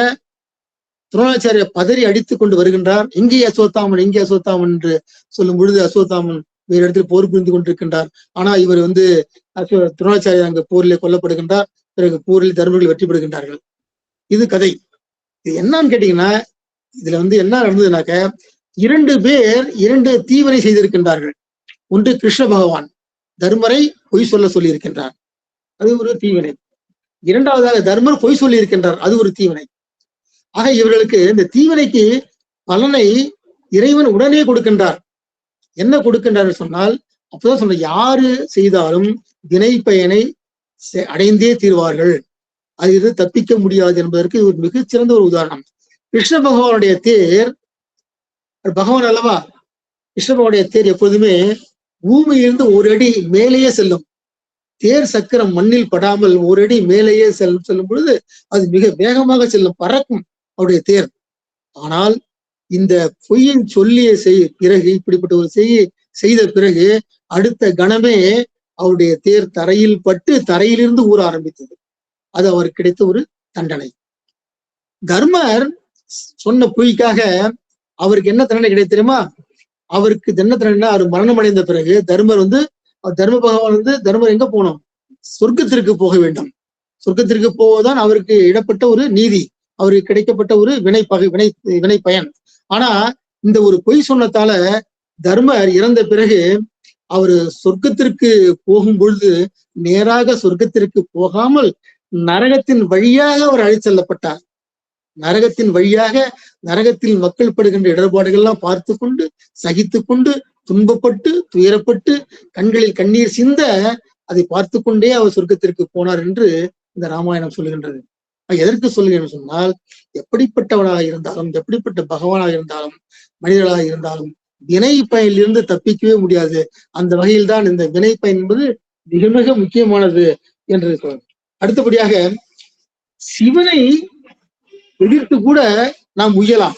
துரோணாச்சாரியர் பதறி அடித்துக் கொண்டு வருகின்றார். எங்கே அஸ்வத்தாமன் என்று சொல்லும் பொழுது அஸ்வத்தாமன் வேறு இடத்தில் போர் புரிந்து கொண்டிருக்கின்றார். ஆனா இவர் துரோணாச்சாரியர் அங்கு போரிலே கொல்லப்படுகின்றார். பிறகு போரில் தர்மர்கள் வெற்றி பெறுகின்றார்கள். இது கதை. இது என்னன்னு கேட்டீங்கன்னா, இதுல என்ன நடந்ததுனாக்க, 2 பேர் 2 தீவினை செய்திருக்கின்றார்கள். ஒன்று கிருஷ்ண பகவான் தர்மரை பொய் சொல்ல சொல்லி இருக்கின்றார், அது ஒரு தீவினை. இரண்டாவதாக தர்மர் பொய் சொல்லி இருக்கின்றார், அது ஒரு தீவினை. ஆக இவர்களுக்கு இந்த தீவினைக்கு பலனை இறைவன் உடனே கொடுக்கின்றார். என்ன கொடுக்கின்றார் சொன்னால், அப்பதான் சொன்ன யாரு செய்தாலும் வினை பயனை அடைந்தே தீர்வார்கள், அது தப்பிக்க முடியாது என்பதற்கு ஒரு மிகச்சிறந்த ஒரு உதாரணம். கிருஷ்ண பகவானுடைய தேர், பகவான் அல்லவா, கிருஷ்ண பகவானுடைய தேர் எப்போதுமே பூமியிலிருந்து 1 அடி மேலேயே செல்லும். தேர் சக்கரம் மண்ணில் படாமல் 1 அடி மேலேயே செல்லும் பொழுது அது மிக வேகமாக செல்லும், பறக்கும் அவருடைய தேர். ஆனால் இந்த பொய்யை சொல்லிய பிறகு, இப்படிப்பட்ட ஒரு செய்த பிறகு அடுத்த கணமே அவருடைய தேர் தரையில் பட்டு தரையிலிருந்து ஊற ஆரம்பித்தது. அது அவருக்கு கிடைத்த ஒரு தண்டனை. தர்மர் சொன்ன பொய்க்காக அவருக்கு என்ன தண்டனை கிடையாது தெரியுமா? அவருக்கு என்ன தண்டனை, அவர் மரணம் அடைந்த பிறகு தர்மர் தர்ம பகவான் தர்மர் எங்க போனோம்? சொர்க்கத்திற்கு போக வேண்டும். சொர்க்கத்திற்கு போவதுதான் அவருக்கு இடப்பட்ட ஒரு நீதி, அவருக்கு கிடைக்கப்பட்ட ஒரு வினை பயன். ஆனா இந்த ஒரு பொய் சொன்னதால தர்மர் இறந்த பிறகு அவர் சொர்க்கத்திற்கு போகும் பொழுது நேராக சொர்க்கத்திற்கு போகாமல் நரகத்தின் வழியாக அவர் அழைத்து செல்லப்பட்டார். நரகத்தின் வழியாக நரகத்தில் மக்கள் படுகின்ற இடர்பாடுகள்லாம் பார்த்து கொண்டு சகித்து கொண்டு துன்பப்பட்டு துயரப்பட்டு கண்களில் கண்ணீர் சிந்த அதை பார்த்து கொண்டே அவர் சொர்க்கத்திற்கு போனார் என்று இந்த ராமாயணம் சொல்லுகின்றது. எதற்கு சொல்லுகிறேன் சொன்னால், எப்படிப்பட்டவனாக இருந்தாலும், எப்படிப்பட்ட பகவானாக இருந்தாலும், மனிதர்களாக இருந்தாலும் வினை பயனிலிருந்து தப்பிக்கவே முடியாது. அந்த வகையில் தான் இந்த வினை பயன் என்பது மிக மிக முக்கியமானது என்று சொல்றேன். அடுத்தபடியாக சிவனை எதிர்த்து கூட நாம் உய்யலாம்,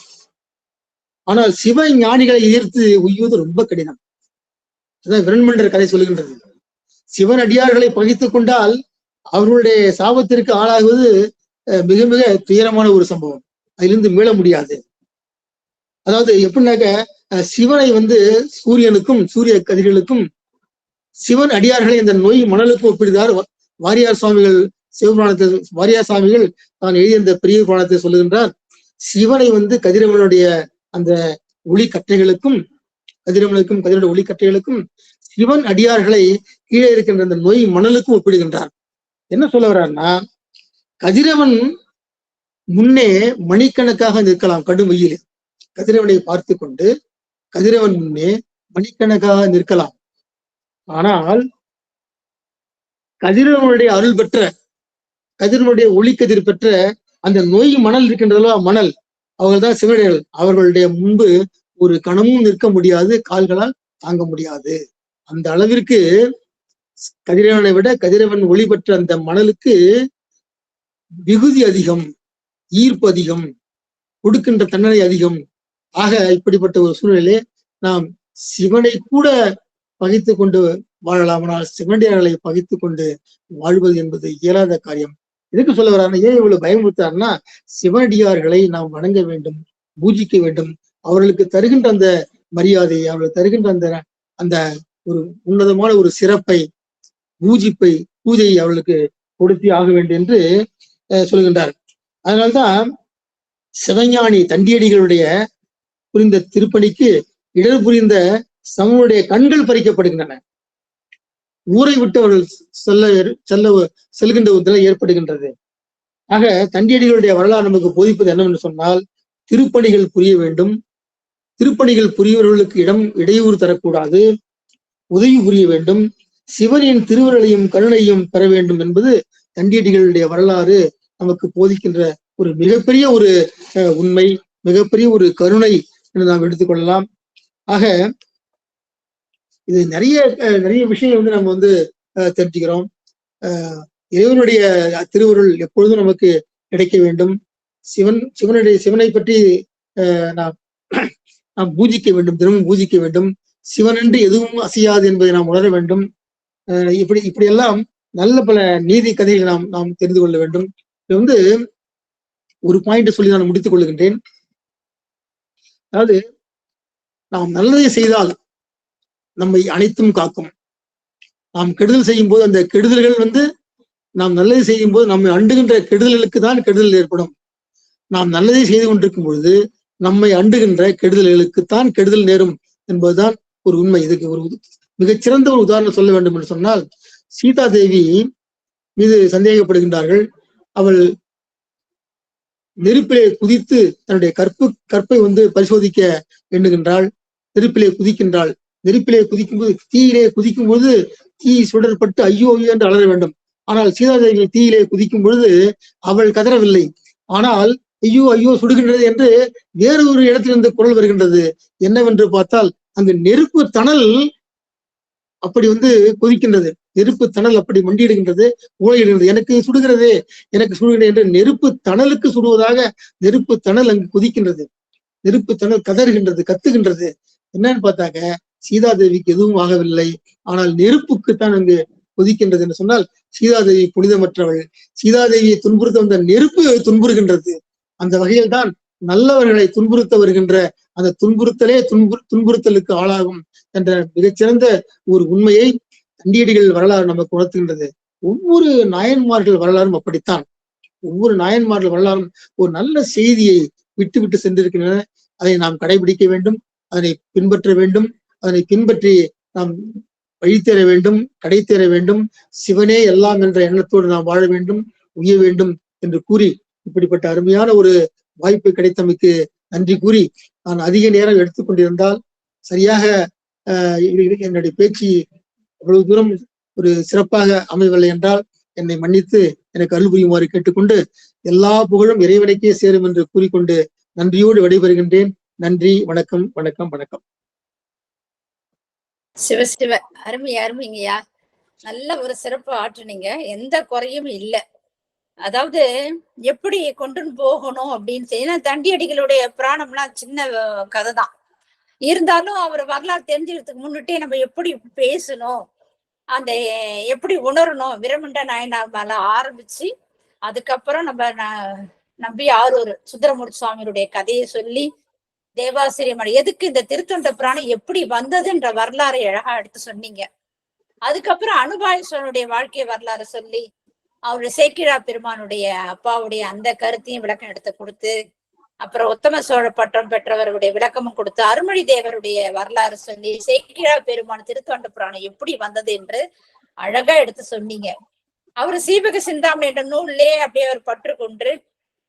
ஆனால் சிவ ஞானிகளை எதிர்த்து உய்வது ரொம்ப கடினம். அதான் விரண்மண்டர் கதை சொல்லுகின்றது. சிவன் அடியார்களை பகைத்துக் கொண்டால் அவர்களுடைய சாபத்திற்கு ஆளாகுவது மிக மிக துயரமான ஒரு சம்பவம், அதிலிருந்து மீள முடியாது. அதாவது எப்படின்னாக்க, சிவனை சூரியனுக்கும் சூரிய கதிர்களுக்கும் சிவன் அடியார்களை இந்த நோய் மணலுக்கும் ஒப்பிடுகிறார் வாரியார் சுவாமிகள். சிவபுராணத்தில் வாரியார் சுவாமிகள் தான் எழுதிய இந்த பெரிய புராணத்தை சொல்லுகின்றார். சிவனை கதிரவனுடைய அந்த ஒளி கற்றைகளுக்கும் கதிரவனுடைய ஒளி கற்றைகளுக்கும் சிவன் அடியார்களை கீழே இருக்கின்ற அந்த நோய் மணலுக்கும் ஒப்பிடுகின்றார். என்ன சொல்ல வர்றாருன்னா, கதிரவன் முன்னே மணிக்கணக்காக நிற்கலாம் கடும் வெயில். கதிரவனை பார்த்து கொண்டு கதிரவன் முன்னே மணிக்கணக்காக நிற்கலாம். ஆனால் கதிரவனுடைய அருள் பெற்ற, கதிரவனுடைய ஒளிக்கதிர் பெற்ற அந்த நோய் மணல் இருக்கின்றதோ மணல், அவர்கள்தான் சிவனடியார்கள். அவர்களுடைய முன்பு ஒரு கணமும் நிற்க முடியாது, கால்களால் தாங்க முடியாது. அந்த அளவிற்கு கதிரவனை விட கதிரவன் ஒளி பெற்ற அந்த மணலுக்கு விகுதி அதிகம், ஈர்ப்பு அதிகம், கொடுக்கின்ற தண்டனை அதிகம். ஆக இப்படிப்பட்ட ஒரு சூழ்நிலையிலே நாம் சிவனை கூட பகைத்து கொண்டு வாழலாம், ஆனால் சிவனடியார்களை பகைத்து கொண்டு வாழ்வது என்பது இயலாத காரியம். எதுக்கு சொல்ல வர்றாருன்னா, ஏன் இவ்வளவு பயமுறுத்தாருன்னா, சிவனடியார்களை நாம் வணங்க வேண்டும், பூஜிக்க வேண்டும். அவர்களுக்கு தருகின்ற அந்த மரியாதை, அவர்களுக்கு தருகின்ற அந்த ஒரு உன்னதமான ஒரு சிறப்பை, பூஜை அவர்களுக்கு கொடுத்தே ஆக வேண்டும் என்று சொல்கின்றார். அதனால்தான் சிவஞானி தண்டியடிகளுடைய புரிந்த திருப்பணிக்கு இடர் புரிந்த சமனுடைய கண்கள் பறிக்கப்படுகின்றன. ஊரை விட்டு அவர்கள் செல்கின்ற ஒரு நிலை ஏற்படுகின்றது. ஆக தண்டியடிகளுடைய வரலாறு நமக்கு போதிப்பது என்னவென்று சொன்னால், திருப்பணிகள் புரிய வேண்டும், திருப்பணிகள் புரியவர்களுக்கு இடையூறு தரக்கூடாது, உதவி புரிய வேண்டும், சிவனின் திருவருளையும் கருணையும் பெற வேண்டும் என்பது தண்டியடிகளுடைய வரலாறு நமக்கு போதிக்கின்ற ஒரு மிகப்பெரிய ஒரு உண்மை, மிகப்பெரிய ஒரு கருணை என்று நாம் எடுத்துக்கொள்ளலாம். ஆக இது நிறைய விஷயங்கள் நம்ம தெரிஞ்சுக்கிறோம். இறைவனுடைய திருவருள் எப்பொழுதும் நமக்கு கிடைக்க வேண்டும். சிவனை பற்றி நாம் பூஜிக்க வேண்டும், தினமும் பூஜிக்க வேண்டும். சிவனன்று எதுவும் அசையாது என்பதை நாம் உணர வேண்டும். இப்படியெல்லாம் நல்ல பல நீதி கதைகளை நாம் தெரிந்து கொள்ள வேண்டும். இது ஒரு பாயிண்ட் சொல்லி நான் முடித்துக் கொள்கின்றேன். அதாவது, நாம் நல்லதை செய்தால் நம்மை அனைத்தும் காக்கும். நாம் கெடுதல் செய்யும் போது அந்த கெடுதல்கள் நாம் நல்லதை செய்யும் போது நம்மை அண்டுகின்ற கெடுதல்களுக்கு தான் கெடுதல் ஏற்படும். நாம் நல்லதை செய்து கொண்டிருக்கும் பொழுது நம்மை அண்டுகின்ற கெடுதல்களுக்குத்தான் கெடுதல் நேரும் என்பதுதான் ஒரு உண்மை. இதுக்கு ஒரு மிகச்சிறந்த ஒரு உதாரணம் சொல்ல வேண்டும் என்று சொன்னால், சீதா தேவி மீது சந்தேகப்படுகின்றார்கள். அவள் நெருப்பிலே குதித்து தன்னுடைய கற்பை பரிசோதிக்க எண்ணுகின்றாள். நெருப்பிலே குதிக்கின்றாள். நெருப்பிலே குதிக்கும்போது, தீயிலே குதிக்கும் போது தீ சுடற்பட்டு ஐயோ ஐயோ என்று அலற வேண்டும். ஆனால் சீதாதேவி தீயிலே குதிக்கும் பொழுது அவள் கதறவில்லை. ஆனால் ஐயோ ஐயோ சுடுகின்றது என்று வேறு ஒரு இடத்திலிருந்து குரல் வருகின்றது. என்னவென்று பார்த்தால், அங்கு நெருப்பு தணல் அப்படி கொதிக்கின்றது. நெருப்பு தணல் அப்படி மண்டியிடுகின்றது, ஊழையிடுகின்றது. எனக்கு சுடுகிறது என்று நெருப்பு தணலுக்கு சுடுவதாக நெருப்பு தணல் அங்கு குதிக்கின்றது. நெருப்பு தணல் கதறுகின்றது, கத்துகின்றது. என்னன்னு பார்த்தாக்க, சீதாதேவிக்கு எதுவும் ஆகவில்லை. ஆனால் நெருப்புக்குத்தான் அங்கு கொதிக்கின்றது என்று சொன்னால், சீதாதேவி புனிதமற்றவள். சீதாதேவியை துன்புறுத்த வந்த நெருப்பு துன்புறுகின்றது. அந்த வகையில் தான் நல்லவர்களை துன்புறுத்த வருகின்ற அந்த துன்புறுத்தலே துன்புறுத்தலுக்கு ஆளாகும் என்ற மிகச்சிறந்த ஒரு உண்மையை தண்டியடிகள் வரலாறு நமக்கு உணர்த்துகின்றது. ஒவ்வொரு நாயன்மார்கள் வரலாறும் அப்படித்தான். ஒவ்வொரு நாயன்மார்கள் வரலாறும் ஒரு நல்ல செய்தியை விட்டு விட்டு சென்றிருக்கின்றன. அதை நாம் கடைபிடிக்க வேண்டும், அதனை பின்பற்ற வேண்டும். அதனை பின்பற்றி நாம் வழித்தேற வேண்டும், கடை தேற வேண்டும். சிவனே எல்லாம் என்ற எண்ணத்தோடு நாம் வாழ வேண்டும், உய்ய வேண்டும் என்று கூறி, இப்படிப்பட்ட அருமையான ஒரு வாய்ப்பு கிடைத்தமைக்கு நன்றி கூறி, நான் அதிக நேரம் எடுத்துக்கொண்டிருந்தால், சரியாக என்னுடைய பேச்சு அவ்வளவு தூரம் ஒரு சிறப்பாக அமையவில்லை என்றால் என்னை மன்னித்து எனக்கு அருள் புரியுமாறு கேட்டுக்கொண்டு, எல்லா புகழும் இறைவனுக்கே சேரும் என்று கூறிக்கொண்டு நன்றியோடு விடைபெறுகின்றேன். நன்றி, வணக்கம், வணக்கம், வணக்கம். சிவ அருமைங்கய்யா. நல்ல ஒரு சிறப்பு ஆற்றுனீங்க, எந்த குறையும் இல்லை. அதாவது எப்படி கொண்டு போகணும் அப்படின்னு. ஏன்னா தண்டியடிகளுடைய புராணம்லாம் சின்ன கதை தான் இருந்தாலும், அவர் வரலாறு தெரிஞ்சுக்கிறதுக்கு முன்னிட்டே நம்ம எப்படி பேசணும், அந்த எப்படி உணரணும், விரமண்ட நாயனார் மேல ஆரம்பிச்சு, அதுக்கப்புறம் நம்ம நம்பி ஆரூர் சுந்தரமூர்த்தி சுவாமியுடைய கதையை சொல்லி, தேவாசிரியமலை எதுக்கு இந்த திருத்தொண்ட புராணம் எப்படி வந்ததுன்ற வரலாறை அழகா எடுத்து சொன்னீங்க. அதுக்கப்புறம் அனுபாயசனுடைய வாழ்க்கை வரலாறு சொல்லி, அவருடைய சேக்கிழா பெருமானுடைய அப்பாவுடைய அந்த கருத்தையும் விளக்கம் எடுத்து கொடுத்து, அப்புறம் உத்தம சோழ பட்டம் பெற்றவருடைய விளக்கமும் கொடுத்து, அருள்மொழி தேவருடைய வரலாறு சொல்லி, சேக்கிழா பெருமான் திருத்தொண்ட புராணம் எப்படி வந்தது என்று அழகா எடுத்து சொன்னீங்க. அவரு சீவக சிந்தாமணி என்ற நூல்லே அப்படியே அவர் பற்று கொண்டு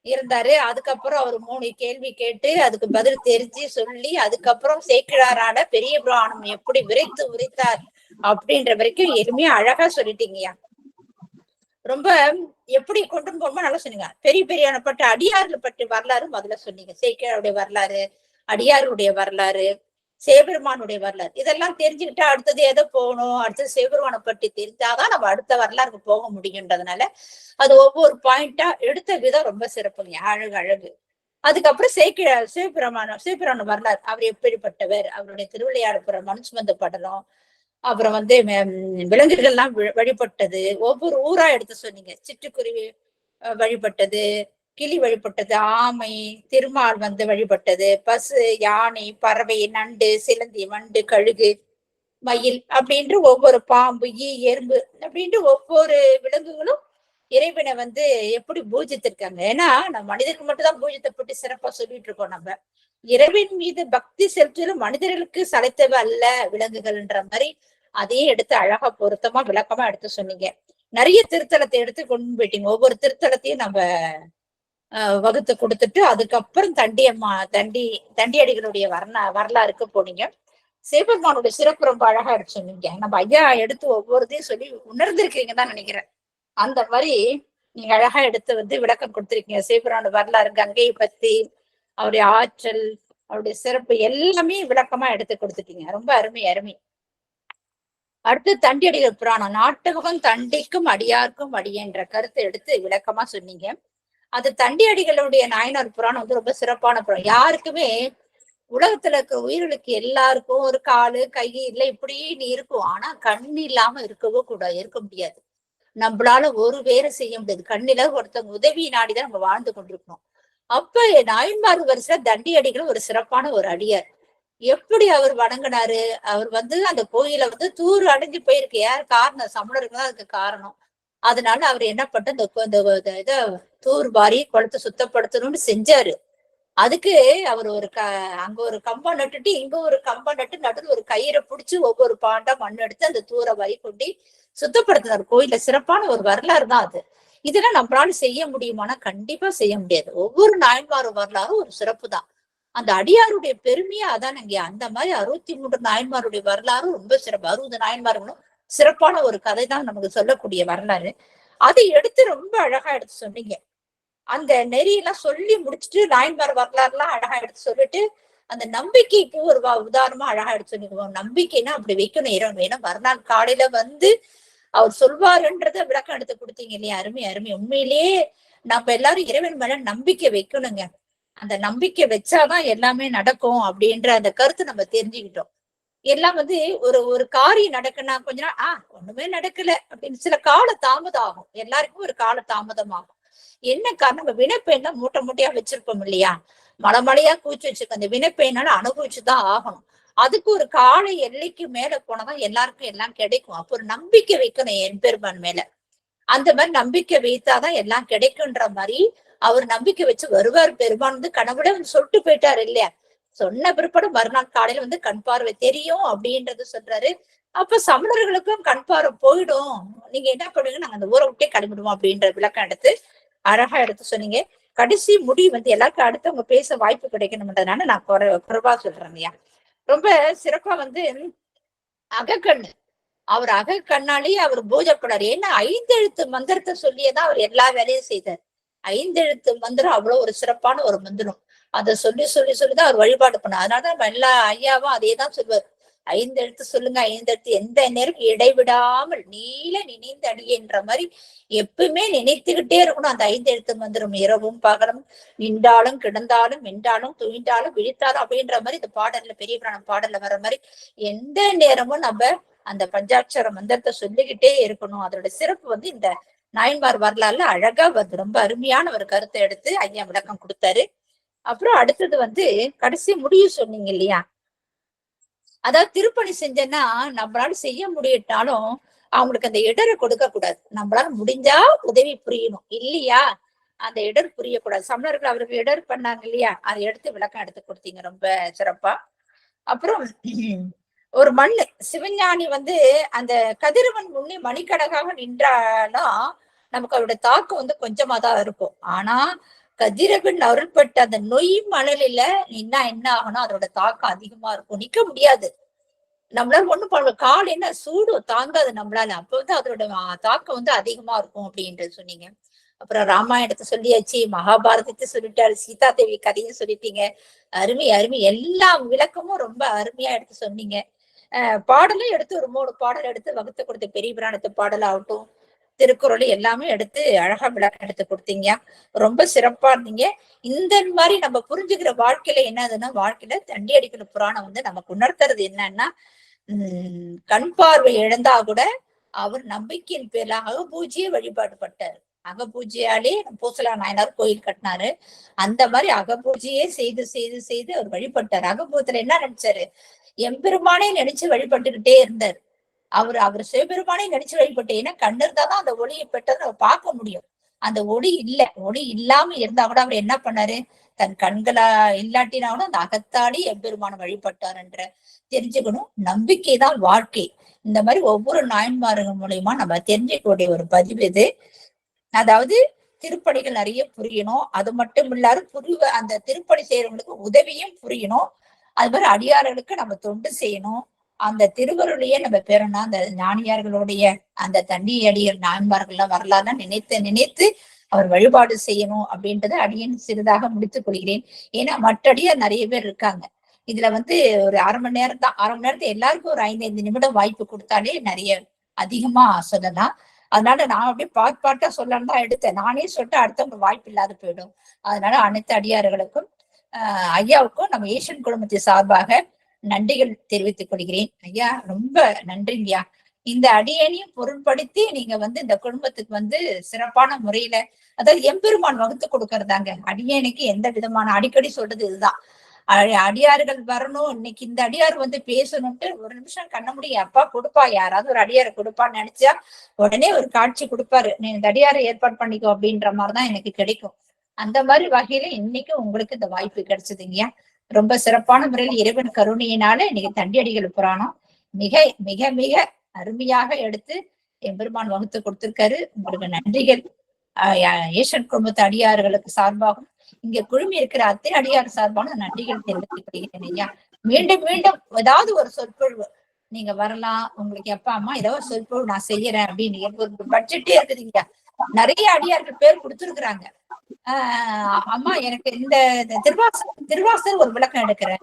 இருந்தாரு. அதுக்கப்புறம் அவர் 3 கேள்வி கேட்டு அதுக்கு பதில் தெரிஞ்சு சொல்லி, அதுக்கப்புறம் சேக்கிழாரால பெரிய புராணம் எப்படி உரைத்தார் அப்படின்ற வரைக்கும் எளிமையா அழகா சொல்லிட்டீங்கய்யா. ரொம்ப எப்படி கொண்டு போகணுமோ நல்லா சொன்னீங்க. பெரியானப்பட்ட அடியார்கள் பற்றி வரலாறு முதல்ல சொன்னீங்க. சேக்கிழாருடைய வரலாறு, அடியாருடைய வரலாறு, சிவபெருமானுடைய வரலாறு, இதெல்லாம் தெரிஞ்சுக்கிட்டா அடுத்தது எதை போகணும், அடுத்தது சிவபெருமானை பற்றி தெரிஞ்சாதான் நம்ம அடுத்த வரலாறுக்கு போக முடியுன்றதுனால அது ஒவ்வொரு பாயிண்டா எடுத்த விதம் ரொம்ப சிறப்புங்க, அழகு. அதுக்கப்புறம் சிவபெருமான வரலாறு, அவர் எப்படிப்பட்டவர், அவருடைய திருவிளையாடப்புறம் மண் சுமந்த படலம், அப்புறம் விலங்குகள்லாம் வழிபட்டது, ஒவ்வொரு ஊரா எடுத்து சொன்னீங்க. சிட்டுக்குருவி வழிபட்டது, கிளி வழிபட்டது, ஆமை, திருமால் வழிபட்டது, பசு, யானை, பறவை, நண்டு, சிலந்தி, வண்டு, கழுகு, மயில் அப்படின்ட்டு ஒவ்வொரு பாம்பு, ஈ, எறும்பு அப்படின்ட்டு ஒவ்வொரு விலங்குகளும் இறைவனை வந்து எப்படி பூஜித்திருக்காங்க. ஏன்னா நம்ம மனிதருக்கு மட்டும் தான் பூஜித்தை பற்றி சிறப்பா சொல்லிட்டு இருக்கோம். நம்ம இறைவன் மீது பக்தி செலுத்தும் மனிதர்களுக்கு சளைத்தவ அல்ல விலங்குகள்ன்ற மாதிரி அதையும் எடுத்து அழகா பொருத்தமா விளக்கமா எடுத்து சொன்னீங்க. நிறைய திருத்தலத்தை எடுத்து கொண்டு போயிட்டீங்க. ஒவ்வொரு திருத்தலத்தையும் நம்ம வகுத்து கொடுத்துட்டு அதுக்கப்புறம் தண்டியடிகளுடைய வரலாறுக்கு போனீங்க. சிவபெருமானுடைய சிறப்பு ரொம்ப அழகா எடுத்து சொன்னீங்க. நம்ம ஐயா எடுத்து ஒவ்வொருத்தையும் சொல்லி உணர்ந்திருக்கீங்க தான் நினைக்கிறேன். அந்த மாதிரி நீங்க அழகா எடுத்து வந்து விளக்கம் கொடுத்திருக்கீங்க. சிவபெருமானோட வரலாறு, கங்கையை பத்தி, அவருடைய ஆற்றல், அவருடைய சிறப்பு எல்லாமே விளக்கமா எடுத்து கொடுத்துட்டீங்க. ரொம்ப அருமை அருமை. அடுத்து தண்டியடிகள் புராணம். நாட்டகம் தண்டிக்கும் அடியார்க்கும் அடியன்ற கருத்தை எடுத்து விளக்கமா சொன்னீங்க. அது தண்டியடிகளுடைய நாயனார் புராணம் வந்து ரொம்ப சிறப்பான புராணம். யாருக்குமே உலகத்துல இருக்க உயிர்களுக்கு எல்லாருக்கும் ஒரு காலு கை இல்ல இப்படி நீ இருக்கும். ஆனா கண் இல்லாம இருக்க முடியாது. நம்மளால ஒரு வேலை செய்ய முடியாது. கண்ணில ஒருத்தவங்க உதவி நாடிதான் நம்ம வாழ்ந்து கொண்டிருக்கணும். அப்ப நாயன்மார் வரிசையில தண்டியடிகளும் ஒரு சிறப்பான ஒரு அடியார். எப்படி அவர் வணங்கினாரு? அவர் வந்து அந்த கோயில வந்து தூர் அடைஞ்சு போயிருக்கு. யார் காரணம்? சமணருக்கு தான் அதுக்கு காரணம். அதனால அவர் என்ன பண்ணிட்டு இத தூர் வாரி குளத்தை சுத்தப்படுத்தணும்னு செஞ்சாரு. அதுக்கு அவர் அங்க ஒரு கம்பம் நட்டுட்டு இங்க ஒரு கம்பம் நட்டு நடுவில் ஒரு கயிறை பிடிச்சு ஒவ்வொரு பாண்டா மண் எடுத்து அந்த தூரை வாரி கொண்டு சுத்தப்படுத்தினார். கோயில சிறப்பான ஒரு வரலாறு தான் அது. இதெல்லாம் நம்மளால செய்ய முடியுமானா கண்டிப்பா செய்ய முடியாது. ஒவ்வொரு நாயன்மாரும் வரலாறும் ஒரு சிறப்பு தான். அந்த அடியாருடைய பெருமையா அதான் இங்க அந்த மாதிரி 63 நாயன்மாருடைய வரலாறும் ரொம்ப சிறப்பு. 60 நாயன்மார்களும் சிறப்பான ஒரு கதை தான் நமக்கு சொல்லக்கூடிய வரலாறு. அதை எடுத்து ரொம்ப அழகா எடுத்து சொன்னீங்க. அந்த நெறியெல்லாம் சொல்லி முடிச்சுட்டு நாயன்மார் வரலாறு எல்லாம் அழகா எடுத்து சொல்லிட்டு அந்த நம்பிக்கைக்கு ஒரு உதாரணமா அழகா எடுத்து சொன்னீங்க. நம்பிக்கைன்னா அப்படி வைக்கணும் இறைவன். ஏன்னா மறுநாள் காலையில வந்து அவர் சொல்வாருன்றத விளக்கம் எடுத்து கொடுத்தீங்க இல்லையா? அருமை அருமை. உண்மையிலேயே நம்ம எல்லாரும் இறைவன் மேல நம்பிக்கை வைக்கணுங்க. அந்த நம்பிக்கை வச்சாதான் எல்லாமே நடக்கும் அப்படின்ற அந்த கருத்தை நம்ம தெரிஞ்சுக்கிட்டோம். எல்லாம் வந்து ஒரு காரியம் நடக்குன்னா கொஞ்ச நாள் ஒண்ணுமே நடக்கல அப்படின்னு சில கால தாமதம் ஆகும். எல்லாருக்கும் ஒரு கால தாமதம் ஆகும். என்ன காரணம்? நம்ம வினைப்பெயெல்லாம் மூட்டை மூட்டையா வச்சிருப்போம் இல்லையா? மலைமலையா கூச்சி வச்சிருக்க அந்த வினைப்பெயனால அனுபவிச்சுதான் ஆகணும். அதுக்கு ஒரு கால எல்லைக்கு மேல போனதான் எல்லாருக்கும் எல்லாம் கிடைக்கும். அப்போ ஒரு நம்பிக்கை வைக்கணும் என் பெருமான் மேல. அந்த மாதிரி நம்பிக்கை வைத்தாதான் எல்லாம் கிடைக்குன்ற மாதிரி அவர் நம்பிக்கை வச்சு வருவார். பெருமான் வந்து கனவுல சொல்லிட்டு போயிட்டாரு இல்லையா? சொன்ன பிற்பாடு மறுநாள் காலையில வந்து கண் பார்வை தெரியும் அப்படின்றது சொல்றாரு. அப்ப சமணர்களுக்கும் கண் பார்வை போயிடும். நீங்க என்ன பண்ணுவீங்க? நாங்க அந்த ஊரை விட்டே கிளம்பிடுவோம் அப்படின்ற விளக்கம் எடுத்து அழகா எடுத்து சொன்னீங்க. கடைசி முடிவு வந்து எல்லாருக்கும் அடுத்தவங்க பேச வாய்ப்பு கிடைக்கணும்ன்றதுனால நான் குறைவா சொல்றேன் ஐயா. ரொம்ப சிறப்பா வந்து அகக்கண்ணு. அவர் அகக்கண்ணாலேயே அவர் பூஜைப்படாரு. ஏன்னா 5 எழுத்து மந்திரத்தை சொல்லியேதான் அவர் எல்லா வேலையும் செய்தார். 5 எழுத்து மந்திரம் அவ்வளவு ஒரு சிறப்பான ஒரு மந்திரம். அதை சொல்லிதான் அவர் வழிபாடு பண்ணார். அதனாலதான் நம்ம எல்லா ஐயாவும் அதேதான் சொல்வார். 5 எழுத்து சொல்லுங்க, 5 எழுத்து எந்த நேரம் இடைவிடாமல் நீல நினைந்து அடியன்ற மாதிரி எப்பவுமே நினைத்துக்கிட்டே இருக்கணும். அந்த 5 எழுத்து மந்திரம் இரவும் பகலும் நின்றாலும் கிடந்தாலும் மின்றாலும் துயின்றாலும் விழித்தாலும் அப்படின்ற மாதிரி இந்த பாடல்ல பெரிய புராணம் பாடல்ல வர்ற மாதிரி எந்த நேரமும் நம்ம அந்த பஞ்சாட்சர மந்திரத்தை சொல்லிக்கிட்டே இருக்கணும். அதோட சிறப்பு வந்து இந்த நாயன்மார் வரலாறுல அழகா வருது. ரொம்ப அருமையான ஒரு கருத்தை எடுத்து ஐயா விளக்கம் கொடுத்தாரு. அப்புறம் அடுத்தது வந்து கடைசி முடிவு சொன்னீங்க இல்லையா? அதாவது திருப்பணி செஞ்சேன்னா நம்மளால செய்ய முடியிட்டாலும் அவங்களுக்கு அந்த இடரை கொடுக்க கூடாது. நம்மளால முடிஞ்சா உதவி புரியணும் இல்லையா? அந்த இடர் புரியக்கூடாது. சமணர்கள் அவருக்கு இடர் பண்ணாங்க இல்லையா? அதை எடுத்து விளக்கம் எடுத்து கொடுத்தீங்க ரொம்ப சிறப்பா. அப்புறம் ஒரு மண்ணு சிவஞானி வந்து அந்த கதிரவன் முன்னே மணிக்கணக்காக நின்றாலும் நமக்கு அவருடைய தாக்கம் வந்து கொஞ்சமா தான் இருக்கும். ஆனா கதிரவன் அருள்பட்ட அந்த நொய் மணலில நின்னா என்ன ஆகணும்? அதோட தாக்கம் அதிகமா இருக்கும். நிக்க முடியாது. நம்மளால ஒண்ணும் பண்ண கால் என்ன சூடு தாங்காது நம்மளால. அப்ப வந்து அதோட தாக்கம் வந்து அதிகமா இருக்கும் அப்படின்றது சொன்னீங்க. அப்புறம் ராமாயணத்தை சொல்லியாச்சு, மகாபாரதத்தை சொல்லிட்டாரு, சீதா தேவி கதையும் சொல்லிட்டீங்க. அருமை அருமை. எல்லா விளக்கமும் ரொம்ப அருமையா எடுத்து சொன்னீங்க. பாடலும் எடுத்து ஒரு 3 பாடல் எடுத்து வகுத்து கொடுத்த பெரிய புராணத்து பாடல் ஆகட்டும், திருக்குறள் எல்லாமே எடுத்து அழகா விளக்கம் எடுத்து கொடுத்தீங்க. ரொம்ப சிறப்பா இருந்தீங்க. இந்த மாதிரி நம்ம புரிஞ்சுக்கிற வாழ்க்கையில என்னதுன்னா, வாழ்க்கையில தண்டியடிகள் புராணம் வந்து நமக்கு உணர்த்துறது என்னன்னா, கண் பார்வை இழந்தா கூட அவர் நம்பிக்கையின் பேர்ல அகபூஜையை வழிபாடு பட்டாரு. அகபூஜையாலே பூசலா நாயனார் கோயில் கட்டினாரு. அந்த மாதிரி அகபூஜையே செய்து செய்து செய்து அவர் வழிபட்டார். அகபூஜையில என்ன நினைச்சாரு? எம்பெருமானே நினைச்சு வழிபட்டுக்கிட்டே இருந்தார். அவர் சிவபெருமானே நினைச்சு வழிபட்டு, ஏன்னா கண்ணு இருந்தாதான் அந்த ஒளியை பெற்றதை நம்ம பார்க்க முடியும். அந்த ஒளி ஒளி இல்லாம இருந்தா கூட அவர் என்ன பண்ணாரு, தன் கண்களா இல்லாட்டினா கூட அந்த அகத்தாடி எம்பெருமான வழிபட்டார் என்ற தெரிஞ்சுக்கணும். நம்பிக்கைதான் வாழ்க்கை. இந்த மாதிரி ஒவ்வொரு நாயன்மார்கள் மூலியமா நம்ம தெரிஞ்சுக்கக்கூடிய ஒரு பதிவு இது. அதாவது திருப்பணிகள் நிறைய புரியணும். அது மட்டும் இல்லாத அந்த திருப்பணி செய்யறவங்களுக்கு உதவியும் புரியணும். அது மாதிரி அடியார்களுக்கு நம்ம தொண்டு செய்யணும். அந்த திருவருளையே நம்ம பெறணும். அந்த ஞானியார்களுடைய அந்த தண்ணி அடியர் நாயன்மார்கள்லாம் வரலாறுனா நினைத்து நினைத்து அவர் வழிபாடு செய்யணும் அப்படின்றத அடியன் சிறிதாக முடித்துக் கொள்கிறேன். ஏன்னா மற்ற அடியார் நிறைய பேர் இருக்காங்க. இதுல ஒரு அரை மணி நேரம் தான். அரை மணி நேரத்தை எல்லாருக்கும் ஒரு 5 நிமிடம் வாய்ப்பு கொடுத்தாலே நிறைய அதிகமா சொல்லலாம். அதனால நான் அப்படியே பாட்டா சொல்லலாம் தான் எடுத்தேன். நானே சொல்லிட்டு அடுத்தவங்க வாய்ப்பு இல்லாத போயிடும். அதனால அனைத்து அடியார்களுக்கும் ஐயாவுக்கும் நம்ம ஏஷியன் குடும்பத்தை சார்பாக நன்றிகள் தெரிவித்துக் கொள்கிறேன். ஐயா ரொம்ப நன்றிங்கய்யா. இந்த அடியனையும் பொருட்படுத்தி நீங்க இந்த குடும்பத்துக்கு சிறப்பான முறையில, அதாவது எம்பெருமான் வகுத்து கொடுக்கறதாங்க. அடியனுக்கு எந்த விதமான, அடிக்கடி சொல்றது இதுதான், அடியார்கள் வரணும், இன்னைக்கு இந்த அடியார் பேசணும்ட்டு ஒரு நிமிஷம் கண்ண முடியும் அப்பா கொடுப்பா, யாராவது ஒரு அடியாரை கொடுப்பான்னு நினைச்சா உடனே ஒரு காட்சி கொடுப்பாரு, நீ இந்த அடியாரை ஏற்பாடு பண்ணிக்கோ அப்படின்ற மாதிரிதான் எனக்கு கிடைக்கும். அந்த மாதிரி வகையில இன்னைக்கு உங்களுக்கு இந்த வாய்ப்பு கிடைச்சதுங்கய்யா. ரொம்ப சிறப்பான முறையில் இறைவன் கருணையினால இன்னைக்கு தண்டியடிகள் புராணம் மிக மிக மிக அருமையாக எடுத்து எம்பெருமான் வகுத்து கொடுத்திருக்காரு. உங்களுக்கு நன்றிகள். ஏஷன் குடும்பத்து அடியார்களுக்கு சார்பாகவும் இங்க குழுமி இருக்கிற அத்தனை அடியார் சார்பான நன்றிகள் தெரிவித்துக் கொள்கிறேன் ஐயா. மீண்டும் மீண்டும் ஏதாவது ஒரு சொற்பொழிவு நீங்க வரலாம். உங்களுக்கு அப்பா அம்மா ஏதாவது சொற்பொழிவு நான் செய்யறேன் அப்படின்னு ஒரு பட்ஜெட்டே இருக்குதுங்க. நிறைய அடியார்கள் பேர் கொடுத்துருக்குறாங்க. அம்மா எனக்கு இந்த திருவாசர் ஒரு விளக்கம் எடுக்கிறேன்,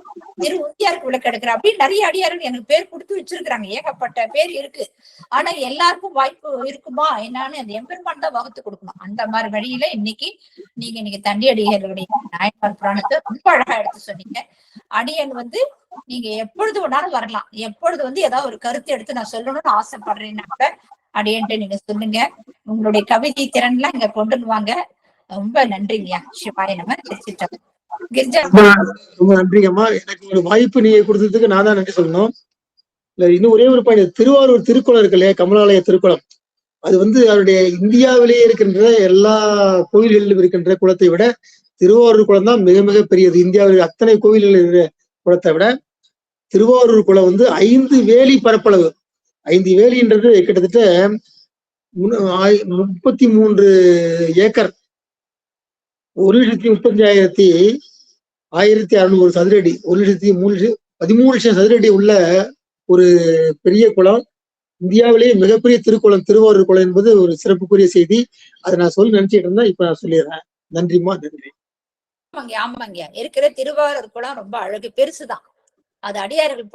உந்தியாருக்கு விளக்கம் எடுக்கிறேன் அப்படின்னு நிறைய அடியார்கள் எனக்கு பேர் கொடுத்து வச்சிருக்கிறாங்க. ஏகப்பட்ட பேர் இருக்கு. ஆனா எல்லாருக்கும் வாய்ப்பு இருக்குமா என்னன்னு அந்த எம்பெருமான் தான் வகுத்து கொடுக்கணும். அந்த மாதிரி வழியில இன்னைக்கு தண்டி அடிகளுடைய நாயன்மார் புராணத்தை ரொம்ப அழகா எடுத்து சொன்னீங்க. அடியன் நீங்க எப்பொழுது வேணாலும் வரலாம். எப்பொழுது ஏதாவது ஒரு கருத்து எடுத்து நான் சொல்லணும்னு ஆசைப்படுறேன்னா கூட அடியன்ட்டு நீங்க சொல்லுங்க. உங்களுடைய கவிதை திறன் எல்லாம் இங்க கொண்டு வாங்க. ரொம்ப நன்றிங்கய்யா. சிவாய நம. கிரிஜா ரொம்ப நன்றிங்கம்மா. எனக்கு ஒரு வாய்ப்பு நீங்க கொடுத்ததுக்கு நான் தான் நன்றி சொல்லணும். இன்னும் ஒரே ஒரு பாயிண்ட், திருவாரூர் திருக்குளம் இருக்கு இல்லையா, கமலாலய திருக்குளம், அது அவருடைய இந்தியாவிலேயே இருக்கின்ற எல்லா கோயில்களிலும் இருக்கின்ற குளத்தை விட திருவாரூர் குளம் தான் மிக மிக பெரியது. இந்தியாவில் அத்தனை கோயில்கள் இருக்கிற குளத்தை விட திருவாரூர் குளம் 5 வேலி பரப்பளவு. 5 வேலின்றது கிட்டத்தட்ட 33 ஏக்கர், 1,35,1600 சதுரடி, 1,13,000 சதுரடி உள்ள ஒரு பெரிய குளம். இந்தியாவிலேயே மிகப்பெரிய திருக்குளம் திருவாரூர் குளம் என்பது ஒரு சிறப்புக்குரிய செய்தி. அதை நான் சொல்லி நினைச்சிட்டு இருந்தேன், இப்ப நான் சொல்லிடுறேன். நன்றிமா, நன்றி. ஆமாங்க இருக்கிற திருவாரூர் குளம் ரொம்ப அழகு, பெருசுதான். அது அடியார்கள்